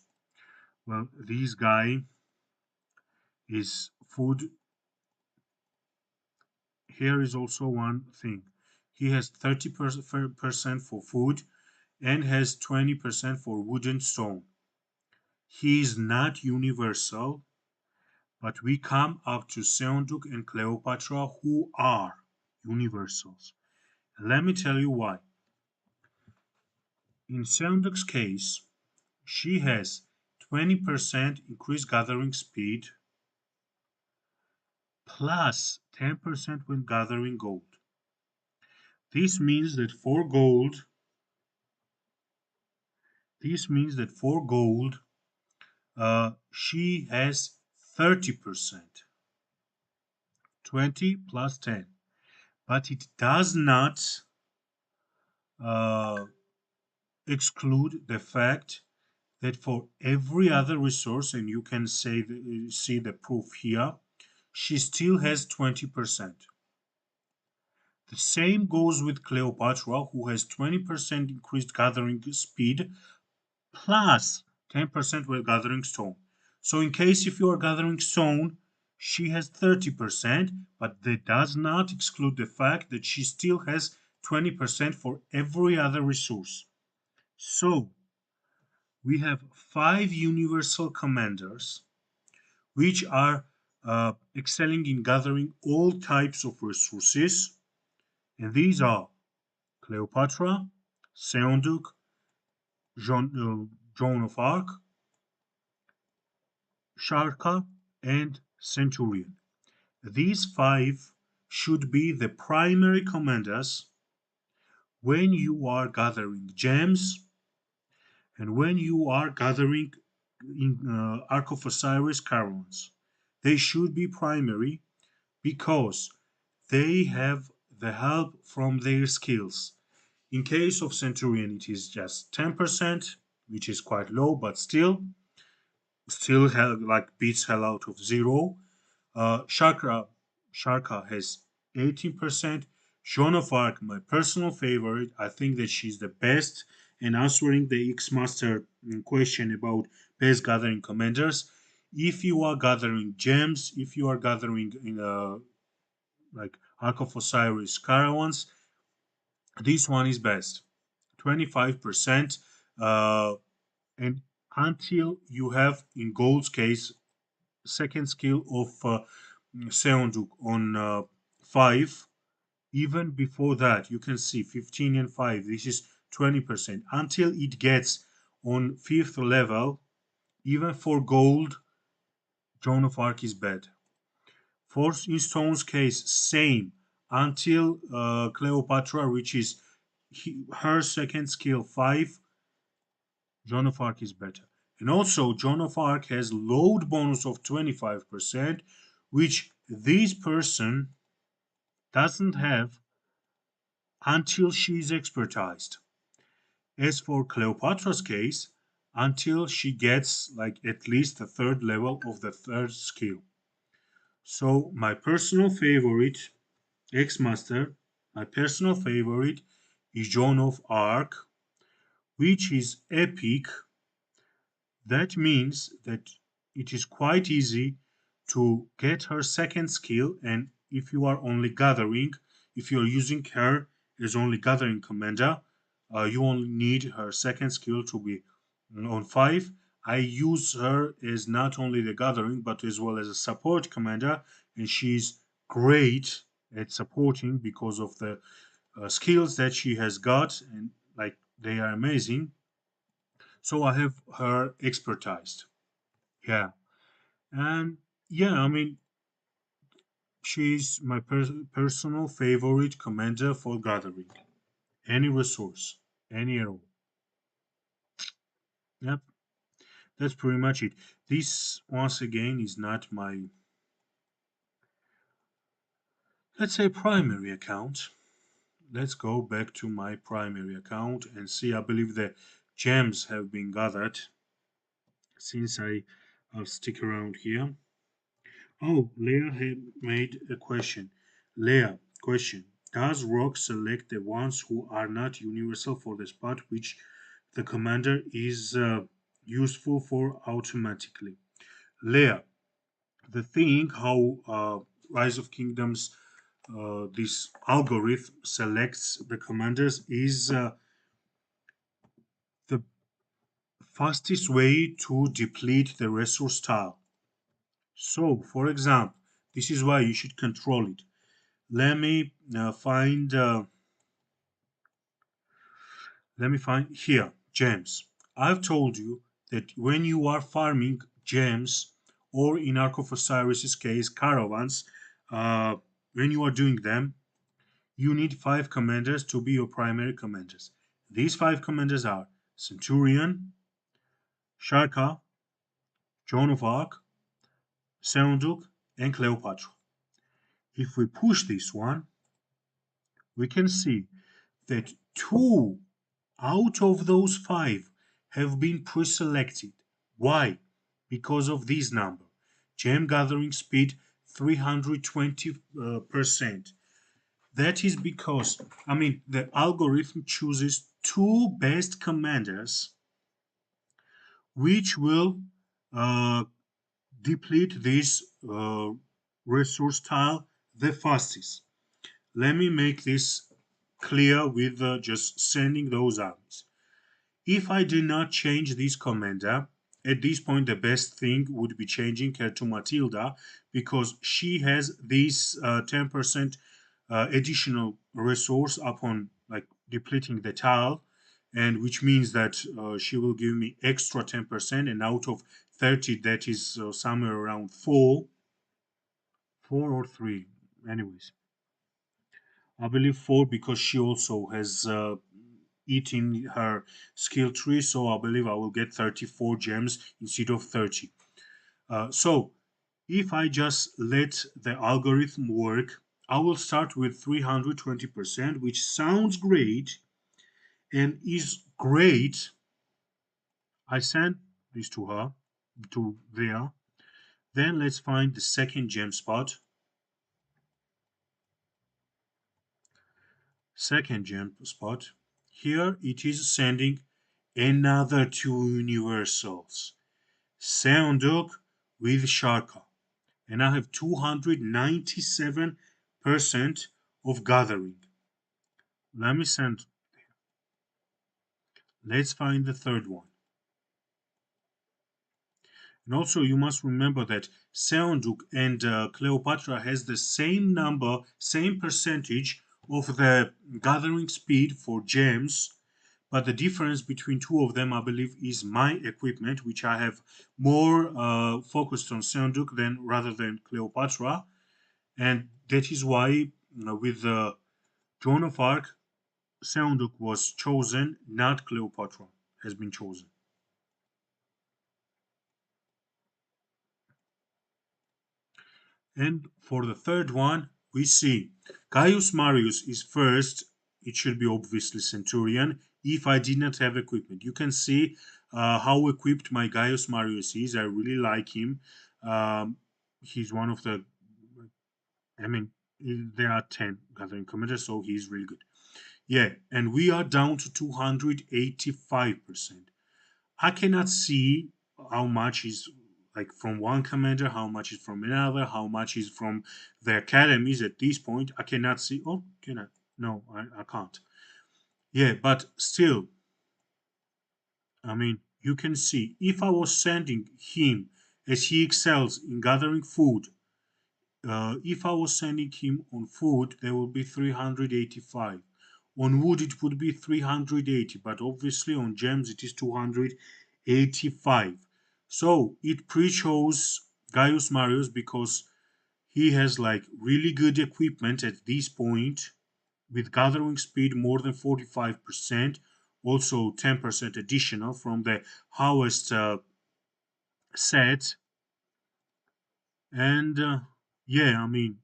Well, this guy is food. Here is also one thing. He has 30% for food and has 20% for wood and stone. He is not universal, but we come up to Seonduk and Cleopatra who are universals. Let me tell you why. In Seonduk's case, she has 20% increased gathering speed plus 10% when gathering gold. This means that for gold, she has 30%, 20 plus 10. But it does not uh, exclude the fact that for every other resource, and you can see the proof here, she still has 20%. The same goes with Cleopatra, who has 20% increased gathering speed plus 10% with gathering stone. So in case if you are gathering stone, she has 30%, but that does not exclude the fact that she still has 20% for every other resource. So we have 5 universal commanders which are excelling in gathering all types of resources. And these are Cleopatra, Seonduk, Joan of Arc, Sharka, and Centurion. These five should be the primary commanders when you are gathering gems and when you are gathering in Ark of Osiris caravans. They should be primary because they have the help from their skills. In case of Centurion, it is just 10%, which is quite low, but still hell, like beats hell out of zero. Sharka has 18%. Joan of Arc, my personal favorite. I think that she's the best. And answering the X Master question about best gathering commanders, if you are gathering gems, if you are gathering in like Ark of Osiris caravans, this one is best. 25%. And until you have in gold's case second skill of Seonduk on 5. Even before that, you can see 15 and 5. This is 20%. Until it gets on 5th level, even for gold, Joan of Arc is bad. For in Stone's case, same. Until Cleopatra reaches her second skill 5, Joan of Arc is better. And also, Joan of Arc has load bonus of 25%, which this person doesn't have until she is expertized. As for Cleopatra's case, until she gets like at least the third level of the third skill. So my personal favorite X Master, my personal favorite is Joan of Arc, which is epic. That means that it is quite easy to get her second skill, and if you are only gathering, if you are using her as only gathering commander, you only need her second skill to be on 5. I use her as not only the gathering but as well as a support commander, and she's great at supporting because of the skills that she has got, and like they are amazing. So I have her expertise. Yeah, and yeah, I mean, she's my personal favorite commander for gathering any resource, any arrow. Yep, that's pretty much it. This once again is not my, let's say, primary account. Let's go back to my primary account and see. I believe the gems have been gathered since I'll stick around here. Oh, Leah had made a question. Leah, question. Does Rock select the ones who are not universal for the spot which the commander is useful for automatically? Leah, the thing how Rise of Kingdoms this algorithm selects the commanders is the fastest way to deplete the resource tile. So, for example, this is why you should control it. Let me find. Let me find here gems. I've told you that when you are farming gems, or in Ark of Osiris's case, caravans, when you are doing them, you need 5 commanders to be your primary commanders. These 5 commanders are Centurion, Sharka, Joan of Arc, Seonduk, and Cleopatra. If we push this one, we can see that 2 out of those 5 have been pre-selected. Why? Because of this number. Gem gathering speed 320%. That is because, I mean, the algorithm chooses 2 best commanders which will uh, deplete this resource tile the fastest. Let me make this clear with just sending those armies. If I do not change this commander, at this point, the best thing would be changing her to Matilda because she has this 10% additional resource upon like depleting the tile, and which means that she will give me extra 10%, and out of 30, that is somewhere around 4 or 3. Anyways, I believe 4 because she also has eaten her skill tree, so I believe I will get 34 gems instead of 30. So if I just let the algorithm work, I will start with 320%, which sounds great and is great. I send this to her, to there. Then let's find the second gem spot. Second gem spot. Here it is sending another two universals. Seonduk with Sharka. And I have 297% of gathering. Let me send. Let's find the third one. And also, you must remember that Seonduk and Cleopatra has the same number, same percentage of the gathering speed for gems. But the difference between two of them, I believe, is my equipment, which I have more focused on Seonduk than rather than Cleopatra. And that is why, with Joan of Arc, Seonduk was chosen, not Cleopatra has been chosen. And for the third one, we see Gaius Marius is first. It should be obviously Centurion. If I did not have equipment, you can see how equipped my Gaius Marius is. I really like him. He's one of the, I mean, there are 10 gathering commanders, so he's really good. Yeah, and we are down to 285%. I cannot see how much is like from one commander, how much is from another, how much is from the academies at this point. I cannot see. Oh, can I? No, I can't. Yeah, but still, I mean, you can see if I was sending him as he excels in gathering food, if I was sending him on food, there will be 385. On wood, it would be 380, but obviously on gems, it is 285. So it pre-chose Gaius Marius because he has like really good equipment at this point with gathering speed more than 45%, also 10% additional from the highest set. And yeah, I mean,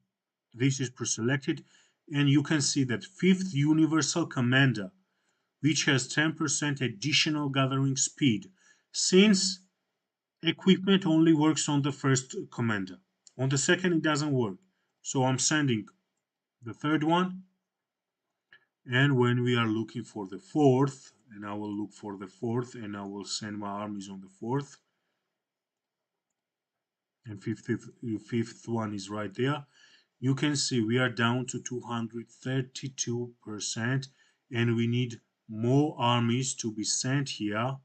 this is pre-selected, and you can see that fifth universal commander, which has 10% additional gathering speed, since equipment only works on the first commander. On the second, it doesn't work. So I'm sending the third one, and when we are looking for the fourth, and I will look for the fourth, and I will send my armies on the fourth, and fifth one is right there. You can see we are down to 232%, and we need more armies to be sent here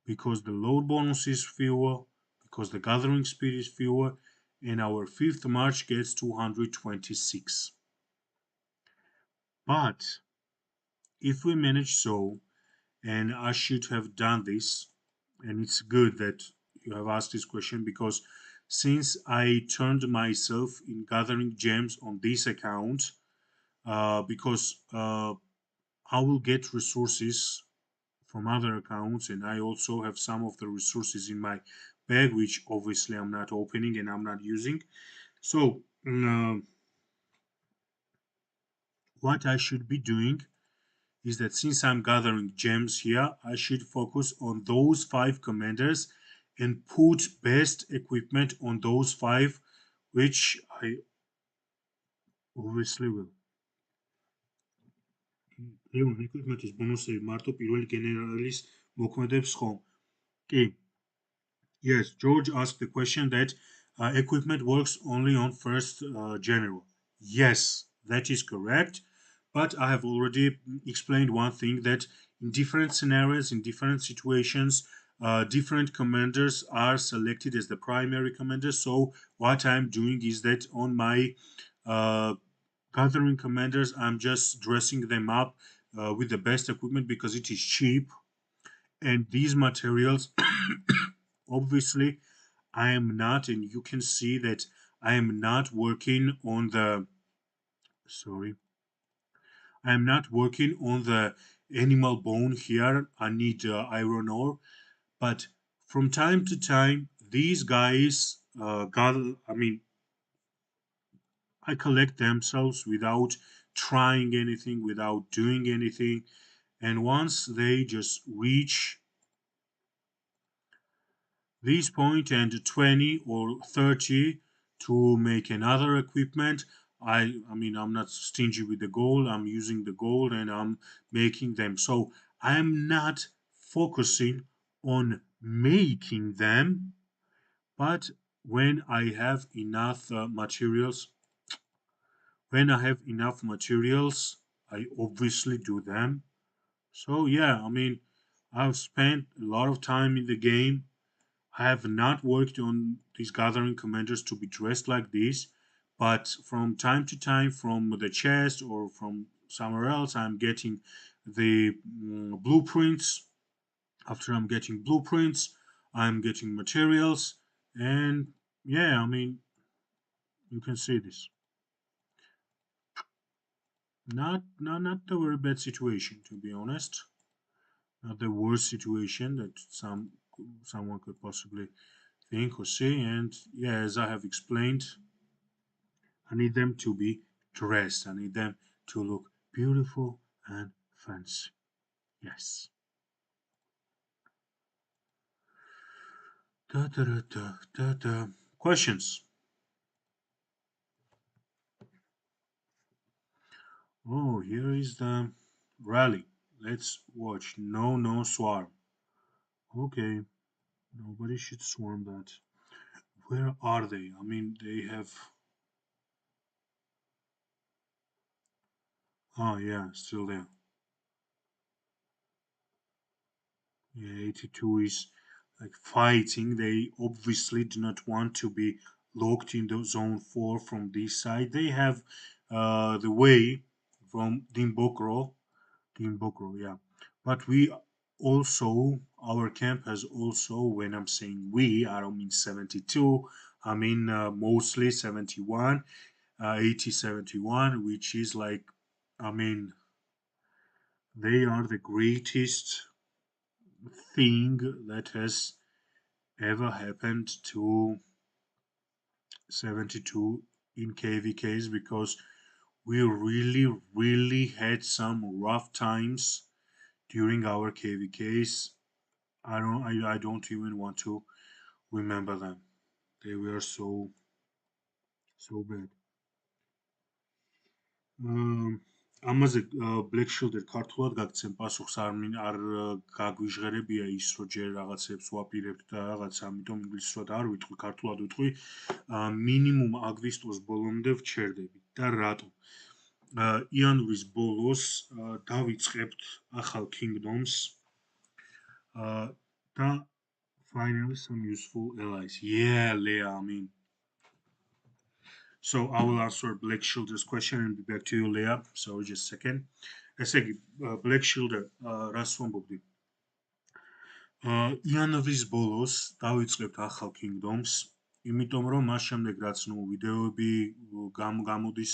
because the load bonus is fewer, because the gathering speed is fewer, and our fifth march gets 226. But if we manage so, and I should have done this, and it's good that you have asked this question because since I turned myself in gathering gems on this account, because I will get resources from other accounts, and I also have some of the resources in my bag, which obviously I'm not opening and I'm not using. So, what I should be doing is that since I'm gathering gems here, I should focus on those 5 commanders and put best equipment on those 5, which I obviously will. ეონ equipment-ის ბონუსები მარტო პირველი გენერალის მოქმედებს ხომ? კი. Yes, George asked the question that equipment works only on first general. Yes, that is correct. But I have already explained one thing that in different scenarios, in different situations, different commanders are selected as the primary commander. So what I'm doing is that on my uh, gathering commanders, I'm just dressing them up with the best equipment because it is cheap. And these materials, obviously, I am not, and you can see that I am not working on the, sorry, I am not working on the animal bone here. I need iron ore. But from time to time, these guys I mean, I collect themselves without trying anything, without doing anything. And once they just reach this point and 20 or 30 to make another equipment, I mean, I'm not stingy with the gold. I'm using the gold and I'm making them. So I'm not focusing on making them, but when I have enough materials, when I have enough materials, I obviously do them. So yeah, I mean, I've spent a lot of time in the game. I have not worked on these gathering commanders to be dressed like this, but from time to time, from the chest or from somewhere else, I'm getting the blueprints. After I'm getting blueprints, I'm getting materials, and yeah, I mean, you can see this. Not a very bad situation, to be honest. Not the worst situation that someone could possibly think or see. And yeah, as I have explained, I need them to be dressed. I need them to look beautiful and fancy. Yes. Da, da, da, da, da, da. Questions? Oh, here is the rally. Let's watch. No, no swarm. Okay, nobody should swarm that. Where are they? I mean, they have. Oh, yeah, still there. Yeah, 82 is like fighting. They obviously do not want to be locked in the zone 4 from this side. They have the way from Dimbokro, yeah. But we also, our camp has also, when I'm saying we, I don't mean 72, I mean mostly 71, 80, 71, which is like, I mean, they are the greatest thing that has ever happened to 72 in KVKs because we really had some rough times during our KVKs. I don't even want to remember them. They were so bad. ამაზე Black Shield-ერ ქართულად გაგცემ პასუხს არ გაგვიჟღერებია ის რომ ჯერ რაღაცებს ვაპირებთ და რაღაც ამიტომ ინგლისურად არ ვიტყვი ქართულად ვიტყვი მინიმუმ აგვისტოს ბოლომდე ვჩერდები და რატომ იანვრის ბოლოს დავიწყებთ ახალ Kingdoms და finally some useful allies. Yeah, Leah, I mean, so I will answer Black Shielder's question and be back to you, Leah. So just a second. ესე იგი, Black Shielder, რას ვამბობდი? იანვრის ბოლოს დავიწყებთ ახალ Kingdoms, იმიტომ რომ მას შემდეგ რაც ვიდეოები გამოდის,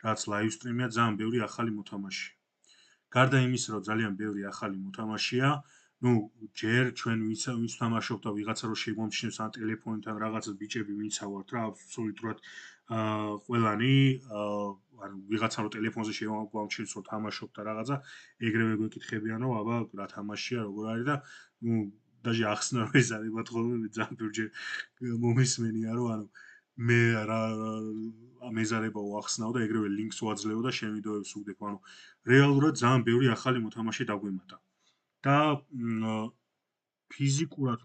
რაც live stream-ია, ძალიან ბევრი ახალი მოთამაშეა. გარდა იმისა, რომ ძალიან ბევრი ახალი მოთამაშეა, ჯერ ჩვენ ვინც თამაშობთ და ვიღაცა რომ შეგვამჩნევს ან ტელეფონით ან რაღაცა ბიჭები ვიცავართ რა, აბსოლუტურად ყველანი, ანუ ვიღაცა რომ ტელეფონზე შეგვამჩნევს რომ თამაშობთ და რაღაცა, ეგრევე გვეკითხებიან რომ აბა რა თამაშია, როგორ არის და даже ახსნა რომ ეს არის მოთხოვნა მე ძალიან ბევრჯერ მომისმენია რომ ანუ მე რა მეზარება ვახსნაო და ეგრევე ლინკს ვაძლევო და შენ ვიდეოებს ვუგდებ, ანუ რეალურად ძალიან ბევრი ახალი მოთამაშე დაგვემატა. და ფიზიკურად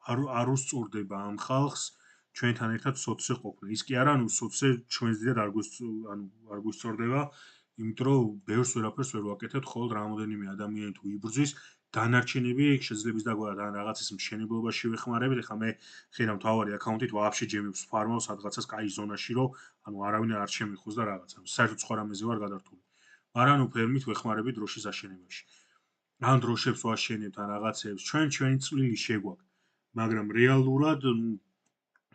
არ უსწორდება ამ ხალხს ჩვენთან ერთად სოცზე ყოფნა. ის კი არა, სოცზე ჩვენს დიდად არ გვისწორდება, იმიტომ რომ ბევრს ვერაფერს ვერ ვაკეთებთ, მხოლოდ რამოდენიმე ადამიანი თუ იბრძვის, დანარჩენები შეძლებს დაგვარად ან რაღაცის მშენებლობაში ვეხმარებით. ეხლა მე ხედავ თავარი აკაუნტით ვაფშე ჯემებს ფარმავ სადღაცას კაი ზონაში, რომ ანუ არავინ არ შემიხოს და რაღაცა. საერთოდ სხვა რამეზე ვარ გადართული. მაგრამ ნუ ფერმით ვეხმარებით დროშის აშენებაში. ან დროშებს ვაშენებთ ან რაღაცებს. ჩვენი წვლილი შეგვაქვს. მაგრამ რეალურად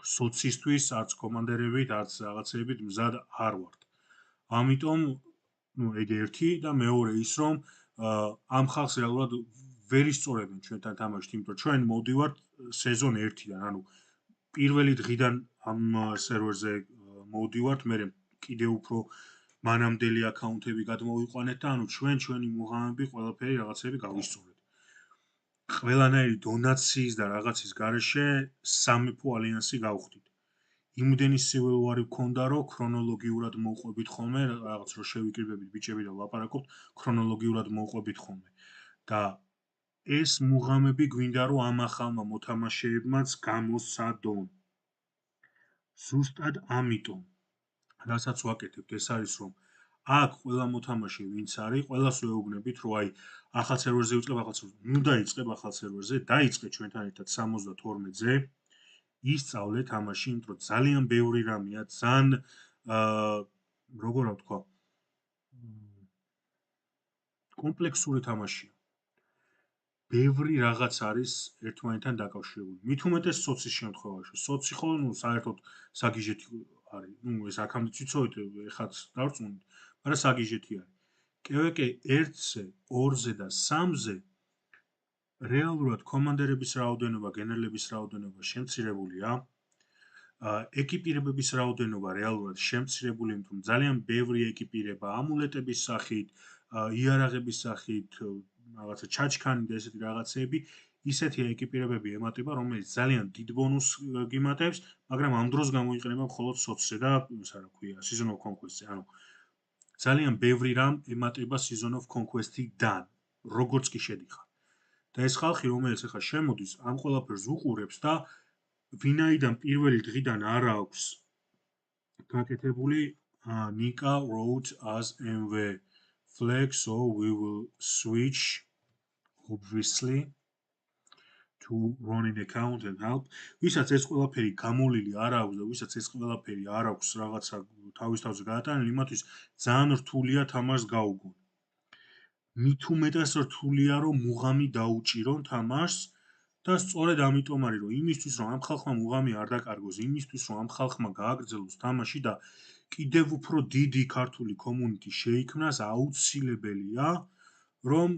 სოცისთვის არც კომანდერებით, არც რაღაცებით მზად არ ვართ. ამიტომ ნუ ეგ ერთი და მეორე ის რომ ამ ხალხს რეალურად ვერ ისწორებენ ჩვენთან თამაშით, იმიტომ რომ ჩვენ მოვდივართ სეზონ 1-დან, ანუ პირველი დღიდან ამ სერვერზე მოვდივართ, მე კიდე უფრო მანამდელი აკაუნტები გადმოვიყვანეთ და ანუ ჩვენი მუღამები ყველაფერი რაღაცები გავისწორეთ. ყველანაირი დონაციის და რაღაცის გარეშე სამეფო ალიანსი გავხდით. იმდენი civil war-ი გქონდა, რომ ქრონოლოგიურად მოვყვებით ხოლმე, რაღაც რო შევიკრიბებით ბიჭები და ვლაპარაკობთ, ქრონოლოგიურად მოვყვებით ხოლმე. და ეს მუღამები გვინდა, რომ ამ ახალმა მოთამაშეებმაც გამოსცადონ. ზუსტად ამიტომ, რასაც ვაკეთებთ, ეს არის რომ აქ ყველა მოთამაშე ვინც არის, ყველას ვეუბნებით, რომ აი ახალ სერვერზე ვიწყებ ახალ სერვერზე. ნუ დაიწყებ ახალ სერვერზე, დაიწყე ჩვენთან ერთად 72-ზე. ისწავლე თამაში, იმიტომ რომ ძალიან ბევრი რამეა, ძალიან როგორ ვთქვა, კომპლექსური თამაშია. ბევრი რაღაც არის ერთმანეთთან დაკავშირებული. მით უმეტეს სოცის შემთხვევაში. სოცი ხო, ნუ საერთოდ საგიჟეთი არის. ნუ ეს აქამდე ციცოეთ, ეხაც დავწუნდით, მაგრამ საგიჟეთი არის. კევეკე 1-ზე, 2-ზე და 3-ზე რეალურად კომანდერების რაოდენობა, გენერლების რაოდენობა შემცირებულია. ეკიპირებების რაოდენობა რეალურად შემცირებული, იმიტომ რომ ძალიან ბევრი ეკიპირება ამულეტების სახით, იარაღების სახით, რაღაცა ჩაჩქანი და ესეთი რაღაცეები, ისეთი ეკიპირებები ემატება, რომელიც ძალიან დიდ ბონუსს გიმატებს, მაგრამ ამ დროს გამოიყენება მხოლოდ სოცზე და ისა რა ქვია, Season of Conquest-ზე. ანუ ძალიან ბევრი რამ ემატება Season of Conquest-დან, როგორც კი შედიხარ. და ეს ხალხი, რომელიც ახლა შემოდის, ამ ყველაფერს უყურებს და ვინაიდან პირველი დღიდან არ აქვს გაკეთებული Nika wrote as MV flag, so we will switch obviously to running account and help. ვისაც ეს ყველაფერი გამოლილი არ აქვს და ვისაც ეს ყველაფერი არ აქვს რაღაცა თავის თავზე გადატანილი, იმათვის ძალიან რთულია თამაშს გაუგონ. მით უმეტეს რთულია რომ მუღამი დაუჭირონ თამაშს და სწორედ ამიტომ არის რომ იმისთვის რომ ამ ხალხმა მუღამი არ დაკარგოს, იმისთვის რომ ამ ხალხმა გააგრძელოს თამაში და კიდევ უფრო დიდი ქართული კომუნიტი შეიქმნას, აუცილებელია რომ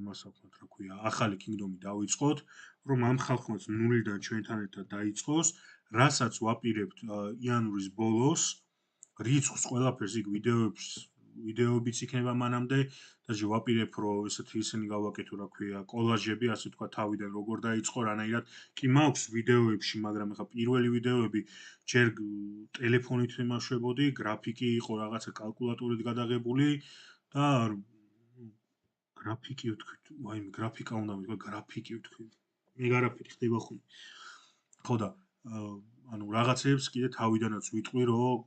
მას აქვთ რა ქვია, ახალი kingdom-ი დავიწყოთ, რომ ამ ხალხმაც ნულიდან ჩვენთან ერთად დაიწყოს, რასაც ვაპირებთ იანვრის ბოლოს, რიცხვს ყველაფერს იქ ვიდეოებიც იქნება მანამდე და ვაპირებ რომ ისინი გავაკეთო რა ქვია კოლაჟები ასე თქვა თავიდან როგორ დაიწყო რანაირად კი მაქვს ვიდეოებში მაგრამ ახლა პირველი ვიდეოები ჯერ ტელეფონით ვიმაშვებოდი გრაფიკი იყო რაღაცა კალკულატორით გადაღებული და გრაფიკი ვთქვით ვაიმე გრაფიკა უნდა ვთქვა გრაფიკი ვთქვით მე არაფერი ხდება ხოლმე ხო და ანუ რაღაცებს კიდე თავიდანაც ვიტყვი რომ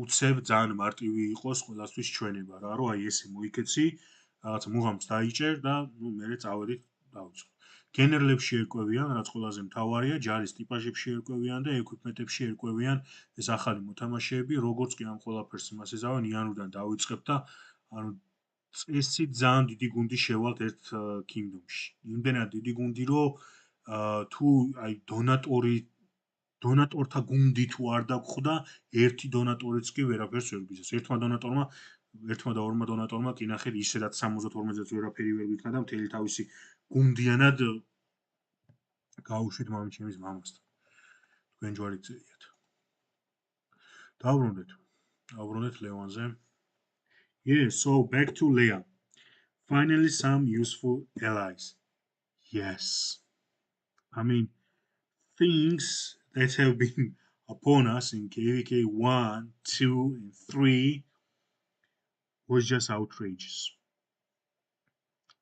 უცებ ძალიან მარტივი იყოს ყველასთვის ჩვენება რა რომ აი ესე მოიქეცი რაღაც მუღამს დაიჭერ და ნუ მე წავედით დავიწყო გენერლებში ერკვევიან რაც ყველაზე მთავარია ჯარის ტიპაჟებში ერკვევიან და ეკვიპმენტებში ერკვევიან ეს ახალი მოთამაშეები როგორც კი ამ ყველაფერს იმას ეზავენ იანვრიდან დავიწყებ და ანუ წესით ძალიან დიდი გუნდი შევალთ ერთ kingdom-ში იმდენად დიდი გუნდი რომ თუ აი დონატორთა გუნდი თუ არ დაგხვდა, ერთი დონატორიც კი ვერაფერს ვერ გიზეს. ერთმა და ორმა დონატორმა კი ნახეთ ისედაც 72-ზე ვერაფერი ვერ გიქნა და მთელი თავისი გუნდიანად გაუშვით მამჩემის მამასთან. თქვენ ჯვარით წერიათ. დაუბრუნდეთ ლევანზე. Yeah, so back to Leia. Finally some useful allies. Yes. I mean, things that have been upon us in KVK 1, 2, and 3 was just outrageous.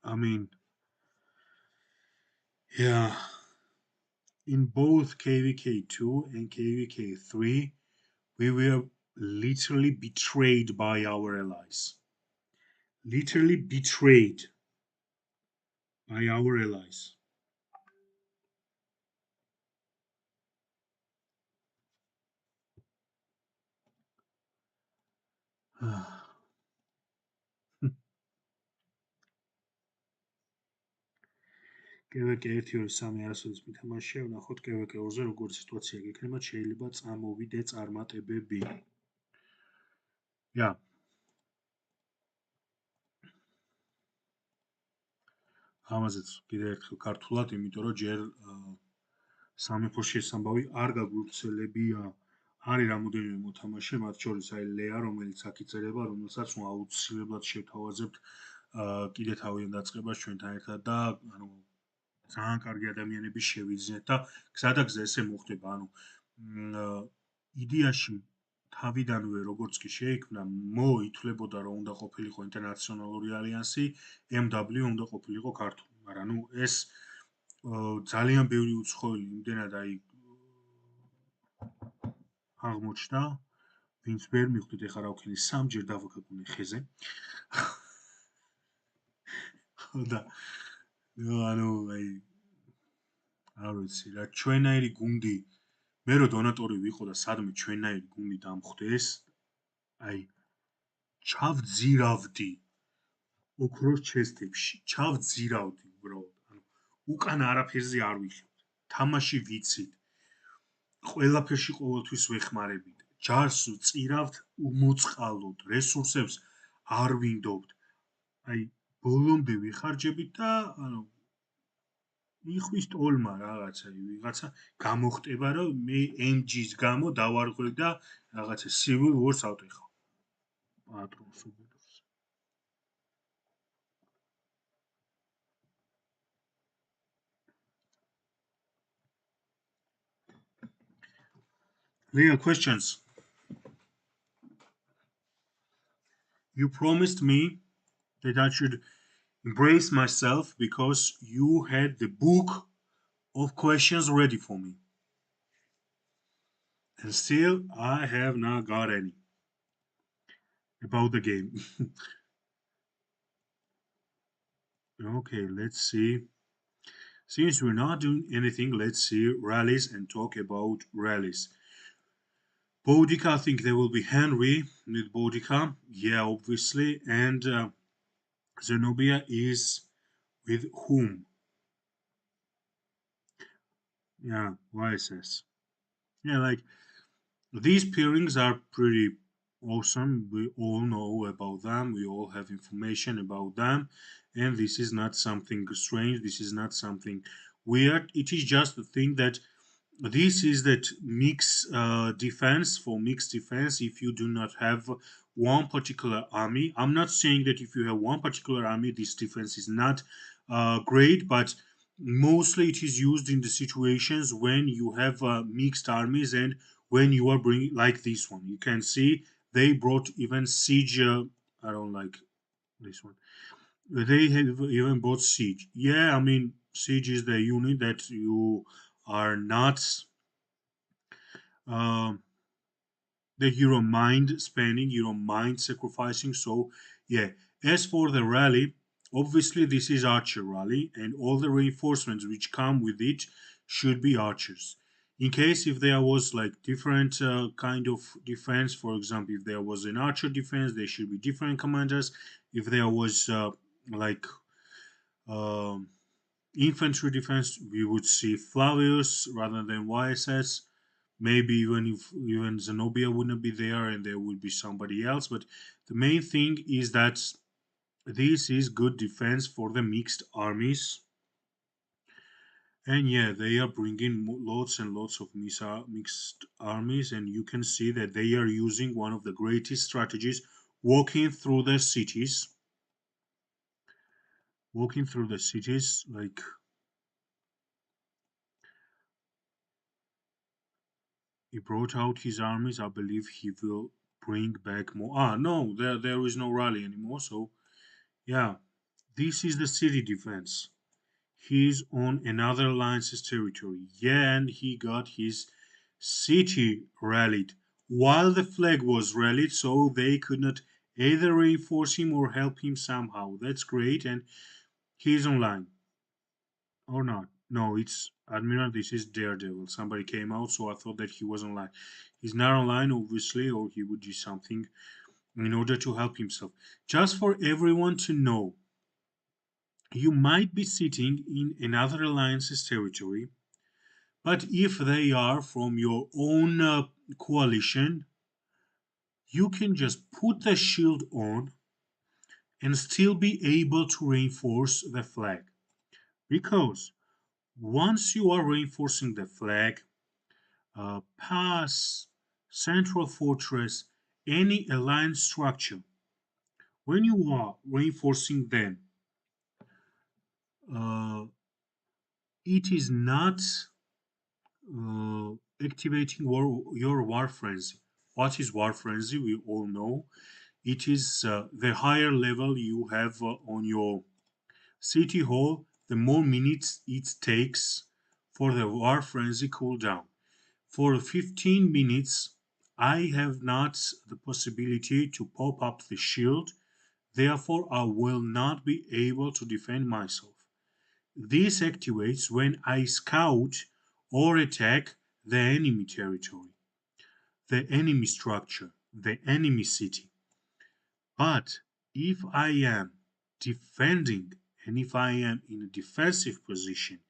I mean, yeah, in both KVK 2 and KVK 3, we were Literally betrayed by our allies. Literally betrayed by our allies. კევეკე 1-2-3 არასოდეს მითამაშია, ვნახოთ კევეკე 2-ზე როგორ სიტუაცია გექნება, შეიძლება წამოვიდე წარმატებები. Ja, ამაზეც კიდე ერთხელ ქართულად, იმიტომ რომ ჯერ სამეფოს შესამბავი არ გაგვივრცელებია. არის რამოდენიმე მოთამაშე, მათ შორის აი ლეა, რომელიც აქ იწერება, რომელსაც აუცილებლად შევთავაზებთ კიდე თავიდან დაწყებას ჩვენთან ერთად და ანუ ძალიან კარგი ადამიანები შევიძინეთ და გზადაგზა ესე მოხდება, ანუ იდეაში თავიდანვე როგორც კი შეიქმნა, ითვლებოდა რომ უნდა ყოფილიყო ინტერნაციონალური ალიანსი, MW უნდა ყოფილიყო ქართული, მაგრამ ნუ ეს ძალიან ბევრი უცხოელი იმდენად აი აღმოჩნდა, ვინც ვერ მიხვდით ეხლა რა ვქენი სამჯერ დავაგაგუნე ხეზე. და ანუ აი არ ვიცი რა ჩვენაირი გუნდი მე რო დონატორი ვიყო და სადმე ჩვენაირი გუნდი დამხვდეს, აი ჩავძირავდი ოქროს ჩესტებში, ჩავძირავდი უბრალოდ. ანუ უკან არაფერზე არ ვიხევთ. თამაში ვიცით. ყველაფერში ყოველთვის ვეხმარებით. ჯარს წირავთ უმოწყალოდ, რესურსებს არ ვინდობთ. აი ბოლომდე ვიხარჯებით და ანუ იხვის ტოლმა რაღაცა, ვიღაცა გამოხტება, რომ მე MG-ს გამო დავარღვევ და რაღაცა Civil War-ს ავტეხავ. პატრონს უბედურს. Leah, questions? You promised me that I should embrace myself because you had the book of questions ready for me. And still, I have not got any about the game. Okay, let's see. Since we're not doing anything, let's see rallies and talk about rallies. Boudica, I think there will be Henry with Boudica. Yeah, obviously. And Zenobia is with whom? Yeah, YSS. Yeah, like these pairings are pretty awesome. We all know about them. We all have information about them. And this is not something strange. This is not something weird. It is just the thing that this is that mixed defense for mixed defense if you do not have one particular army. I'm not saying that if you have one particular army this defense is not great, but mostly it is used in the situations when you have mixed armies and when you are bringing like this one. You can see they brought even siege. I don't like this one. They have even brought siege. Yeah, I mean siege is the unit that you are not that you don't mind spending, you don't mind sacrificing. So, yeah. As for the rally, obviously this is archer rally, and all the reinforcements which come with it should be archers. In case if there was like different kind of defense, for example, if there was an archer defense, there should be different commanders. If there was like um, infantry defense, we would see Flavius rather than YSS. Maybe even if even Zenobia wouldn't be there and there would be somebody else. But the main thing is that this is good defense for the mixed armies. And yeah, they are bringing lots and lots of mixed armies, and you can see that they are using one of the greatest strategies, walking through the cities. Walking through the cities, like he brought out his armies. I believe he will bring back more. Ah, no, there is no rally anymore. So, yeah, this is the city defense. He's on another alliance's territory. Yeah, and he got his city rallied. while the flag was rallied, so they could not either reinforce him or help him somehow. That's great, and he's online or not? No, it's Admiral. This is Daredevil. Somebody came out, so I thought that he was online. He's not online, obviously, or he would do something in order to help himself. Just for everyone to know, you might be sitting in another alliance's territory, but if they are from your own coalition, you can just put the shield on and still be able to reinforce the flag. Because once you are reinforcing the flag, pass, central fortress, any alliance structure, when you are reinforcing them, uh, it is not activating your war frenzy. What is war frenzy? We all know it is the higher level you have on your city hall, the more minutes it takes for the war frenzy cooldown. For 15 minutes, I have not the possibility to pop up the shield, therefore, I will not be able to defend myself. This activates when I scout or attack the enemy territory, the enemy structure, the enemy city. But if I am defending and if I am in a defensive position,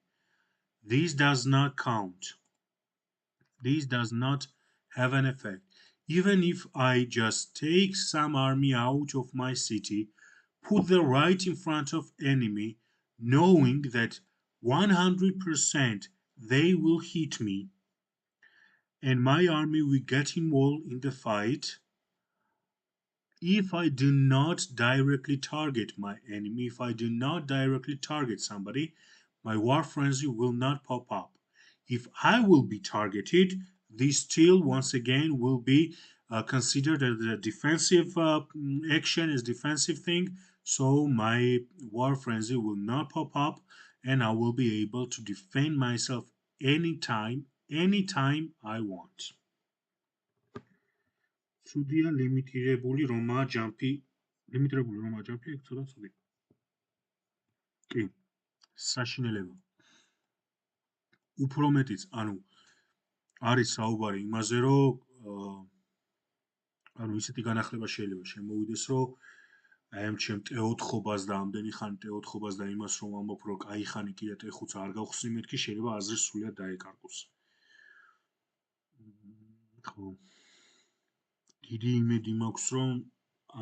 this does not count. This does not have an effect. Even if I just take some army out of my city, put them right in front of enemy, knowing that 100% they will hit me and my army will get involved in the fight, if I do not directly target my enemy, if I do not directly target somebody, my war frenzy will not pop up. If I will be targeted, this still once again will be considered as a defensive action, as defensive thing. So my war frenzy will not pop up, and I will be able to defend myself anytime I want. Sudhia limitirebuli Roma jumpi limitirebuli Roma jumpi ცოტა ცუდი. კი, საშინელება. უფრო მეტიც, ანუ არის საუბარი იმაზე, რომ ანუ ისეთი განახლება შეიძლება შემოვიდეს, რომ აი ამ ჩემ T4-ობას და ამდენი ხანი T4-ობას და იმას რომ ამბობ, რომ კაი ხანი კიდე T5-ს არ გავხსნი მეთქი, შეიძლება აზრი სრულად დაეკარგოს. ხო. დიდი იმედი მაქვს, რომ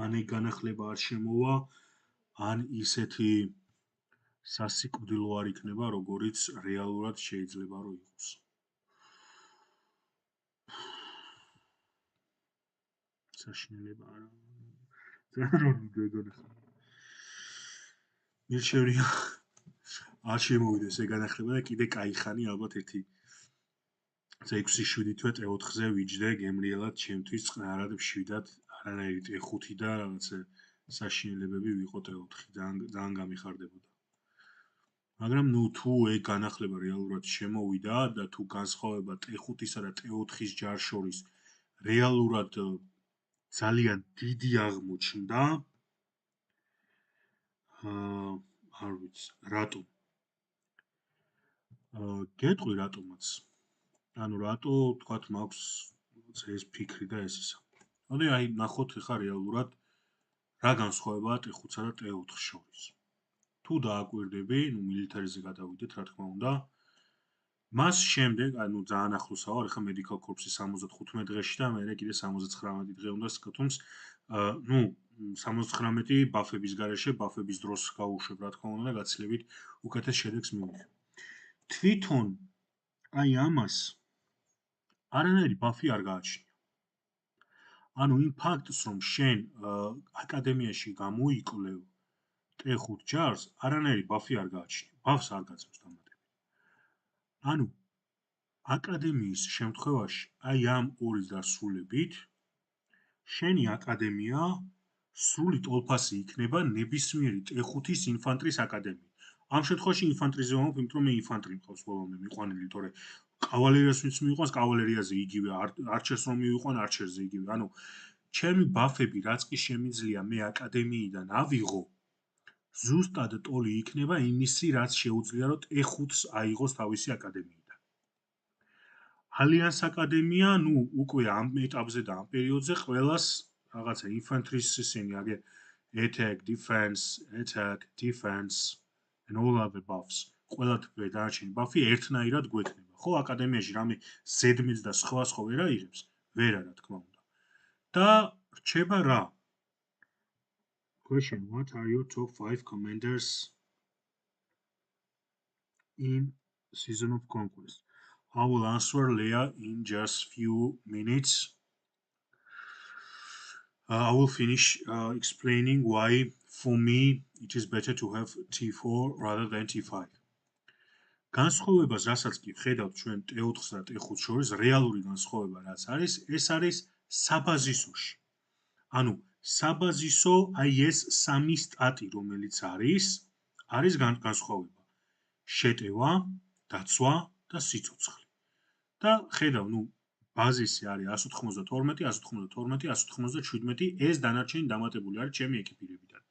ან ეგ განახლება არ შემოვა, ან ისეთი სასიკვდილო არ იქნება, როგორიც რეალურად შეიძლება რომ იყოს. საშინელება არა. ძალიან გეგონა. მირჩევნია არ შემოვიდეს ეგ განახლება და კიდე კაი ხანი ალბათ ერთი 6-7 თვე T4-ზე ვიჯდე გემრიელად ჩემთვის წყნარად მშვიდად არანაირი T5 და რაღაცა საშინელებები ვიყო T4-ი. ძალიან გამიხარდებოდა. მაგრამ ნუ თუ ეგ განახლება რეალურად შემოვიდა და თუ განსხვავება T5-ისა და T4-ის ჯარ შორის რეალურად ძალიან დიდი აღმოჩნდა, არ ვიცი, რატომ? გეტყვი რატომაც. ანუ რატო თქვათ მაქვს ეს ფიქრი და ეს ისა. ანუ აი ნახოთ ხა რეალურად რა განსხვავებაა T5-სა და T4-ის შორის. თუ დააკვირდები, ნუ მილიტარიზე გადავიდეთ, რა თქმა უნდა. მას შემდეგ, ანუ ძალიან ახლოსა ვარ, ხა medical corps-ი 75 დღეში და მე კიდე 79 დღე უნდა სკუთუმს, ნუ 79 ბაფების გარეშე, ბაფების დროს გავუშვებ, რა თქმა უნდა, და გაცილებით უკეთეს შედეგს მივიღებ. თვითონ აი ამას არანაირი ბაფი არ გააჩნია. ანუ იმ ფაქტს, რომ შენ აკადემიაში გამოიკლევ T5 ჯარს, არანაირი ბაფი არ გააჩნია. ბაფს არ გაწევს დამატებით. ანუ აკადემიის შემთხვევაში, აი ამ ორის დასრულებით, შენი აკადემია სრული ტოლფასი იქნება ნებისმიერი T5-ის ინფანტრის აკადემია. ამ შემთხვევაში ინფანტრიზე ვამბობ, იმიტომ რომ მე ინფანტრი მყავს ბოლომდე მიყვანილი, თორე კავალერიას ვინც მიიყვანს, კავალერიაზე იგივე, არჩერს რომ მივიყვან, არჩერზე იგივე. ანუ ჩემი ბაფები რაც კი შემიძლია მე აკადემიიდან ავიღო, ზუსტად ტოლი იქნება იმისი, რაც შეუძლია რომ T5-ს აიღოს თავისი აკადემიიდან. ალიანს აკადემია, ნუ უკვე ამ ეტაპზე და ამ პერიოდზე ყველას რაღაცა infantry-ს ისინი აგერ attack, defense and all other buffs. ყველაფერი დანარჩენი ბაფი ერთნაირად გვექნება. ხო, აკადემიაში რამე ზედმეც და სხვა ვერ აიღებს, ვერა რა თქმა უნდა. და რჩება რა? Question: What are your top 5 commanders in Season of Conquest? I will answer Leia in just few minutes. I will finish explaining why for me it is better to have T4 rather than T5. განსხვავებას, რასაც კი ვხედავთ ჩვენ T4-ს და T5-ს შორის, რეალური განსხვავება რაც არის, ეს არის საბაზისოში. ანუ საბაზისო, აი ეს სამი სტატი, რომელიც არის განსხვავება. შეტევა, დაცვა და სიცოცხლე. და ხედავ, ნუ ბაზისი არის 192, 192, 197, ეს დანარჩენი დამატებული არის ჩემი ეკიპირებიდან.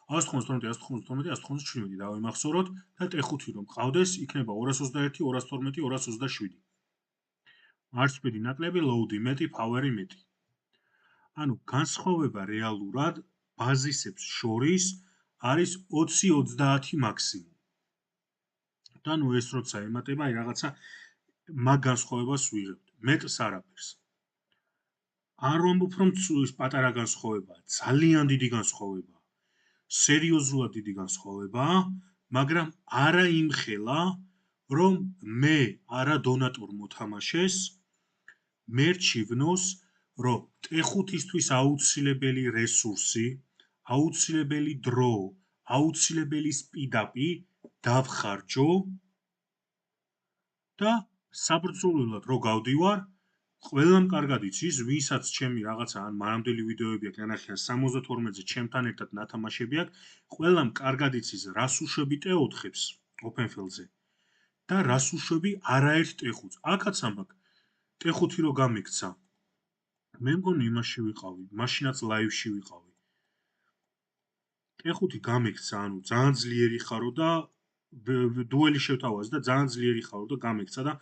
192, 192, 197 დავიმახსოვროთ და T5 რომ ყავდეს, იქნება 221, 212, 227. მარცხვედი ნაკლები, load-ი მეტი, power-ი მეტი. ანუ განსხვავება რეალურად ბაზისებს შორის არის 20-30 მაქსიმუმ. და ნუ ეს როცა ემატება, აი რაღაცა მაგ განსხვავებას ვიღებთ. მეტს არაფერს. არ ვამბობ რომ ის პატარა განსხვავებაა, ძალიან დიდი განსხვავებაა. სერიოზულად დიდი განსხვავებაა, მაგრამ არა იმხელა, რომ მე არა დონატორ მოთამაშეს მე რჩივნოს, რომ T5-ისთვის აუცილებელი რესურსი, აუცილებელი დრო, აუცილებელი speed-up-ი დავხარჯო და საბრძოლველად რო გავდივარ, ყველამ კარგად იცის, ვისაც ჩემი რაღაცა ან მანამდელი ვიდეოები აქვს, ნახიან 72-ზე ჩემთან ერთად ნათამაშები აქვს, ყველამ კარგად იცის, რას უშვები T4-ებს Openfield-ზე და რას უშვები არაერთ T5-ს. აქაც ამბაკ T5 რო გამიქცა. მე მგონი იმაში ვიყავი, მაშინაც live-ში ვიყავი. T5 გამიქცა, ანუ ძალიან ძლიერი ხარო და დუელი შევთავაზე და ძალიან ძლიერი ხარო და გამიქცა და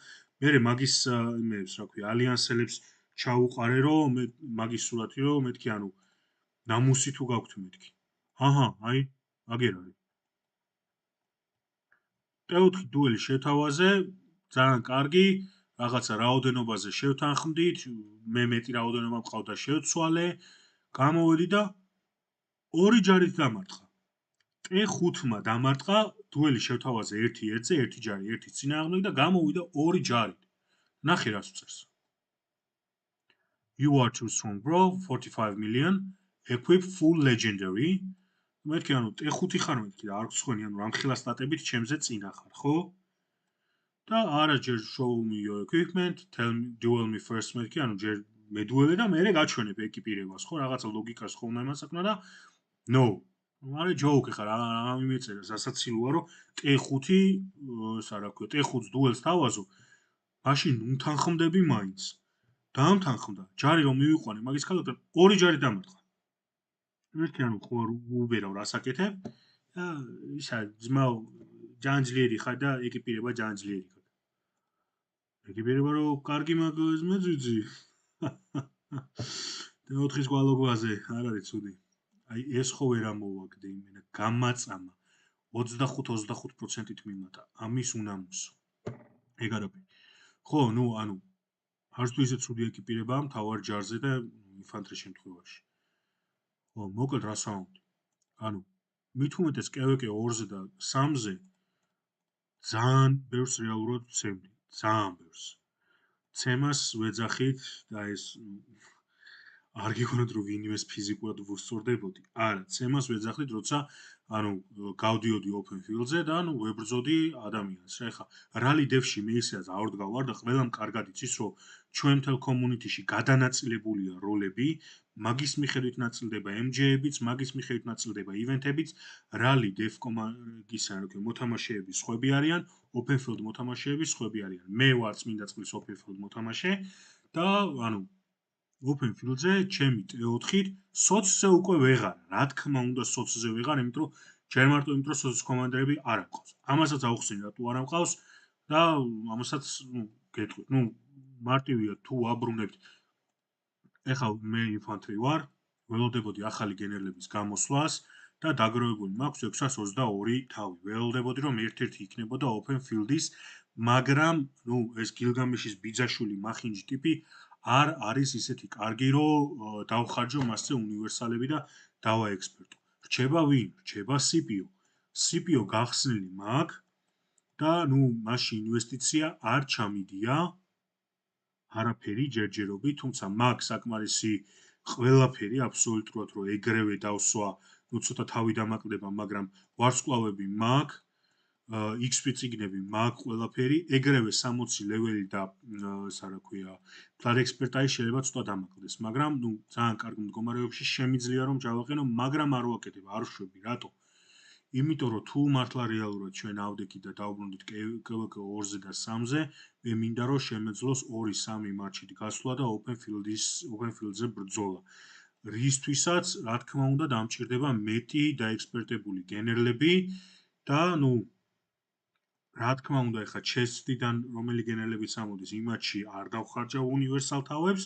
მე მაგის იმეებს, რა ქვია, ალიანსელებს ჩაუყარე, რომ მე მაგის სურათი რომ მეთქი, ანუ ნამუსი თუ გაქვთ მეთქი. აჰა, აი, აგერ არის. T4 დუელი შევთავაზე, ძალიან კარგი, რაღაცა რაოდენობაზე შევთანხმდით, მე მეტი რაოდენობა მყავდა შევცვალე, გამოვედი და ორი ჯარით დამარტყა. T5-მა დამარტყა, დუელი შევთავაზე 1-1-ზე, ერთი ჯარი, ერთი წინააღმდეგ და გამოვიდა ორი ჯარით. ნახე რას უწევს. You are too strong, bro. 45 million. Equip full legendary. მეთქი, ანუ T5 ხარ მეთქი და არ გსხვენი, ანუ რამხელა სტატებით ჩემზე წინა ხარ, ხო? და არა ჯერ show me your equipment, duel me first მეთქი, ანუ ჯერ მედუელე და მერე გაჩვენებ ეკიპირებას, ხო? რაღაცა ლოგიკას ხო უნდა იმასაკნა და no. არა ჯოუკი ხარ, რა მიმეწერა, სასაცილოა, რომ T5, ისა რა ქვია, T5-ს დუელს თავაზო, მაშინ უმთანხმდები მაინც. დაამთანხმდა, ჯარი რომ მივიყვანე მაგის ქალაქთან, ორი ჯარი დამარტყა. ერთი ანუ ხო უბერავ რასაკეთებ და ისა ძმაო ძალიან ძლიერი ხარ და ეკიპირება ძალიან ძლიერი ხარ. ეკიპირება რომ კარგი მაგას მეძვიძი. T4-ის გვალოგვაზე არ არის ცუდი. აი ეს ხო ვერ ამოვაგდე იმენა გამაწამა 25-25%-ით მიმატა ამის უნამუსო. ეგ არაფერი. ხო, ნუ ანუ არც თუ ისე ცუდი ეკიპირებაა მთავარ ჯარზე და ინფანტრის შემთხვევაში. ხო, მოკლედ რას ვამბობ? ანუ მით უმეტეს კევეკე 2-ზე და 3-ზე ძალიან ბევრს რეალურად ვცემდი, ძალიან ბევრს. ცემას ვეძახით და ეს არ გიქონოთ რომ ვინმეს ფიზიკურად ვუსწორდებოდი. არა, ცემას ვეძახდით, როცა ანუ გავდიოდი open field-ზე და ანუ ვებრძოდი ადამიანს. რა ეხა rally dev-ში მე ისედაც ავდგავარ და ყველამ კარგად იცის, რომ ჩვენ მთელ community-ში გადანაწილებულია როლები, მაგის მიხედვით ნაწილდება MJ-ებიც, მაგის მიხედვით ნაწილდება ივენთებიც, rally dev კომაგისა, რა ქვია, მოთამაშეები სხვები არიან, open field მოთამაშეები სხვები არიან. მე ვარ წმინდა წყლის open field მოთამაშე და ანუ open field-ზე ჩემი T4-ით სოცზე უკვე ვეღარ. რა თქმა უნდა, სოცზე ვეღარ, იმიტომ რომ ჯერ მარტო იმიტომ რომ სოცის კომანდირები არ მყავს. ამასაც აუხსნი რატო არ მყავს და ამასაც, გეტყვით. მარტივია თუ აბრუნებთ. ეხლა მე ინფანტრი ვარ, ველოდებოდი ახალი გენერლების გამოსვლას და დაგროვებული მაქვს 622 თავი. ველოდებოდი რომ ერთ-ერთი იქნებოდა open field-ის, მაგრამ ეს გილგამეშის ბიძაშვილი მახინჯი ტიპი არ არის ისეთი კარგი, რომ დავხარჯო მასზე უნივერსალები და დავაექსპერტო. რჩება ვინ? რჩება CPU. CPU გახსნილი მაქვს და მასში ინვესტიცია არ ჩამიდია არაფერი ჯერჯერობით, თუმცა მაქვს საკმარისი ყველაფერი აბსოლუტურად რომ ეგრევე დავსვა, ცოტა თავი დამაკლდება, მაგრამ ვარსკვლავები მაქვს, XP წიგნები მაქვს ყველაფერი, ეგრევე 60 ლეველი და ისა რა ქვია, ფლად ექსპერტაი შეიძლება ცოტა დამაკლდეს, მაგრამ ძალიან კარგ მდგომარეობაში შემიძლია რომ ჯავაყენო, მაგრამ არ ვაკეთებ, არ ვშვები, რატო? იმიტომ რომ თუ მართლა რეალურად ჩვენ ავდექით და დავბრუნდით KVK 2-ზე და 3-ზე, მე მინდა რომ შემეძლოს 2-3 მატჩით გასვლა და open field-ზე ბრძოლა. რისთვისაც, რა თქმა უნდა, დამჭირდება მეტი დაექსპერტებული გენერლები და რა თქმა უნდა, ეხლა chest-დან რომელი გენერლები წამოდის, იმ მატჩში არ დავხარჯავ უნივერსალ თავებს,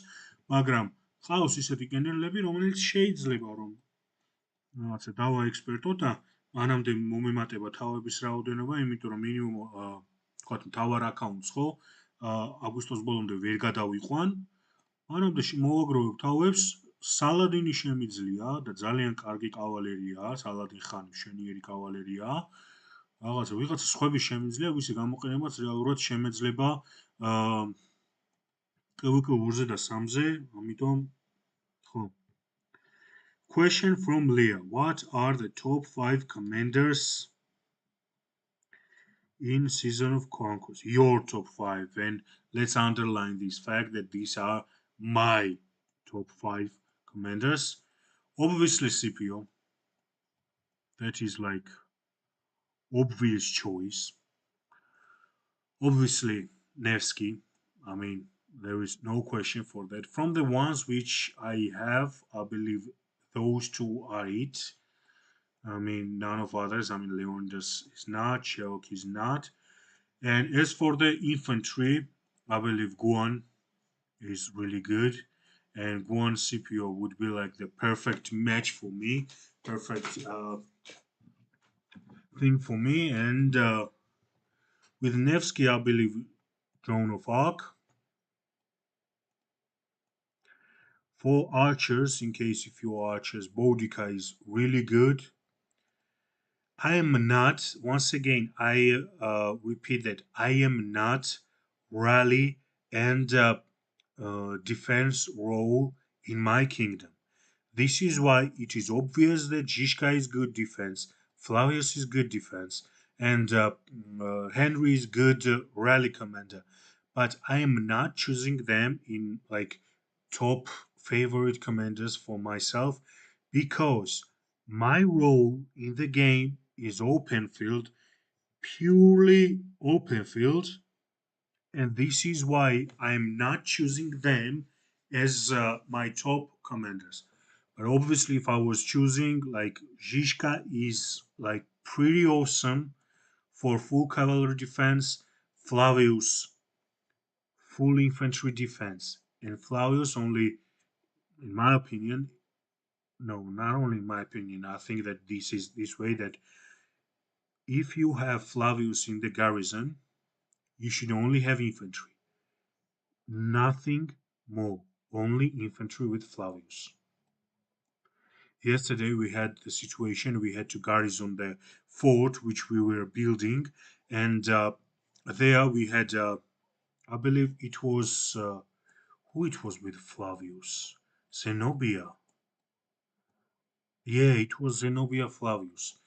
მაგრამ ყავს ისეთი გენერლები, რომელიც შეიძლება რომ რაღაცა დავაექსპერტო და მანამდე მომემატება თავების რაოდენობა, იმიტომ რომ მინიმუმ თქვათ მთავარ აკაუნტს ხო აგვისტოს ბოლომდე ვერ გადავიყვან. მანამდე მოვაგროვებ თავებს, სალადინი შემიძლია და ძალიან კარგი კავალერია, სალა딘 ხანი მშვენიერი კავალერია. ვიღაცა სხვები შემიძლია, ვისი გამოყენებაც რეალურად შემეძლება KVK 2-ზე და 3-ზე, ამიტომ ხო. Question from Leah. What are the top 5 commanders in Season of Conquest? Your top 5. And let's underline this fact that these are my top 5 commanders. Obviously, Scipio. That is like obvious choice. Obviously, Nevsky. I mean, there is no question for that. From the ones which I have, I believe those two are it. I mean, none of others. I mean, Leonidas is not, Shelk is not. And as for the infantry, I believe Guan is really good. And Guan Scipio would be like the perfect match for me. Perfect thing for me. And with Nevsky, I believe Joan of Arc. For archers, in case if you are archers, Boudica is really good. I am not, once again, I repeat that I am not rally and defense role in my kingdom. This is why it is obvious that Zizka is good defense, Flavius is good defense, and Henry is good rally commander. But I am not choosing them in like top favorite commanders for myself because my role in the game is open field, purely open field, and this is why I'm not choosing them as my top commanders. But obviously, if I was choosing, like Zizka is like pretty awesome for full cavalry defense, Flavius full infantry defense, and Flavius only, in my opinion, no, not only in my opinion, I think that this is this way that if you have Flavius in the garrison, you should only have infantry. Nothing more. Only infantry with Flavius. Yesterday we had the situation we had to garrison the fort which we were building, and there we had, I believe it was who it was with Flavius. Zenobia. Yeah, it was Zenobia Flavius.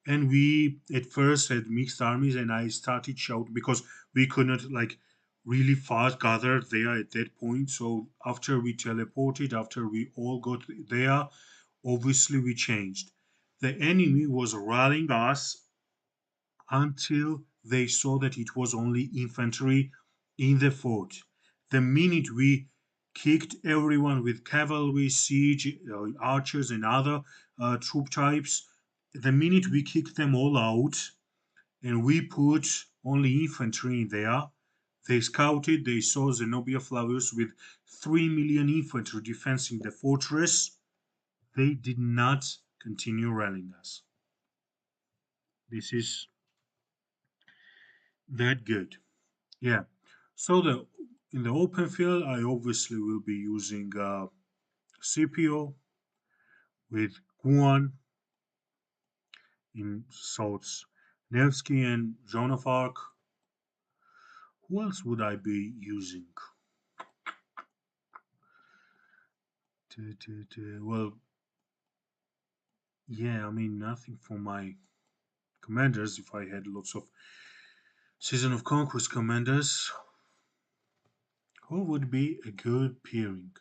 And we at first had mixed armies, and I started shouting because we could not like really fast gather there at that point. So after we teleported, after we all got there, obviously we changed. The enemy was rallying us until they saw that it was only infantry in the fort. The minute we kicked everyone with cavalry, siege, archers, and other troop types, the minute we kicked them all out and we put only infantry in there, they scouted, they saw Zenobia Flavius with 3 million infantry defending the fortress. They did not continue rallying us. This is that good. Yeah. So the in the open field, I obviously will be using CPO with Guan in South Nevsky and Joan of Arc. Who else would I be using? Well, yeah, I mean nothing for my commanders. If I had lots of Season of Conquest commanders, who would be a good pairing?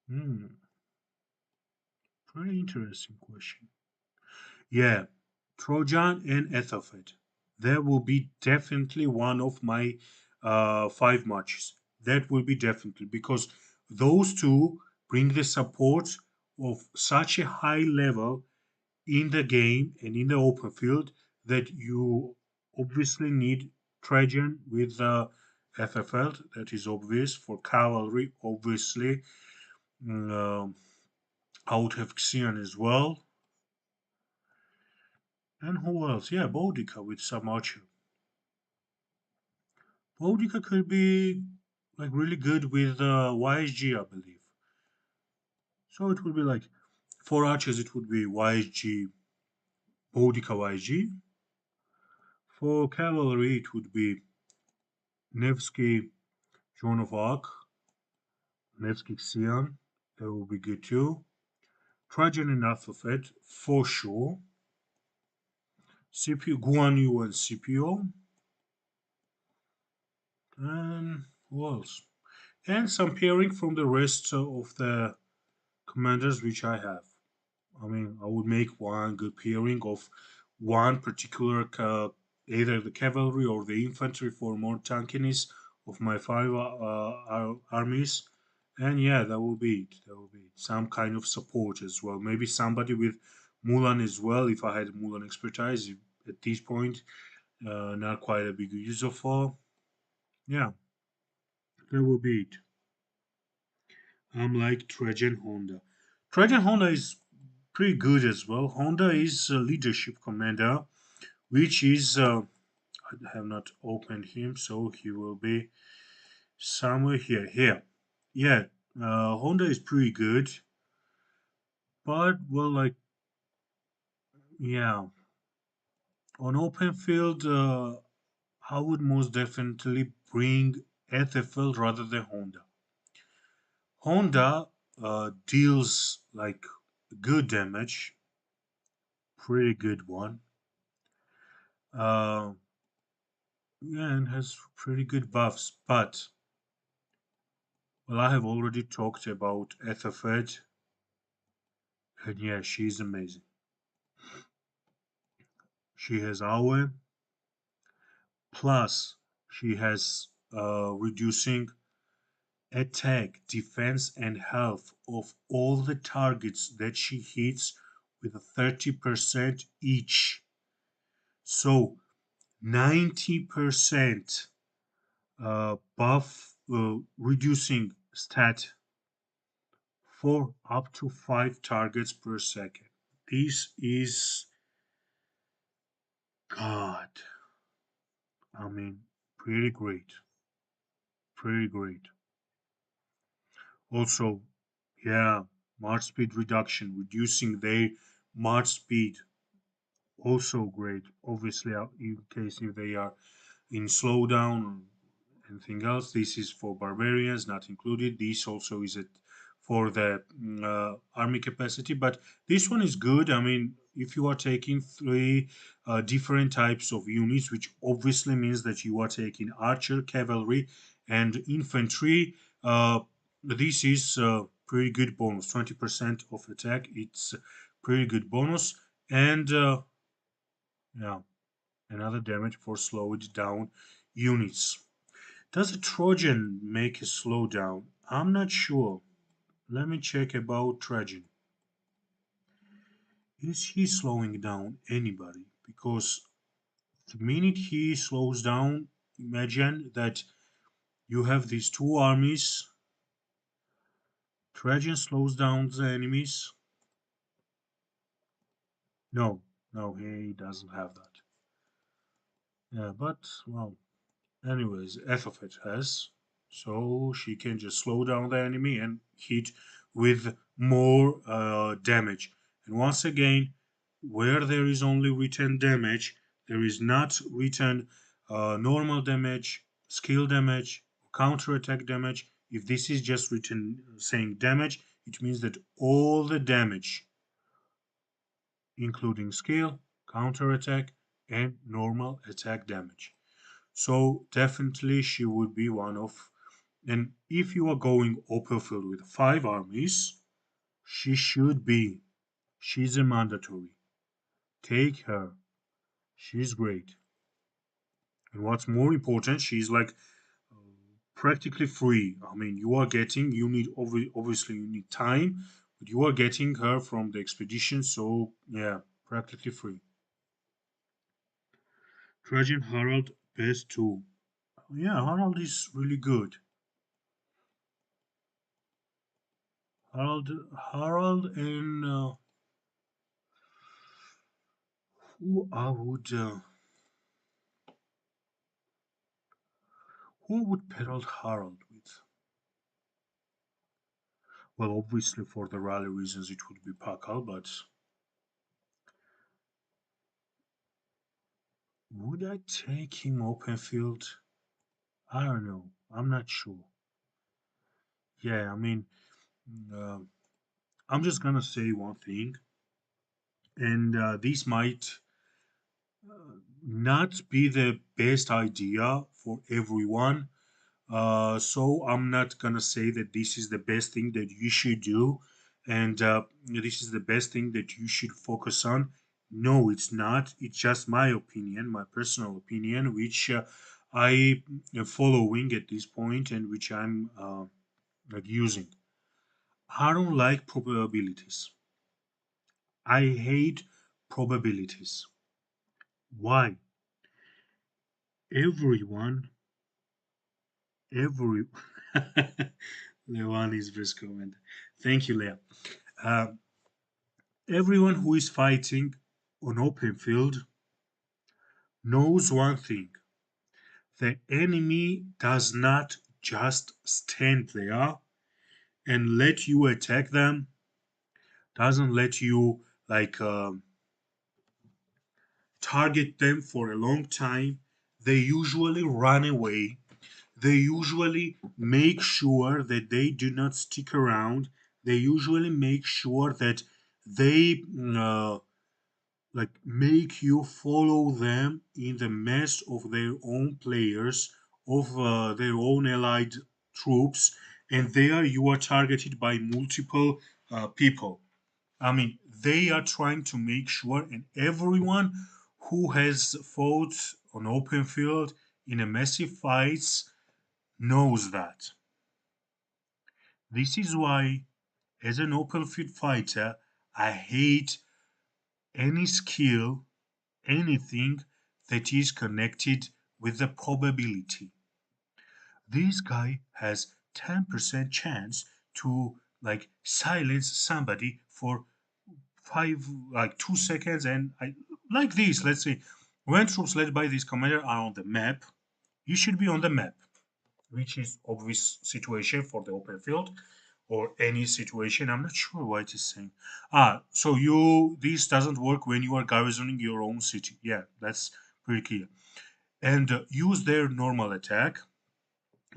Hmm, very interesting question. Yeah, Trojan and Ethelfed. There will be definitely one of my five matches. That will be definitely because those two bring the support of such a high level in the game and in the open field that you obviously need Trajan with the FFL. That is obvious for cavalry. Obviously, um, I would have Xian as well. And who else? Yeah, Boudica with some archer. Boudica could be like really good with YSG, I believe. So it would be like for archers, it would be YSG, Boudica YSG. For cavalry, it would be Nevsky, Joan of Arc, Nevsky Xian. That would be good too. Trajan and Alphabet for sure. CPU, Guan Yu and CPO. And who else? And some pairing from the rest of the commanders which I have. I mean, I would make one good pairing of one particular, either the cavalry or the infantry for more tankiness of my five armies. And yeah, that will be it. That will be it. Some kind of support as well. Maybe somebody with Mulan as well, if I had Mulan expertise at this point. Not quite a big user for. Yeah, that will be it. I'm like Trajan Honda. Trajan Honda is pretty good as well. Honda is a leadership commander, which is I have not opened him, so he will be somewhere here. Here, yeah. Honda is pretty good, but well, like yeah, on open field, I would most definitely bring Ethelfeld rather than Honda. Honda deals like good damage, pretty good one. Uh, yeah, and has pretty good buffs. But well, I have already talked about Ethelfed, and yeah, she's amazing. She has AOE, plus she has reducing attack, defense, and health of all the targets that she hits with a 30% each. So 90% buff reducing stat for up to 5 targets per second. This is God. I mean, pretty great. Pretty great. Also, yeah, march speed reduction, reducing their march speed. Also great. Obviously, in case if they are in slowdown anything else. This is for barbarians, not included. This also is it for the army capacity, but this one is good. I mean, if you are taking three different types of units, which obviously means that you are taking archer, cavalry, and infantry, this is pretty good bonus. 20% of attack. It's pretty good bonus, and yeah, another damage for slowed down units. Does a Trojan make a slowdown? I'm not sure. Let me check about Trajan. Is he slowing down anybody? Because the minute he slows down, imagine that you have these two armies. Trajan slows down the enemies. No, no, he doesn't have that. Yeah, but, well, anyways, Ethelflaed has, so she can just slow down the enemy and hit with more damage. And once again, where there is only written damage, there is not written normal damage, skill damage, counter attack damage. If this is just written saying damage, it means that all the damage, including skill, counter attack, and normal attack damage. So definitely she would be one of. And if you are going open field with five armies, she should be. She's a mandatory. Take her. She's great. And what's more important, she's like practically free. I mean, you are getting. You need obviously you need time, but you are getting her from the expedition. So yeah, practically free. Trajan Harald best too. Yeah, Harald is really good. Harald and who would pedal Harold with? Well, obviously for the rally reasons it would be Pakal, but would I take him open field? I don't know. I'm not sure. Yeah, I mean, uh, I'm just gonna say one thing, and this might not be the best idea for everyone. So I'm not gonna say that this is the best thing that you should do, and this is the best thing that you should focus on. No, it's not. It's just my opinion, my personal opinion, which I am following at this point and which I'm like using. I don't like probabilities. I hate probabilities. Why? Everyone, every Leon is first comment. Thank you, Leah. Uh, Everyone who is fighting on open field knows one thing. The enemy does not just stand there and let you attack them, doesn't let you like target them for a long time. They usually run away. They usually make sure that they do not stick around. They usually make sure that they like make you follow them in the mess of their own players, of their own allied troops, and there you are targeted by multiple people. I mean, they are trying to make sure, and everyone who has fought on open field in a massive fights knows that. This is why, as an open field fighter, I hate any skill, anything that is connected with the probability. This guy has 10% chance to like silence somebody for five, like 2 seconds, and I like this. Let's say when troops led by this commander are on the map, you should be on the map, which is obvious situation for the open field or any situation. I'm not sure what it is saying. So you this doesn't work when you are garrisoning your own city. Yeah, that's pretty clear. And use their normal attack.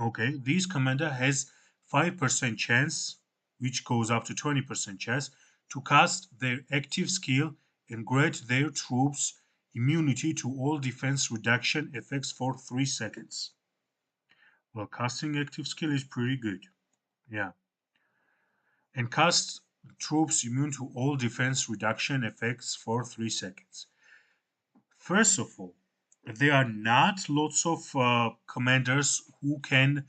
Okay, this commander has 5% chance, which goes up to 20% chance, to cast their active skill and grant their troops immunity to all defense reduction effects for 3 seconds. Well, casting active skill is pretty good. Yeah. And cast troops immune to all defense reduction effects for 3 seconds. First of all, there are not lots of commanders who can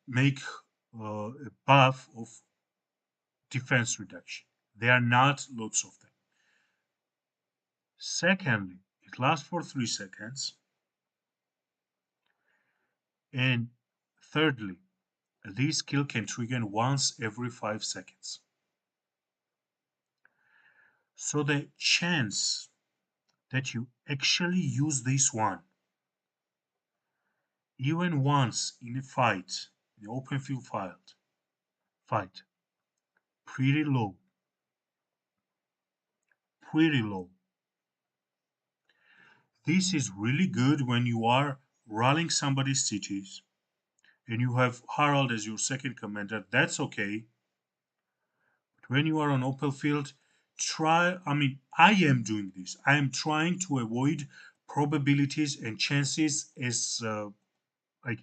make a buff of defense reduction. There are not lots of them. Secondly, it lasts for 3 seconds. And thirdly, this skill can trigger once every 5 seconds. So the chance that you actually use this one, even once in a fight, in the open field fight, pretty low, pretty low. This is really good when you are rallying somebody's cities and you have Harald as your second commander. That's okay. But when you are on open field, I am doing this. I am trying to avoid probabilities and chances like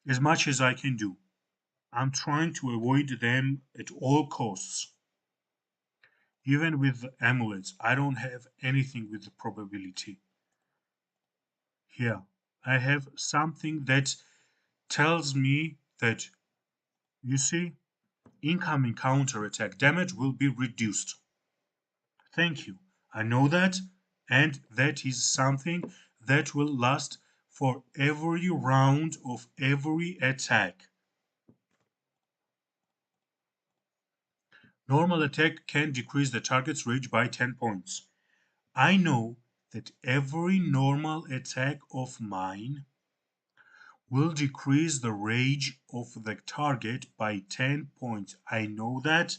as much as I can do. I'm trying to avoid them at all costs. Even with the amulets, I don't have anything with the probability. Here, I have something that tells me that, you see, incoming counterattack damage will be reduced. Thank you. I know that, and that is something that will last for every round of every attack. Normal attack can decrease the target's rage by 10 points. I know that every normal attack of mine will decrease the rage of the target by 10 points. I know that.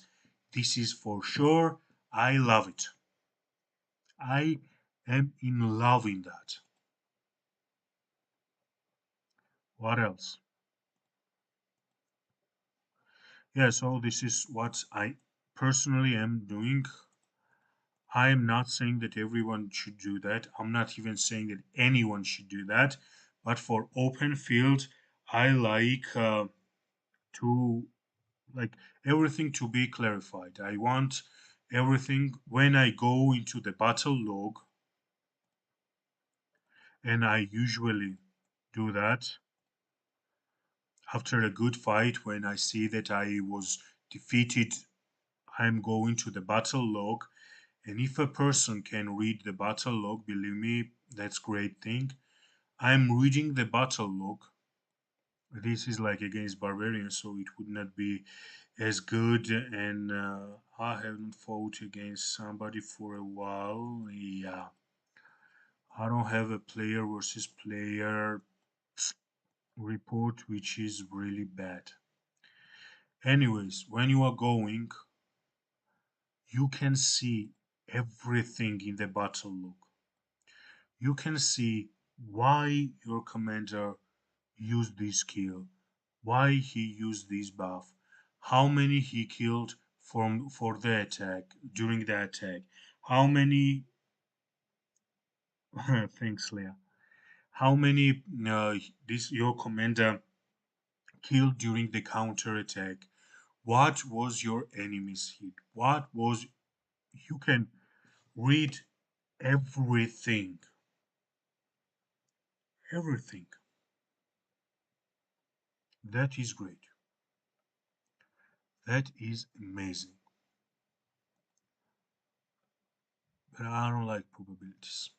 This is for sure. I love it. I am in love in that. What else? Yeah, so this is what I personally am doing. I am not saying that everyone should do that. I'm not even saying that anyone should do that. But for open field, I like to like everything to be clarified. I want everything when I go into the battle log, and I usually do that after a good fight. When I see that I was defeated, I'm going to the battle log. And if a person can read the battle log, believe me, that's great thing. I'm reading the battle log. This is like against barbarians, so it would not be as good. And I haven't fought against somebody for a while. Yeah, I don't have a player versus player report, which is really bad. Anyways, when you are going, you can see everything in the battle log. You can see why your commander used this skill, why he used this buff, how many he killed for the attack during the attack, how many thanks Leah, how many this your commander killed during the counter attack, what was your enemy's hit, what was you can read everything, everything. That is great. That is amazing. But I don't like probabilities.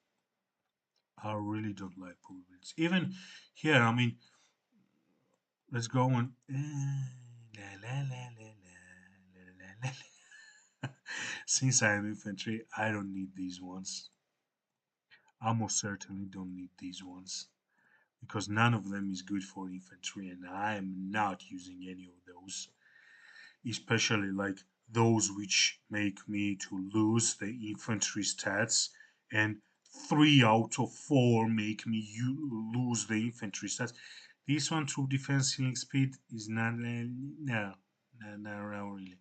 I really don't like probabilities. Even here, let's go on. Since I am infantry, I don't need these ones. I most certainly don't need these ones because none of them is good for infantry, and I am not using any of those, especially like those which make me to lose the infantry stats, and 3 out of 4 make me lose the infantry stats. This one true defense healing speed is not no, really.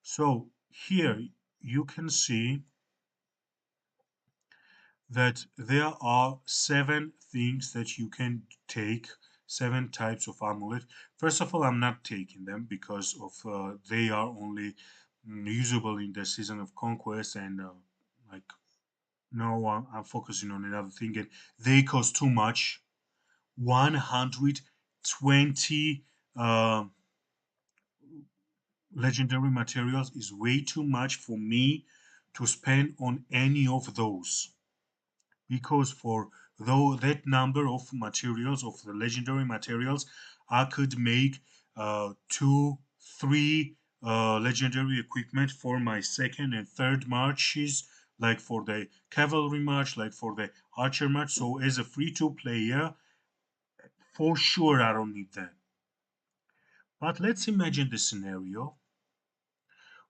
So here you can see that there are 7 things that you can take, 7 types of amulet. First of all, I'm not taking them because of they are only usable in the season of conquest, and like no, I'm focusing on another thing, and they cost too much. 120 uh, legendary materials is way too much for me to spend on any of those, because for though that number of materials of the legendary materials, I could make 2 3 legendary equipment for my second and third marches, like for the cavalry march, like for the archer march. So as a free to player, for sure I don't need that. But let's imagine the scenario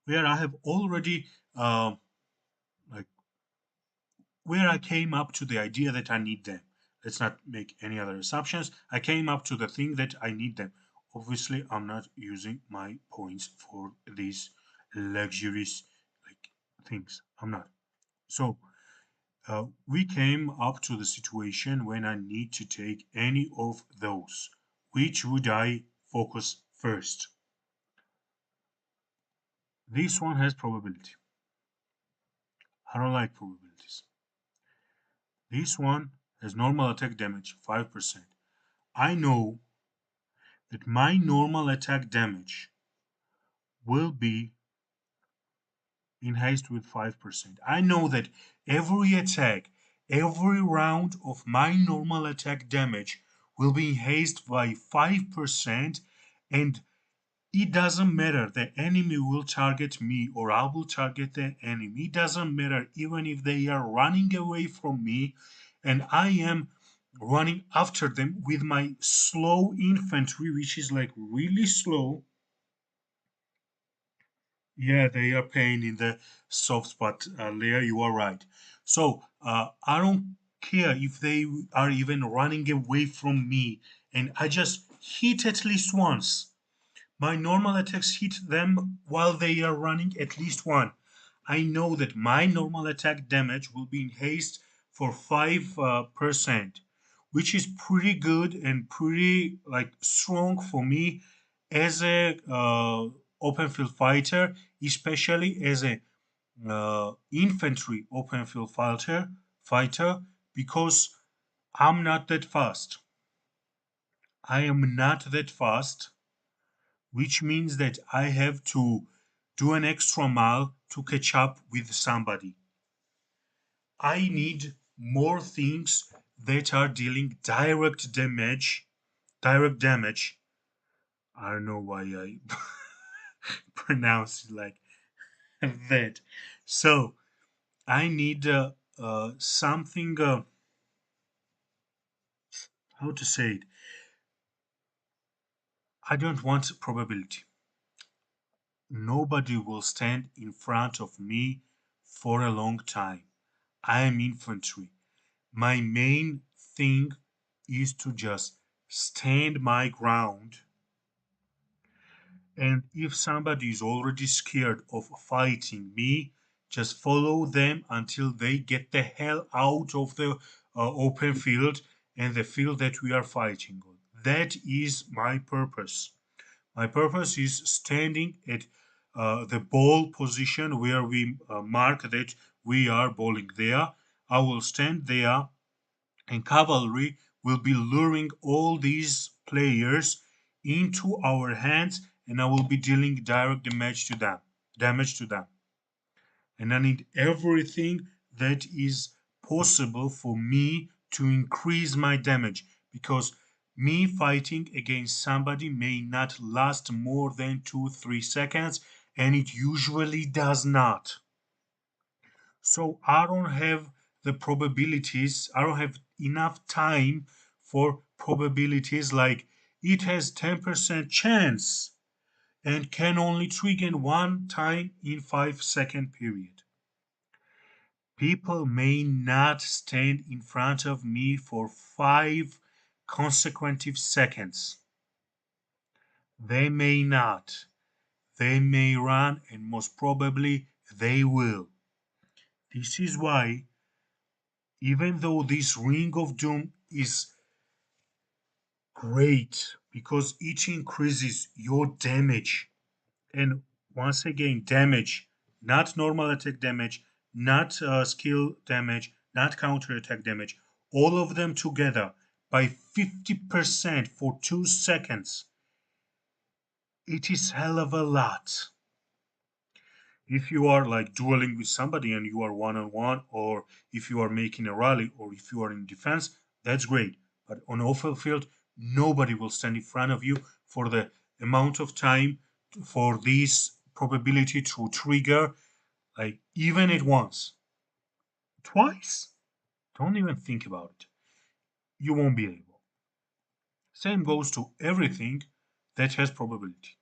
where I have already like where I came up to the idea that I need them. Let's not make any other assumptions. I came up to the thing that I need them. Obviously, I'm not using my points for these luxurious like things. I'm not. So we came up to the situation when I need to take any of those. Which would I focus first? This one has probability. I don't like probabilities. This one has normal attack damage, 5%. I know that my normal attack damage will be enhanced with 5%. I know that every attack, every round of my normal attack damage will be enhanced by 5%, and it doesn't matter, the enemy will target me or I will target the enemy. It doesn't matter even if they are running away from me and I am running after them with my slow infantry, which is like really slow. Yeah, they are paying in the soft spot, Leah. You are right. So I don't care if they are even running away from me, and I just hit at least once. My normal attacks hit them while they are running at least one. I know that my normal attack damage will be enhanced for 5%, which is pretty good and pretty like strong for me as a open field fighter, especially as a infantry open field fighter, because I'm not that fast. I am not that fast, which means that I have to do an extra mile to catch up with somebody. I need more things that are dealing direct damage. I don't know why I pronounce it like that. So I need something, how to say it? I don't want probability. Nobody will stand in front of me for a long time. I am infantry. My main thing is to just stand my ground. And if somebody is already scared of fighting me, just follow them until they get the hell out of the open field and the field that we are fighting on. That is my purpose. My purpose is standing at the ball position where we mark that we are bowling there. I will stand there, and cavalry will be luring all these players into our hands, and I will be dealing direct damage to them. And I need everything that is possible for me to increase my damage, because me fighting against somebody may not last more than 2 3 seconds, and it usually does not. So I don't have the probabilities, I don't have enough time for probabilities like it has 10% chance and can only trigger one time in 5 second period. People may not stand in front of me for 5 consecutive seconds. They may not. They may run, and most probably they will. This is why, even though this Ring of Doom is great because it increases your damage, and once again, damage, not normal attack damage, not skill damage, not counter attack damage, all of them together by 50% for 2 seconds. It is hell of a lot. If you are like dueling with somebody and you are one on one, or if you are making a rally, or if you are in defense, that's great. But on open field, nobody will stand in front of you for the amount of time for this probability to trigger, like even at once, twice. Don't even think about it. You won't be able. Same goes to everything that has probability.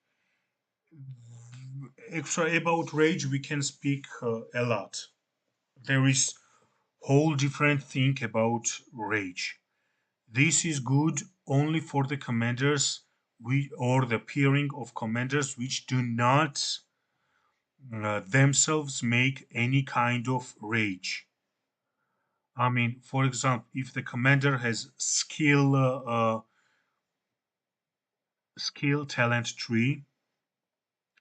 Extra about rage, we can speak a lot. There is whole different thing about rage. This is good only for the commanders or the pairing of commanders which do not themselves make any kind of rage. I mean, for example, if the commander has skill talent tree,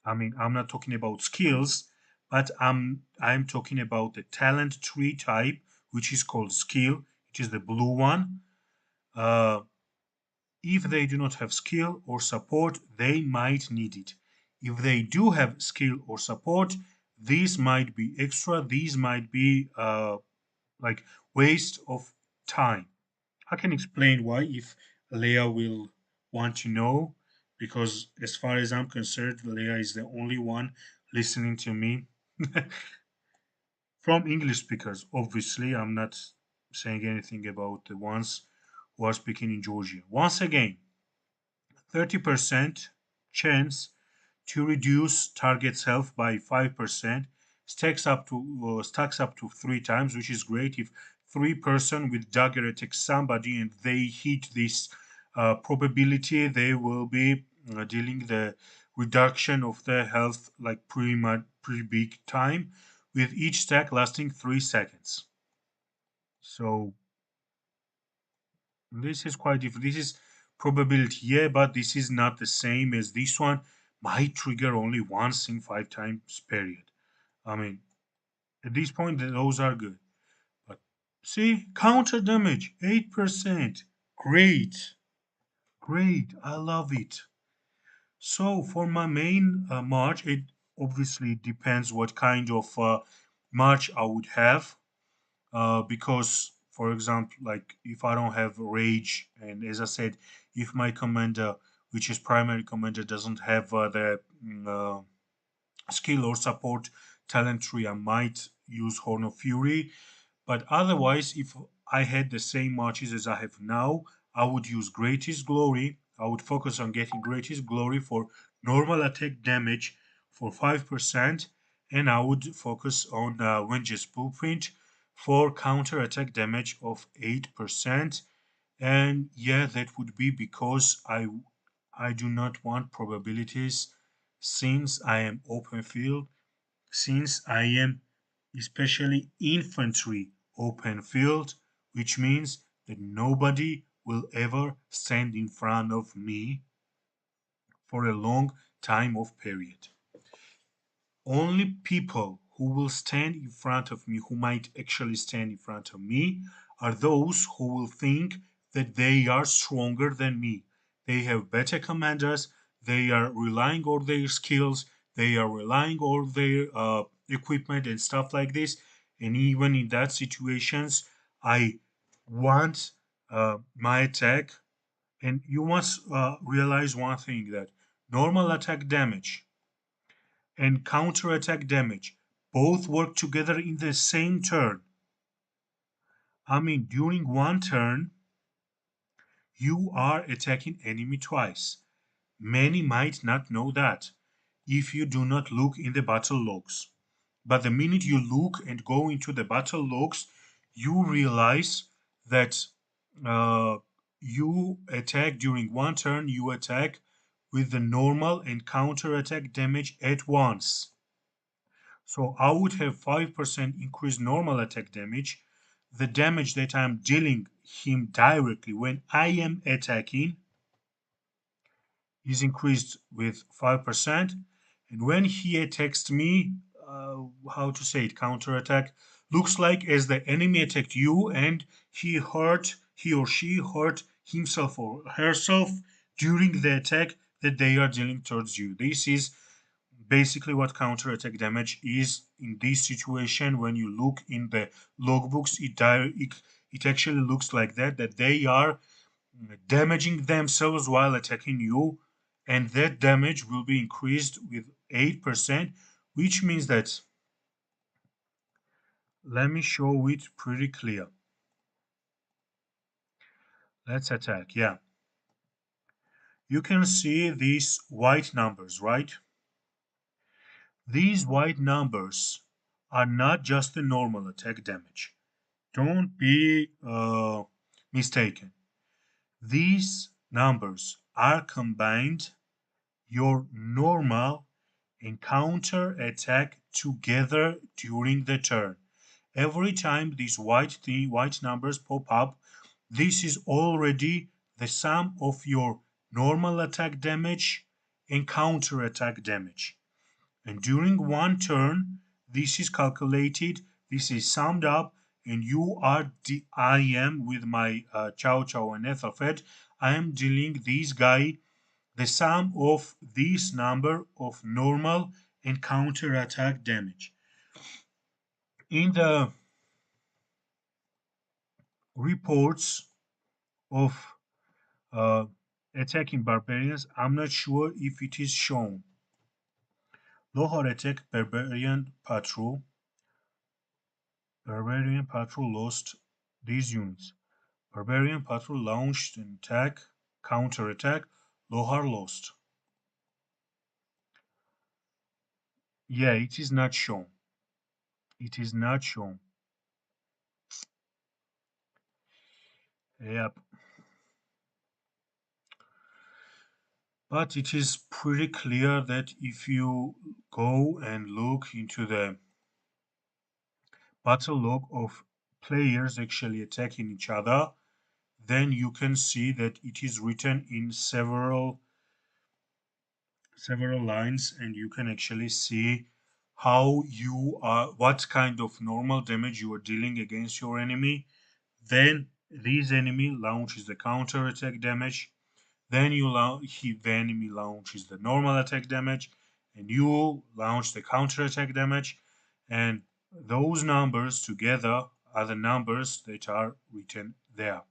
I mean, I'm not talking about skills, but I'm talking about the talent tree type, which is called skill. It is the blue one. Uh, If they do not have skill or support, they might need it. If they do have skill or support, these might be extra. These might be like waste of time. I can explain why if Leia will want to know, because as far as I'm concerned, Leia is the only one listening to me from English speakers. Obviously, I'm not saying anything about the ones who are speaking in Georgia. Once again, 30% chance to reduce target's health by 5% stacks up to 3 times, which is great. If 3 person with dagger attacks somebody and they hit this probability, they will be dealing the reduction of their health like pretty big time, with each stack lasting 3 seconds. So this is quite different. This is probability, yeah, but this is not the same as this one. Might trigger only once in 5 times period. I mean, at this point, those are good. But see, counter damage, 8%. Great, great. I love it. So for my main march, it obviously depends what kind of march I would have. Because for example, like if I don't have rage, and as I said, if my commander, which is primary commander, doesn't have the skill or support talent tree, I might use Horn of Fury. But otherwise, if I had the same marches as I have now, I would use Greatest Glory. I would focus on getting Greatest Glory for normal attack damage for 5%, and I would focus on Vengeance Blueprint for counter attack damage of 8%. And yeah, that would be because I do not want probabilities, since I am open field, since I am especially infantry open field, which means that nobody will ever stand in front of me for a long time of period. Only people who will stand in front of me, who might actually stand in front of me, are those who will think that they are stronger than me. They have better commanders, they are relying on their skills, they are relying on their equipment and stuff like this. And even in that situations, I want my attack. And you must realize one thing, that normal attack damage and counter-attack damage both work together in the same turn. I mean, during one turn, you are attacking enemy twice. Many might not know that if you do not look in the battle logs. But the minute you look and go into the battle logs, you realize that uh, you you attack during one turn, you attack with the normal and counter attack damage at once. So I would have 5% increased normal attack damage. The damage that I'm dealing him directly when I am attacking is increased with 5%. And when he attacks me, how to say it, counter attack, looks like as the enemy attacked you and he or she hurt himself or herself during the attack that they are dealing towards you. This is basically what counter attack damage is in this situation. When you look in the logbooks, it actually looks like that they are damaging themselves while attacking you, and that damage will be increased with 8%, which means that, let me show it pretty clear. Let's attack. Yeah, you can see these white numbers, right? These white numbers are not just the normal attack damage. Don't be mistaken. These numbers are combined your normal and counter attack together during the turn. Every time these white numbers pop up, this is already the sum of your normal attack damage and counter attack damage. And during one turn, this is calculated, this is summed up, and I am with my Chow Chow and Ethelfed, I am dealing this guy the sum of this number of normal and counter attack damage. In the reports of uh, attacking barbarians, I'm not sure if it is shown. Lohar attacked barbarian patrol. Barbarian patrol lost these units. Barbarian patrol launched an attack, counter attack. Lohar lost. Yeah, it is not shown. It is not shown. Yep. But it is pretty clear that if you go and look into the battle log of players actually attacking each other, then you can see that it is written in several lines, and you can actually see how you are, what kind of normal damage you are dealing against your enemy. Then this enemy launches the counter attack damage. Then the enemy launches the normal attack damage, and you launch the counter attack damage, and those numbers together are the numbers that are written there.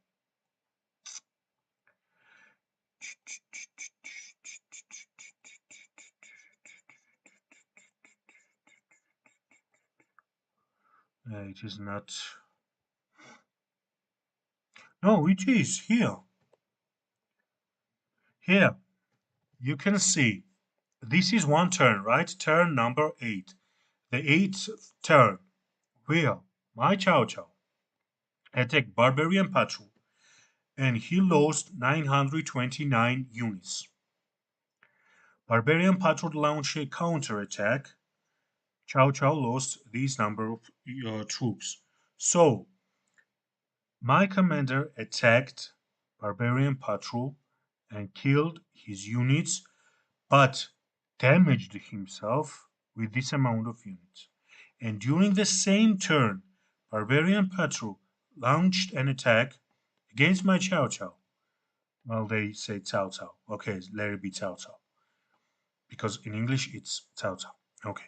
It is not. No, it is here. Here, you can see this is one turn, right? Turn number 8. The 8th turn, where my Chow Chow attacked Barbarian Patrol, and he lost 929 units. Barbarian Patrol launched a counterattack. Chow Chow lost this number of troops. So, my commander attacked Barbarian Patrol and killed his units, but damaged himself with this amount of units. And during the same turn, Barbarian Patrol launched an attack against my Chow Chow. Well, they say Cao Cao. Okay, let it be Cao Cao. Because in English it's Cao Cao. Okay.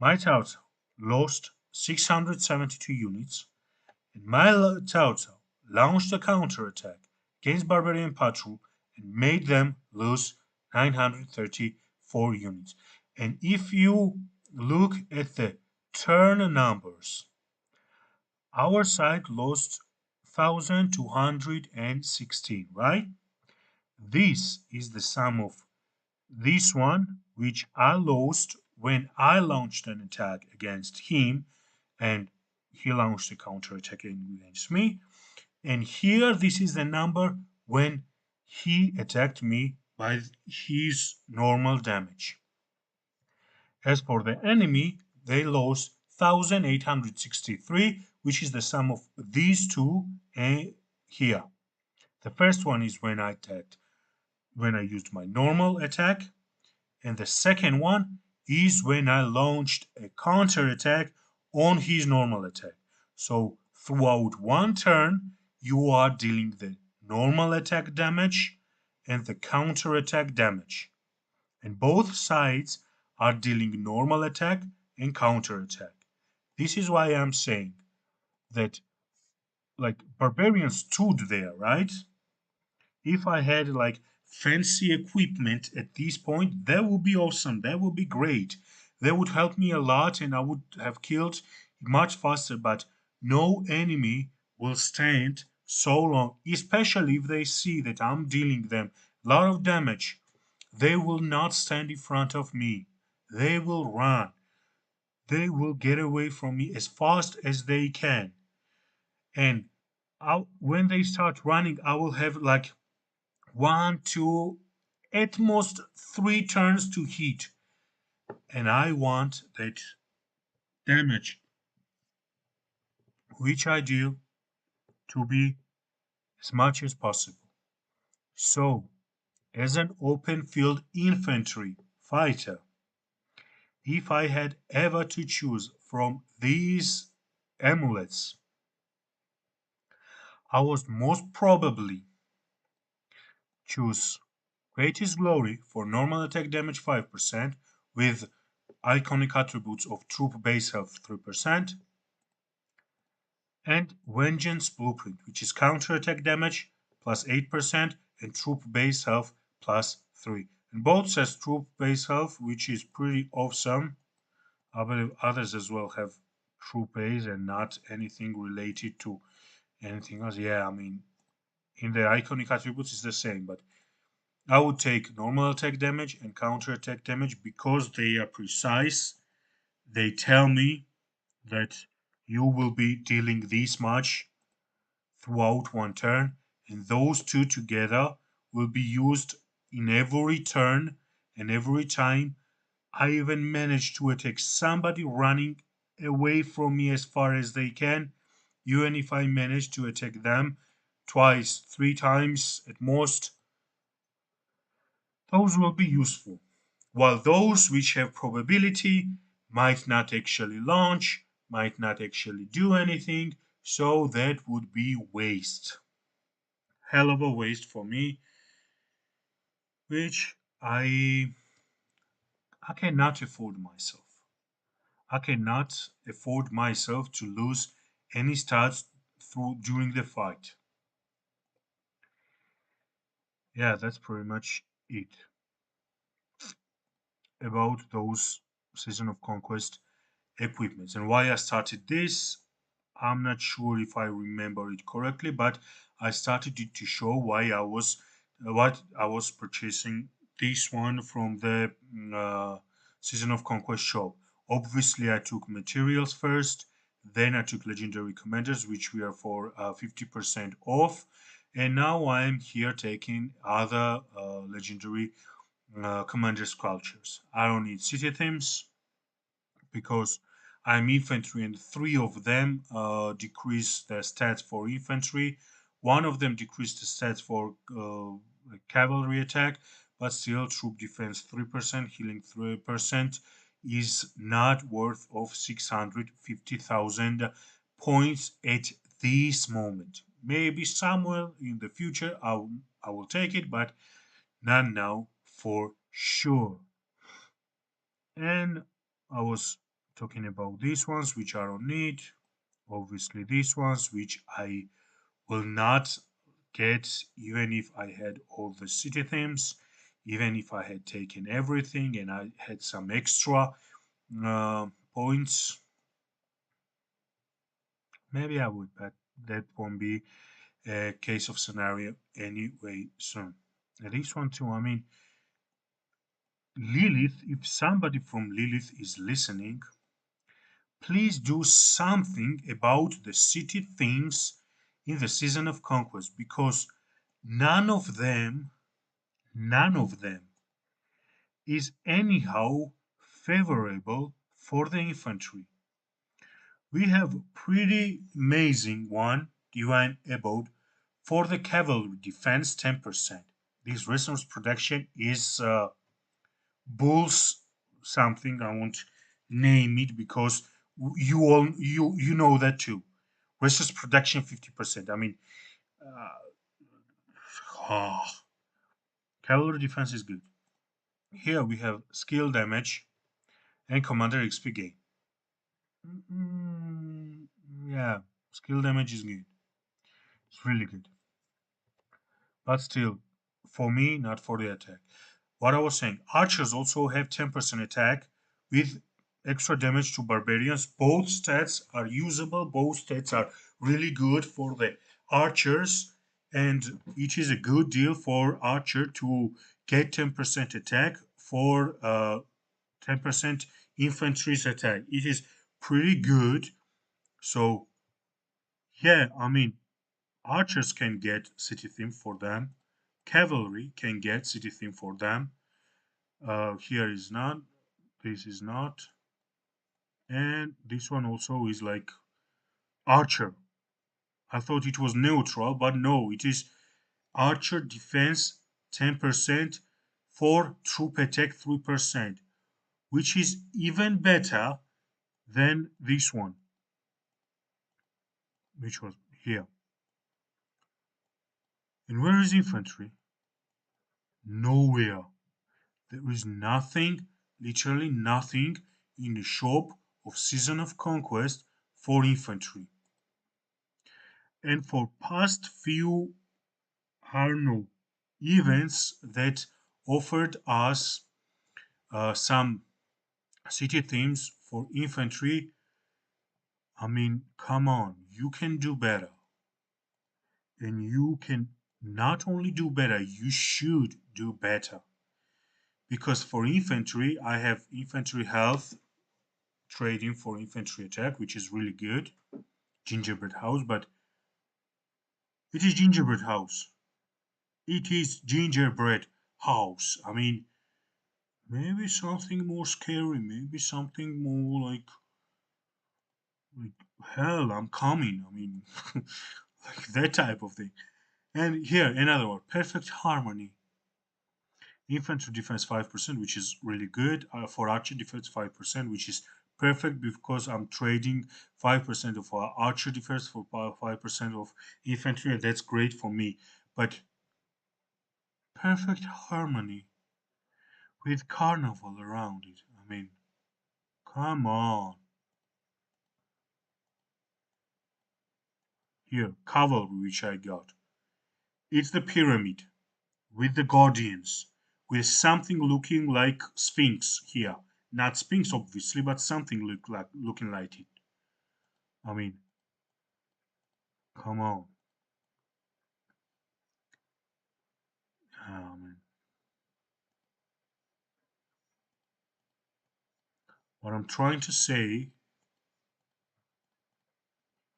My Cao Cao lost 672 units, and my Cao Cao launched a counterattack against Barbarian Patrol and made them lose 934 units. And if you look at the turn numbers, our side lost 1216, right? This is the sum of this one, which I lost when I launched an attack against him, and he launched a counterattack against me. And here, this is the number when he attacked me by his normal damage. As for the enemy, they lost 1863, which is the sum of these two here. The first one is when I used my normal attack, and the second one is when I launched a counter attack on his normal attack. So throughout one turn, you are dealing the normal attack damage and the counter attack damage. And both sides are dealing normal attack and counter attack. This is why I'm saying that like barbarians stood there, right? If I had like fancy equipment at this point, that would be awesome. That would be great. That would help me a lot and I would have killed much faster, but no enemy will stand so long, especially if they see that I'm dealing them a lot of damage. They will not stand in front of me. They will run. They will get away from me as fast as they can. And when they start running, I will have like one, two, at most three turns to hit. And I want that damage which I do to be as much as possible. So, as an open field infantry fighter, if I had ever to choose from these amulets, I would most probably choose Greatest Glory for normal attack damage 5% with iconic attributes of troop base health 3%, and Vengeance Blueprint, which is counter attack damage plus 8% and troop base health plus 3. And both says troop base health, which is pretty awesome. I believe others as well have troop base and not anything related to anything else. Yeah, I mean, in the iconic attributes it's the same, but I would take normal attack damage and counter attack damage because they are precise. They tell me that you will be dealing this much throughout one turn, and those two together will be used in every turn and every time I even manage to attack somebody running away from me as far as they can, even if I manage to attack them twice, three times at most, those will be useful. While those which have probability might not actually launch, might not actually do anything, so that would be waste. Hell of a waste for me, which I cannot afford myself. I cannot afford myself to lose any stats through during the fight. Yeah, that's pretty much it about those Season of Conquest equipments. And why I started this, I'm not sure if I remember it correctly, but I started it to show why I was what I was purchasing this one from the Season of Conquest shop. Obviously, I took materials first, then I took legendary commanders, which were for 50% off, and now I'm here taking other legendary commander sculptures. I don't need city themes because I'm infantry and three of them decrease the stats for infantry. One of them decreased the stats for cavalry attack, but still troop defense 3%, healing 3% is not worth of 650,000 points at this moment. Maybe somewhere in the future I will take it, but not now for sure. And I was talking about these ones which are on need. Obviously, these ones which I will not get even if I had all the city themes, even if I had taken everything and I had some extra points. Maybe I would, but that won't be a case of scenario anyway soon. And this one too, I mean, Lilith, if somebody from Lilith is listening, please do something about the city themes in the Season of Conquest because none of them, none of them is anyhow favorable for the infantry. We have pretty amazing one divine about for the cavalry defense 10%. This resource production is bulls something. I won't name it because you know that too. Resource production 50%. I mean, uh, cavalry defense is good. Here we have skill damage and commander XP gain. Mm, yeah, skill damage is good. It's really good. But still, for me, not for the attack. What I was saying, archers also have 10% attack with extra damage to barbarians. Both stats are usable, both stats are really good for the archers, and it is a good deal for archer to get 10% attack for 10% infantry's attack. It is pretty good. So, yeah, I mean, archers can get city theme for them. Cavalry can get city theme for them. Here is not. This is not. And this one also is like archer. I thought it was neutral, but no, it is archer defense 10% for troop attack 3%, which is even better than this one, which was here. And where is infantry? Nowhere. There is nothing, literally nothing, in the shop of Season of Conquest for infantry. And for past few Arno events that offered us some city themes for infantry, I mean, come on, you can do better. And you can not only do better, you should do better. Because for infantry, I have infantry health trading for infantry attack, which is really good. Gingerbread house, but it is gingerbread house. It is gingerbread house. I mean, maybe something more scary, maybe something more like hell, I'm coming. I mean, like that type of thing. And here, another one, perfect harmony. Infantry defense 5%, which is really good. For archer defense 5%, which is perfect because I'm trading 5% of our archer defense for 5% of infantry, and that's great for me. But perfect harmony with carnival around it. I mean, come on. Here, cavalry, which I got. It's the pyramid with the guardians, with something looking like Sphinx here. Not Sphinx, obviously, but something looking like it. I mean, come on. Man. What I'm trying to say,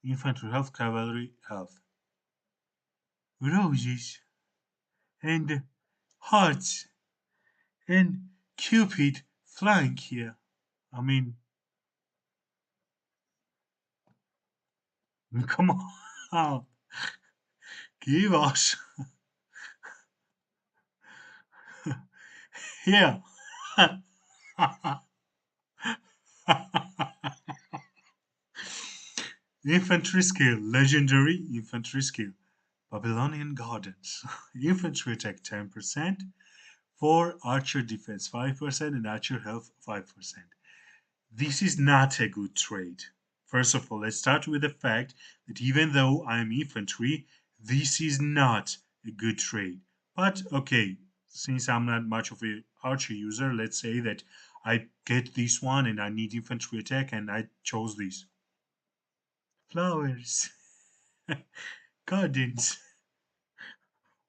infantry health, cavalry health. Roses and hearts and Cupid flying here. I mean, come on. Give us. Here. Infantry skill, legendary infantry skill. Babylonian Gardens. Infantry attack 10%, for archer defense 5%, and archer health 5%. This is not a good trade. First of all, let's start with the fact that even though I'm infantry, this is not a good trade. But okay, since I'm not much of a archer user, let's say that I get this one and I need infantry attack and I chose this. Flowers, gardens,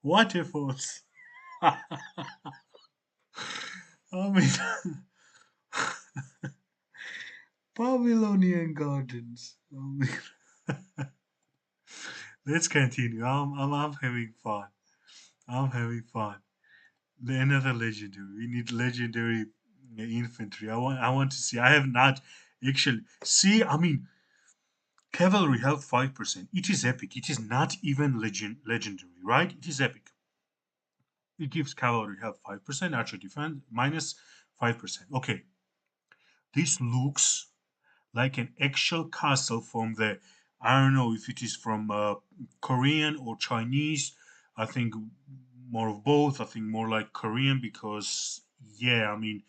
waterfalls. I mean, Babylonian gardens. I mean, let's continue. I'm having fun. I'm having fun. Another legendary. We need legendary infantry. I want to see. I have not actually see. I mean, cavalry health 5%. It is epic. It is not even legendary, right? It is epic. It gives cavalry health 5%, archer defense minus 5%. Okay, this looks like an actual castle from the, I don't know if it is from Korean or Chinese. I think more of both. I think more like Korean because, yeah, I mean,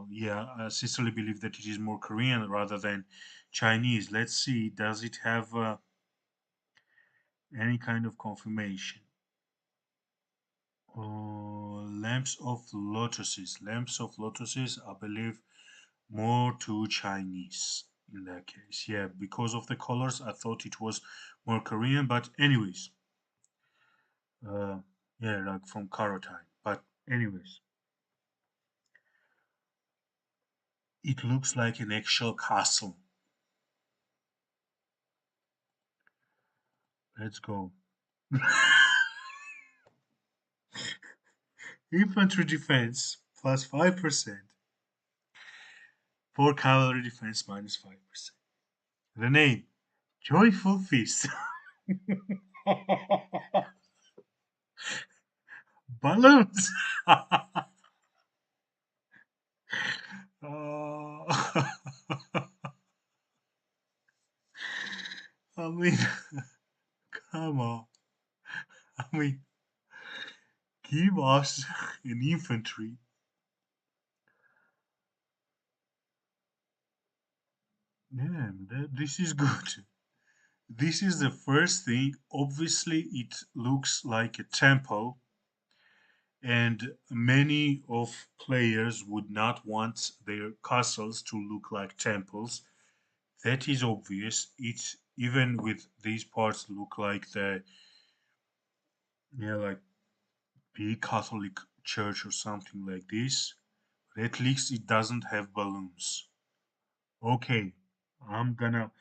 yeah, I sincerely believe that it is more Korean rather than Chinese. Let's see, does it have any kind of confirmation? Lamps of lotuses. Lamps of lotuses, I believe, more to Chinese in that case. Yeah, because of the colors, I thought it was more Korean. But anyways, uh, yeah, like from Caroline. But anyways, it looks like an actual castle. Let's go. Infantry defense plus 5%. For cavalry defense minus 5%. The name, Joyful Feast. Balloons. Uh, I mean, come on. I mean, give us an infantry. Yeah, this is good. This is the first thing. Obviously, it looks like a temple, and many of players would not want their castles to look like temples. That is obvious. It even with these parts look like the, yeah, like big Catholic church or something like this. But at least it doesn't have balloons. Okay, I'm gonna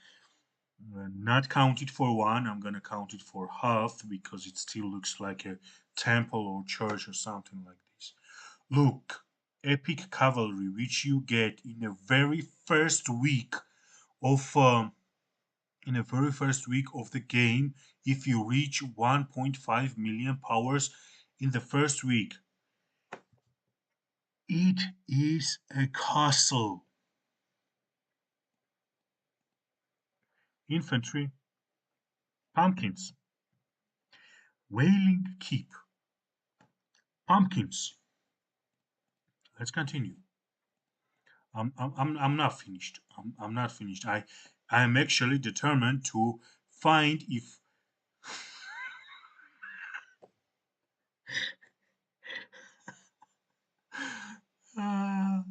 not count it for one. I'm gonna count it for half because it still looks like a temple or church or something like this. Look, epic cavalry, which you get in the very first week of the game if you reach 1.5 million powers in the first week. It is a castle. Infantry, pumpkins, wailing keep, pumpkins. Let's continue. I'm not finished. I'm not finished. I'm actually determined to find if uh,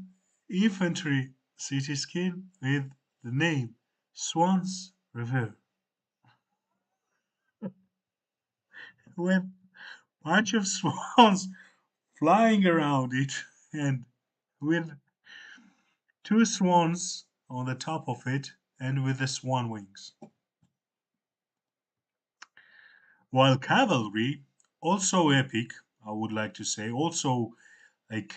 infantry city skin with the name Swans River with bunch of swans flying around it and with two swans on the top of it and with the swan wings. While cavalry, also epic, I would like to say, also like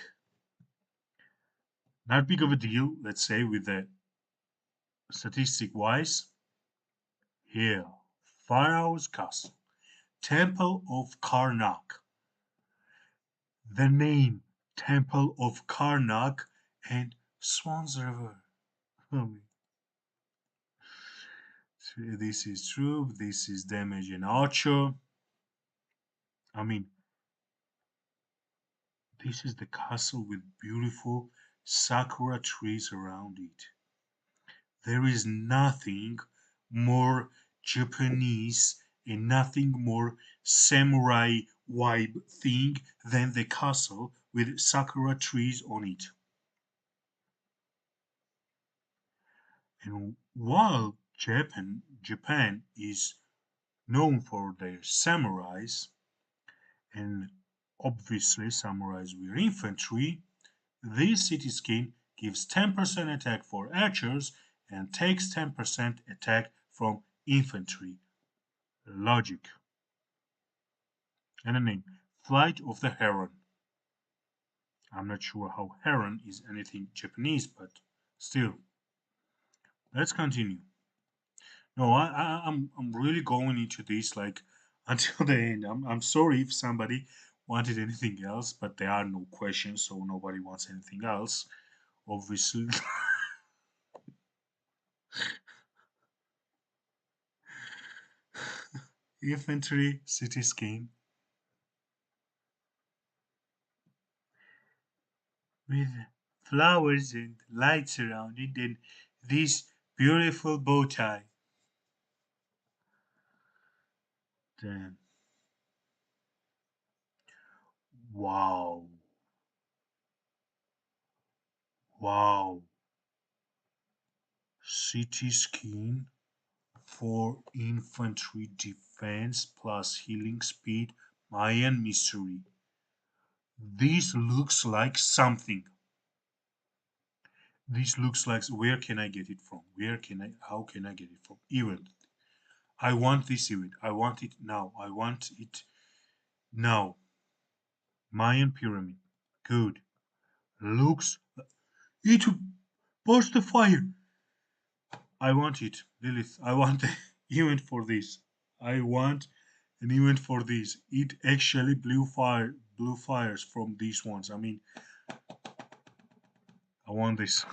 not big of a deal, let's say, with the statistic wise. Here, Pharaoh's Castle, Temple of Karnak, the name Temple of Karnak, and Swans River. This is true. This is damage and archer. I mean, this is the castle with beautiful sakura trees around it. There is nothing more Japanese and nothing more samurai vibe thing than the castle with sakura trees on it. And while Japan is known for their samurais, and obviously samurais were infantry, this city skin gives 10% attack for archers and takes 10% attack from infantry. Logic. And a name. Flight of the Heron. I'm not sure how heron is anything Japanese, but still, let's continue. No, I'm really going into this like until the end. I'm sorry if somebody wanted anything else, but there are no questions, so nobody wants anything else. Obviously, infantry city scheme with flowers and lights around it, and this beautiful bow tie. Damn! Wow! Wow! City scheme for infantry defense plus healing speed, Mayan mystery. This looks like something. This looks like where can I get it from? How can I get it from? Event. I want this event. I want it now. I want it now. Mayan pyramid. Good. Looks it burst the fire. I want it, Lilith. I want an event for this. I want an event for this. It actually blew fires from these ones. I mean, I want this.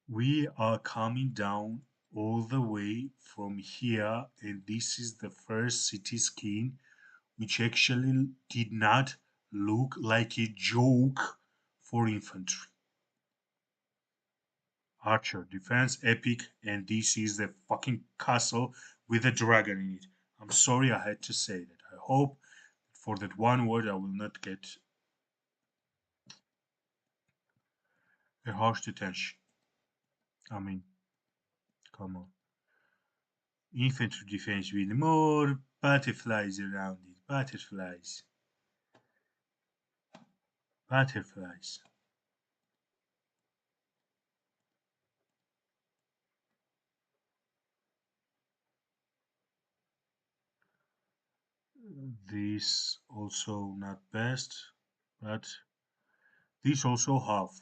We are coming down all the way from here, and this is the first city skin, which actually did not look like a joke for infantry. Archer, defense, epic, and this is the fucking castle with a dragon in it. I'm sorry I had to say that. I hope for that one word I will not get a harsh detention. I mean, come on. Infantry defense with more butterflies around it. Butterflies. Butterflies. This also not best, but this also half.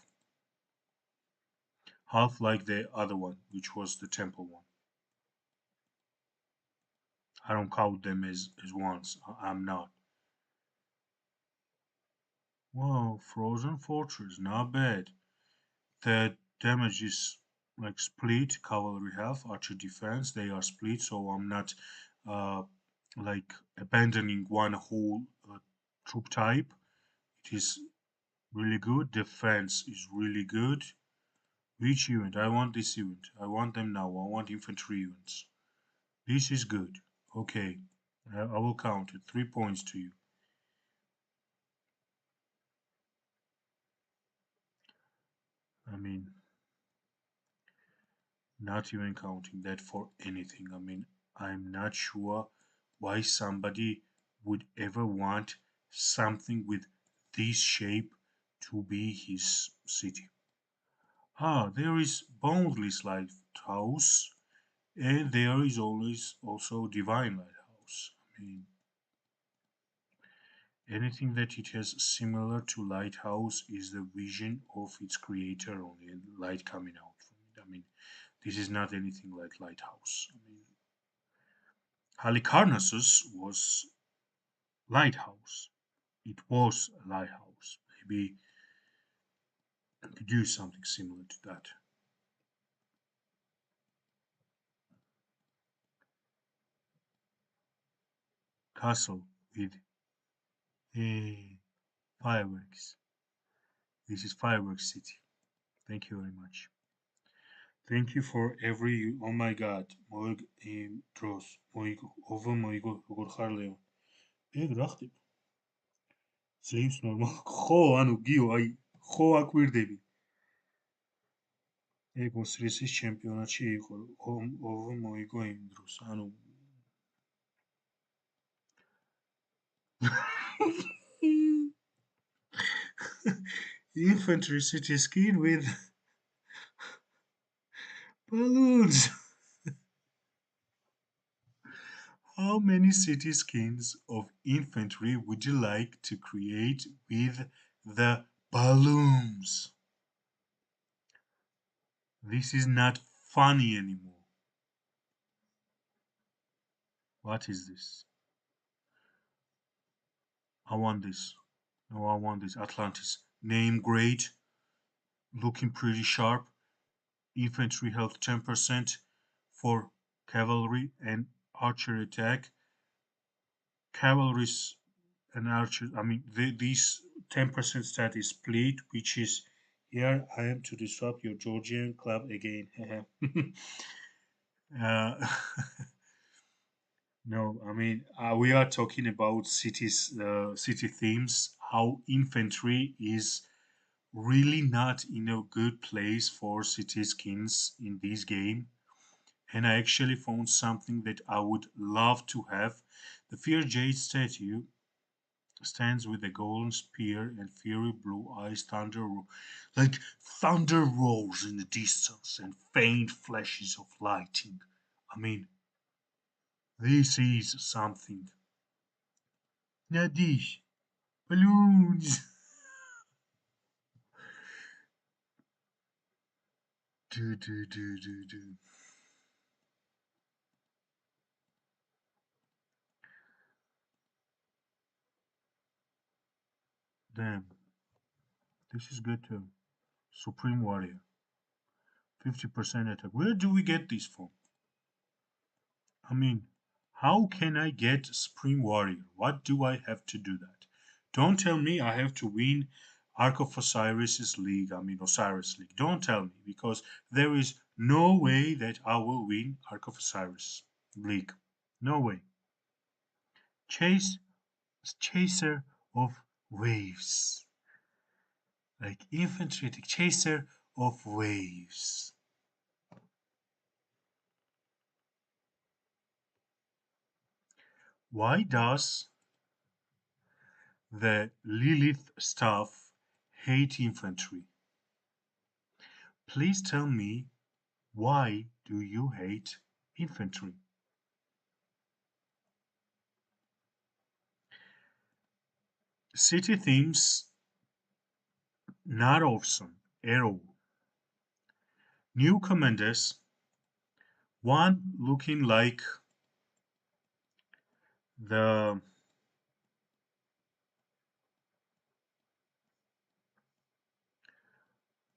Half like the other one, which was the temple one. I don't count them as ones. I'm not. Wow, Frozen Fortress, not bad. The damage is like split, cavalry health, archer defense, they are split, so I'm not uh, like abandoning one whole troop type. It is really good. Defense is really good. Which event? I want this event. I want them now. I want infantry events. This is good. Okay, I will count it. 3 points to you. I mean, not even counting that for anything. I mean, I'm not sure why somebody would ever want something with this shape to be his city. Ah, there is Boundless Lighthouse, and there is always also Divine Lighthouse. I mean, anything that it has similar to Lighthouse is the vision of its creator only, and light coming out from it. I mean, this is not anything like Lighthouse. I mean, Halicarnassus was lighthouse. It was a lighthouse. Maybe I could do something similar to that. Castle with fireworks. This is Fireworks City. Thank you very much. Thank you for every. Oh my God. მოიგ იმ დროს მოიგო ova მოიგო როგორ ხარ ლეო? ეგ რა ხდება? ძლივს ნორმალ. ხო, ანუ გიო, აი, ხო აკვირდები. ეგ ოსრისის ჩემპიონატში იყო. ova მოიგო იმ დროს. ანუ infantry city skin with balloons. How many city skins of infantry would you like to create with the balloons? This is not funny anymore. What is this? I want this. No, I want this. Atlantis. Name great. Looking pretty sharp. Infantry health 10% for cavalry and archery attack. Cavalry and archers. I mean, these 10% stat is split, which is here I am to disrupt your Georgian club again. uh, no, I mean we are talking about cities, city themes. How infantry is really not in a good place for city skins in this game. And I actually found something that I would love to have. The Fear Jade statue stands with a golden spear and fiery blue eyes, like thunder roars in the distance and faint flashes of lightning. I mean, this is something. Nadish, balloons. do, do, do, do, do. Damn, this is good too. Supreme Warrior, 50% attack. Where do we get this from? I mean, how can I get Supreme Warrior? What do I have to do that? Don't tell me I have to win Ark of Osiris's league, I mean Osiris League. Don't tell me, because there is no way that I will win Ark of Osiris League. No way. Chase Chaser of Waves. Like infantry chaser of waves. Why does the Lilith staff hate infantry? Please tell me, why do you hate infantry? City themes, not awesome at all. New commanders, one looking like the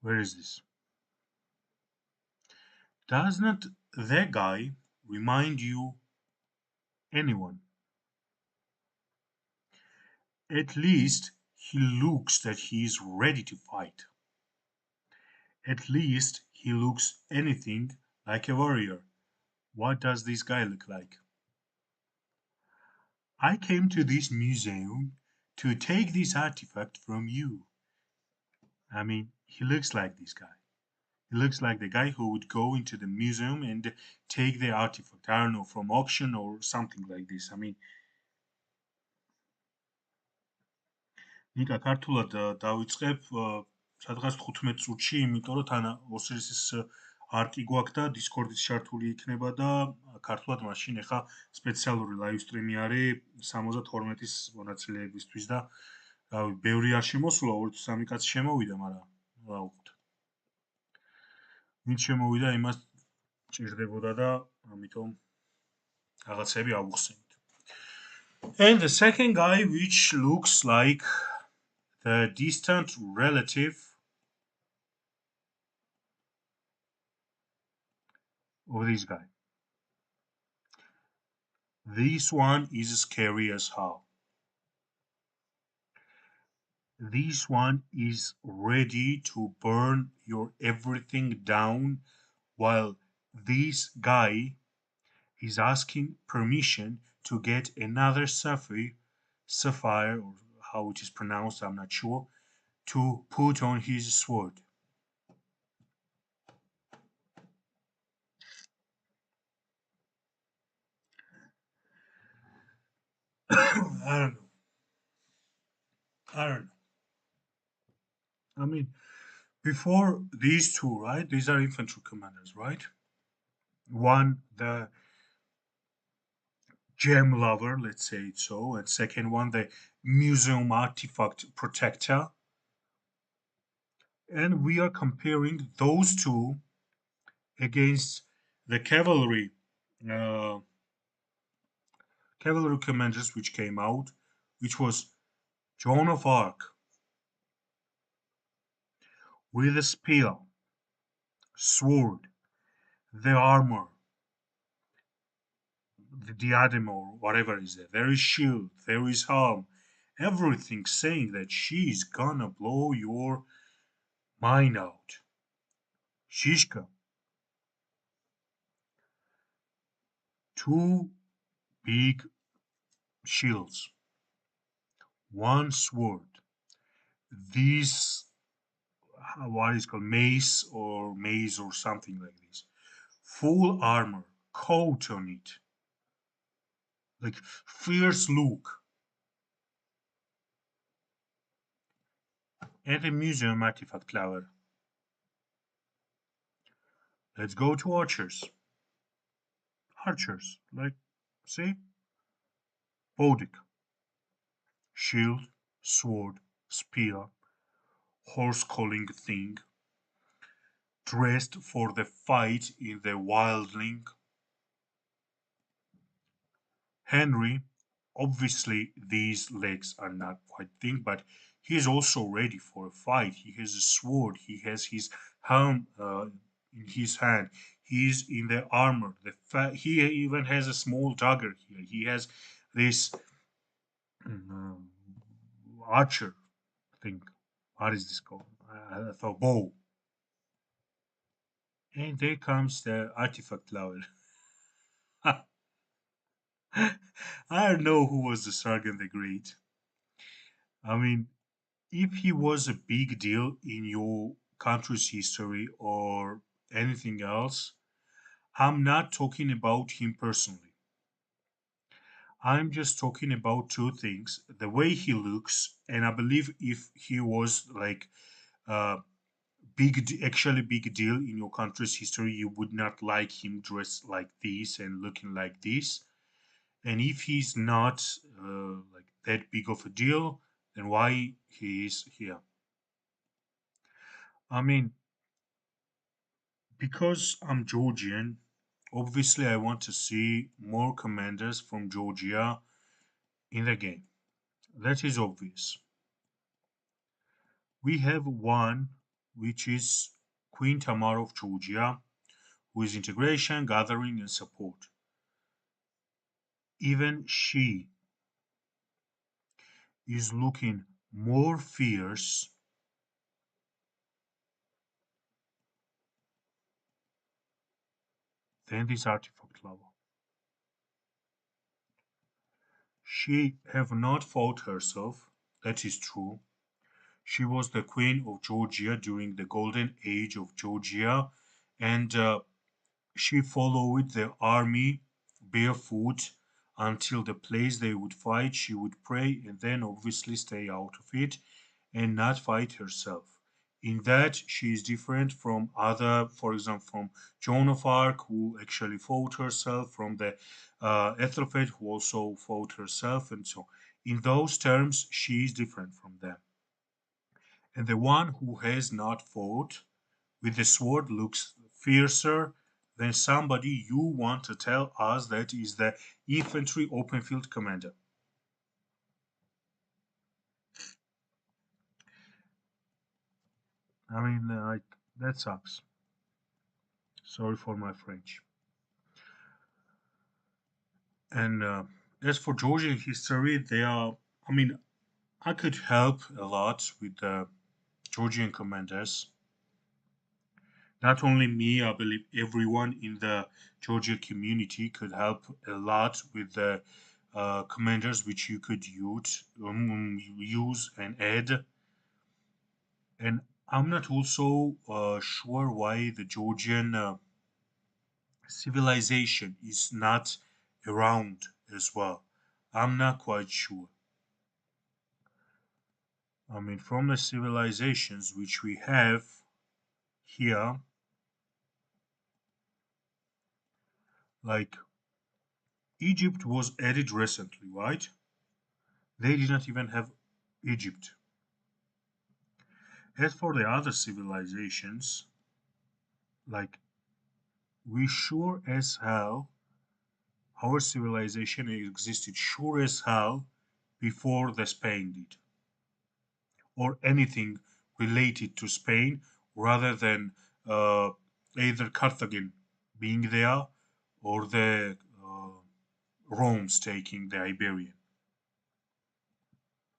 where is this? Does not that guy remind you anyone? At least he looks that he is ready to fight. At least he looks anything like a warrior. What does this guy look like? I came to this museum to take this artifact from you. I mean, he looks like this guy. He looks like the guy who would go into the museum and take the artifact. I don't know, from auction or something like this. I mean, ნიკა ქართულად დავიწყებ სადღაც 15 წუთში, იმიტომ რომ თან ოსირისის არკი გვაქვს და დისკორდის ჩართული იქნება და ქართულად მაშინ ეხა სპეციალური ლაივ სტრიმი არის 72-ის მონაწილეებისთვის და რავი, ბევრი არ შემოსულა, 2-3 კაცი შემოვიდა, მაგრამ რა ვუყოთ. ვინც შემოვიდა, იმას ჭირდებოდა და ამიტომ რაღაცები ავუხსენით. And the second guy, which looks like the distant relative of this guy. This one is scary as hell. This one is ready to burn your everything down, while this guy is asking permission to get another sapphire, or how it is pronounced, I'm not sure, to put on his sword. I don't know. I don't know. I mean, before these two, right? These are infantry commanders, right? One, the gem lover, let's say it so, and second one, the museum artifact protector. And we are comparing those two against the uh, cavalry commanders which came out, which was Joan of Arc with a spear, sword, the armor, the diadem or whatever is there. There is shield, there is helm, everything saying that she's gonna blow your mind out. Shishka, two big shields, one sword. These what is called mace or something like this. Full armor, coat on it, like fierce look, and a museum artifact clover. Let's go to archers. Archers, like see, bodic, shield, sword, spear, horse calling thing, dressed for the fight in the wildling. Henry, obviously, these legs are not quite thin, but he is also ready for a fight. He has a sword, he has his helm in his hand, he is in the armor. He even has a small dagger here. He has this um, archer thing. What is this called? I thought bow. And there comes the artifact level. I don't know who was the Sargon the Great. I mean, if he was a big deal in your country's history or anything else, I'm not talking about him personally. I'm just talking about two things: the way he looks, and I believe if he was like a actually big deal in your country's history, you would not like him dressed like this and looking like this. And if he's not like that big of a deal, then why he is here? I mean, because I'm Georgian, obviously I want to see more commanders from Georgia in the game. That is obvious. We have one which is Queen Tamar of Georgia, who is integration, gathering, and support. Even she is looking more fierce than this artifact lover. She have not fought herself, that is true. She was the queen of Georgia during the golden age of Georgia, and she followed the army barefoot until the place they would fight. She would pray and then obviously stay out of it and not fight herself. In that, she is different from other, for example, from Joan of Arc, who actually fought herself, from the Ethelflaed, who also fought herself, and so in those terms, she is different from them. And the one who has not fought with the sword looks fiercer than somebody you want to tell us that is the infantry open field commander. I mean, like, that sucks. Sorry for my French. And as for Georgian history, they are, I mean, I could help a lot with the Georgian commanders. Not only me, I believe everyone in the Georgia community could help a lot with the commanders which you could use and add. And I'm not also sure why the Georgian civilization is not around as well. I'm not quite sure. I mean, from the civilizations which we have here, like Egypt was added recently, right? They did not even have Egypt. As for the other civilizations, like we sure as hell, our civilization existed sure as hell before the Spain did, or anything related to Spain, rather than uh, either Carthage being there or the Rome's taking the Iberian.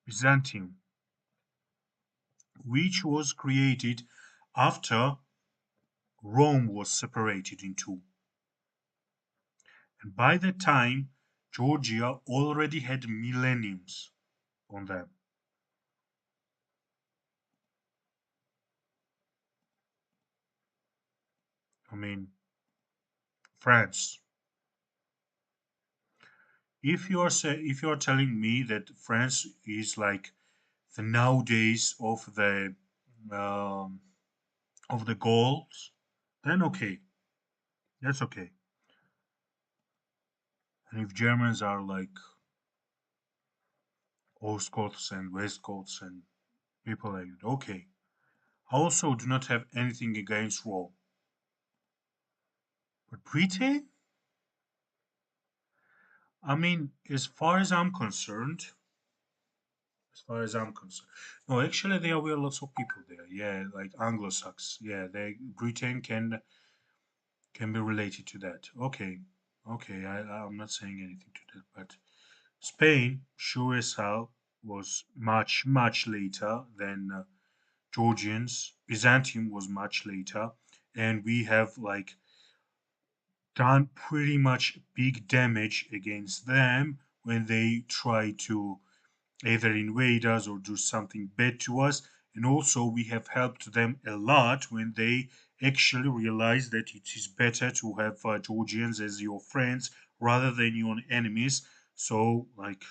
Byzantium, which was created after Rome was separated in two. And by that time, Georgia already had millenniums on them. I mean, France. If you are telling me that France is like the nowadays um, of the Gauls, then okay, that's okay. And if Germans are like Ostgoths and Westgoths and people like that, okay. I also do not have anything against Rome, but Britain. I mean, as far as I'm concerned, no, actually there were lots of people there. Yeah, like Anglo-Saxons. Yeah, they Britain can be related to that. Okay, okay. I'm not saying anything to that, but Spain, sure as hell, was much later than Georgians. Byzantium was much later, and we have like done pretty much big damage against them when they try to either invade us or do something bad to us. And also, we have helped them a lot when they actually realize that it is better to have Georgians as your friends rather than your enemies. So, like,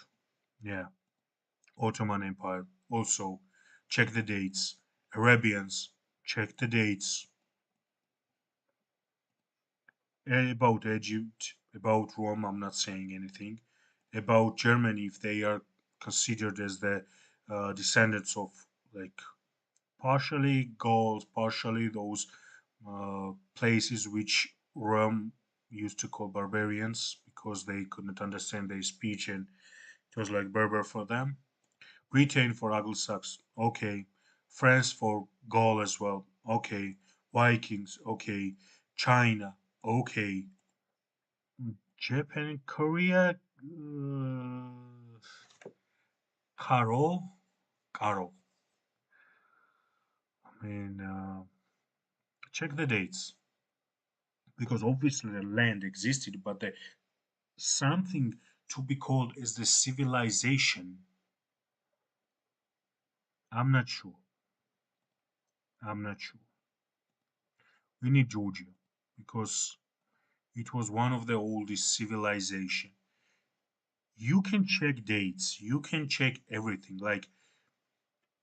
yeah, Ottoman Empire. Also, check the dates. Arabians, check the dates. About Egypt, about Rome, I'm not saying anything. About Germany, if they are considered as the descendants of like partially Gauls, partially those places which Rome used to call barbarians because they could not understand their speech and it was like Berber for them. Britain for Anglo-Saxons, okay. France for Gaul as well, okay. Vikings, okay. China, okay. Japan and Korea, Karo, Karo. I mean, check the dates because obviously the land existed, but the something to be called as the civilization, I'm not sure. I'm not sure. We need Georgia because it was one of the oldest civilization. You can check dates. You can check everything. Like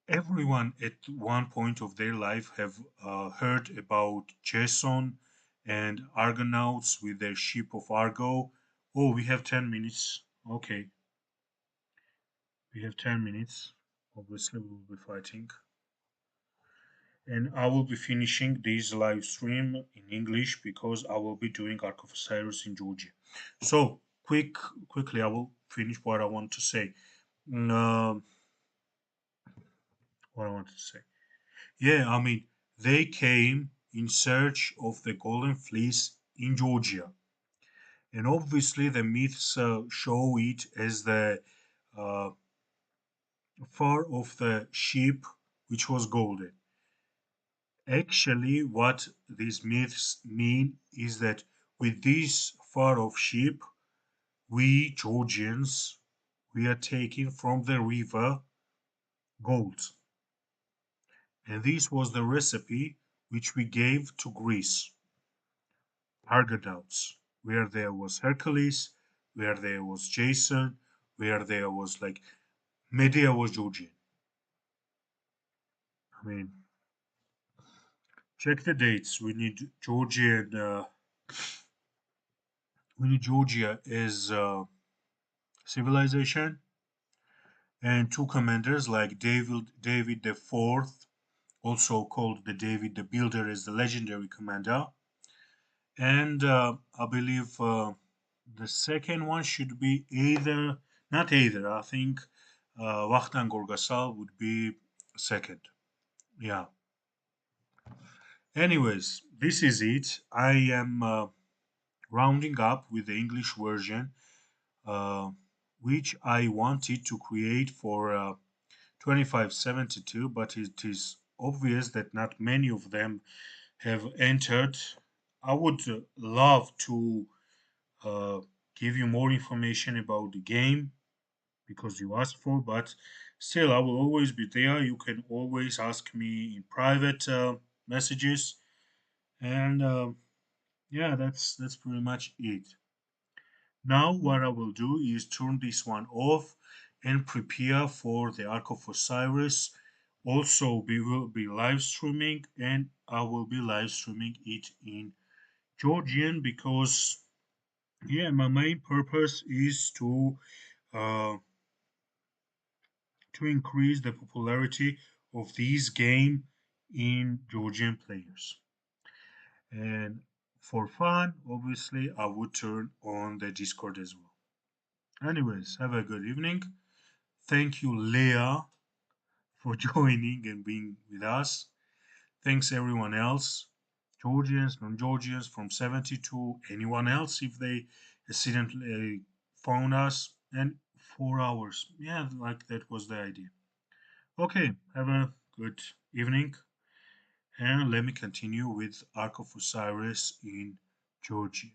everyone at one point of their life have heard about Jason and Argonauts with their ship of Argo. Oh, we have 10 minutes. Okay, we have 10 minutes. Obviously, we will be fighting. And I will be finishing this live stream in English because I will be doing Ark of Osiris in Georgia. So, quickly, I will finish what I want to say. Mm, what I want to say. Yeah, I mean, they came in search of the golden fleece in Georgia. And obviously, the myths show it as the uh, fur of the sheep, which was golden. Actually, what these myths mean is that with this fur of sheep, we Georgians, we are taking from the river gold. And this was the recipe which we gave to Greece. Argonauts, where there was Hercules, where there was Jason, where there was like Medea was Georgian. I mean, check the dates. We need Georgian. we need Georgia as civilization, and two commanders like David the Fourth, also called the David the Builder, is the legendary commander. And I believe the second one should be either, not either, I think Vahtan Gorgasal would be second. Yeah. Anyways, this is it. I am rounding up with the English version, uh, which I wanted to create for 2572, but it is obvious that not many of them have entered. I would love to uh, give you more information about the game because you asked for, but still, I will always be there. You can always ask me in private messages, and yeah, that's pretty much it. Now, what I will do is turn this one off and prepare for the Ark of Osiris. Also, we will be live streaming, and I will be live streaming it in Georgian because, yeah, my main purpose is uh, to increase the popularity of this game in Georgian players. And for fun, obviously, I would turn on the Discord as well. Anyways, have a good evening. Thank you, Leah, for joining and being with us. Thanks, everyone else, Georgians, non Georgians from 72, anyone else if they accidentally found us, and 4 hours. Yeah, like that was the idea. Okay, have a good evening, and let me continue with Ark of Osiris in Georgia.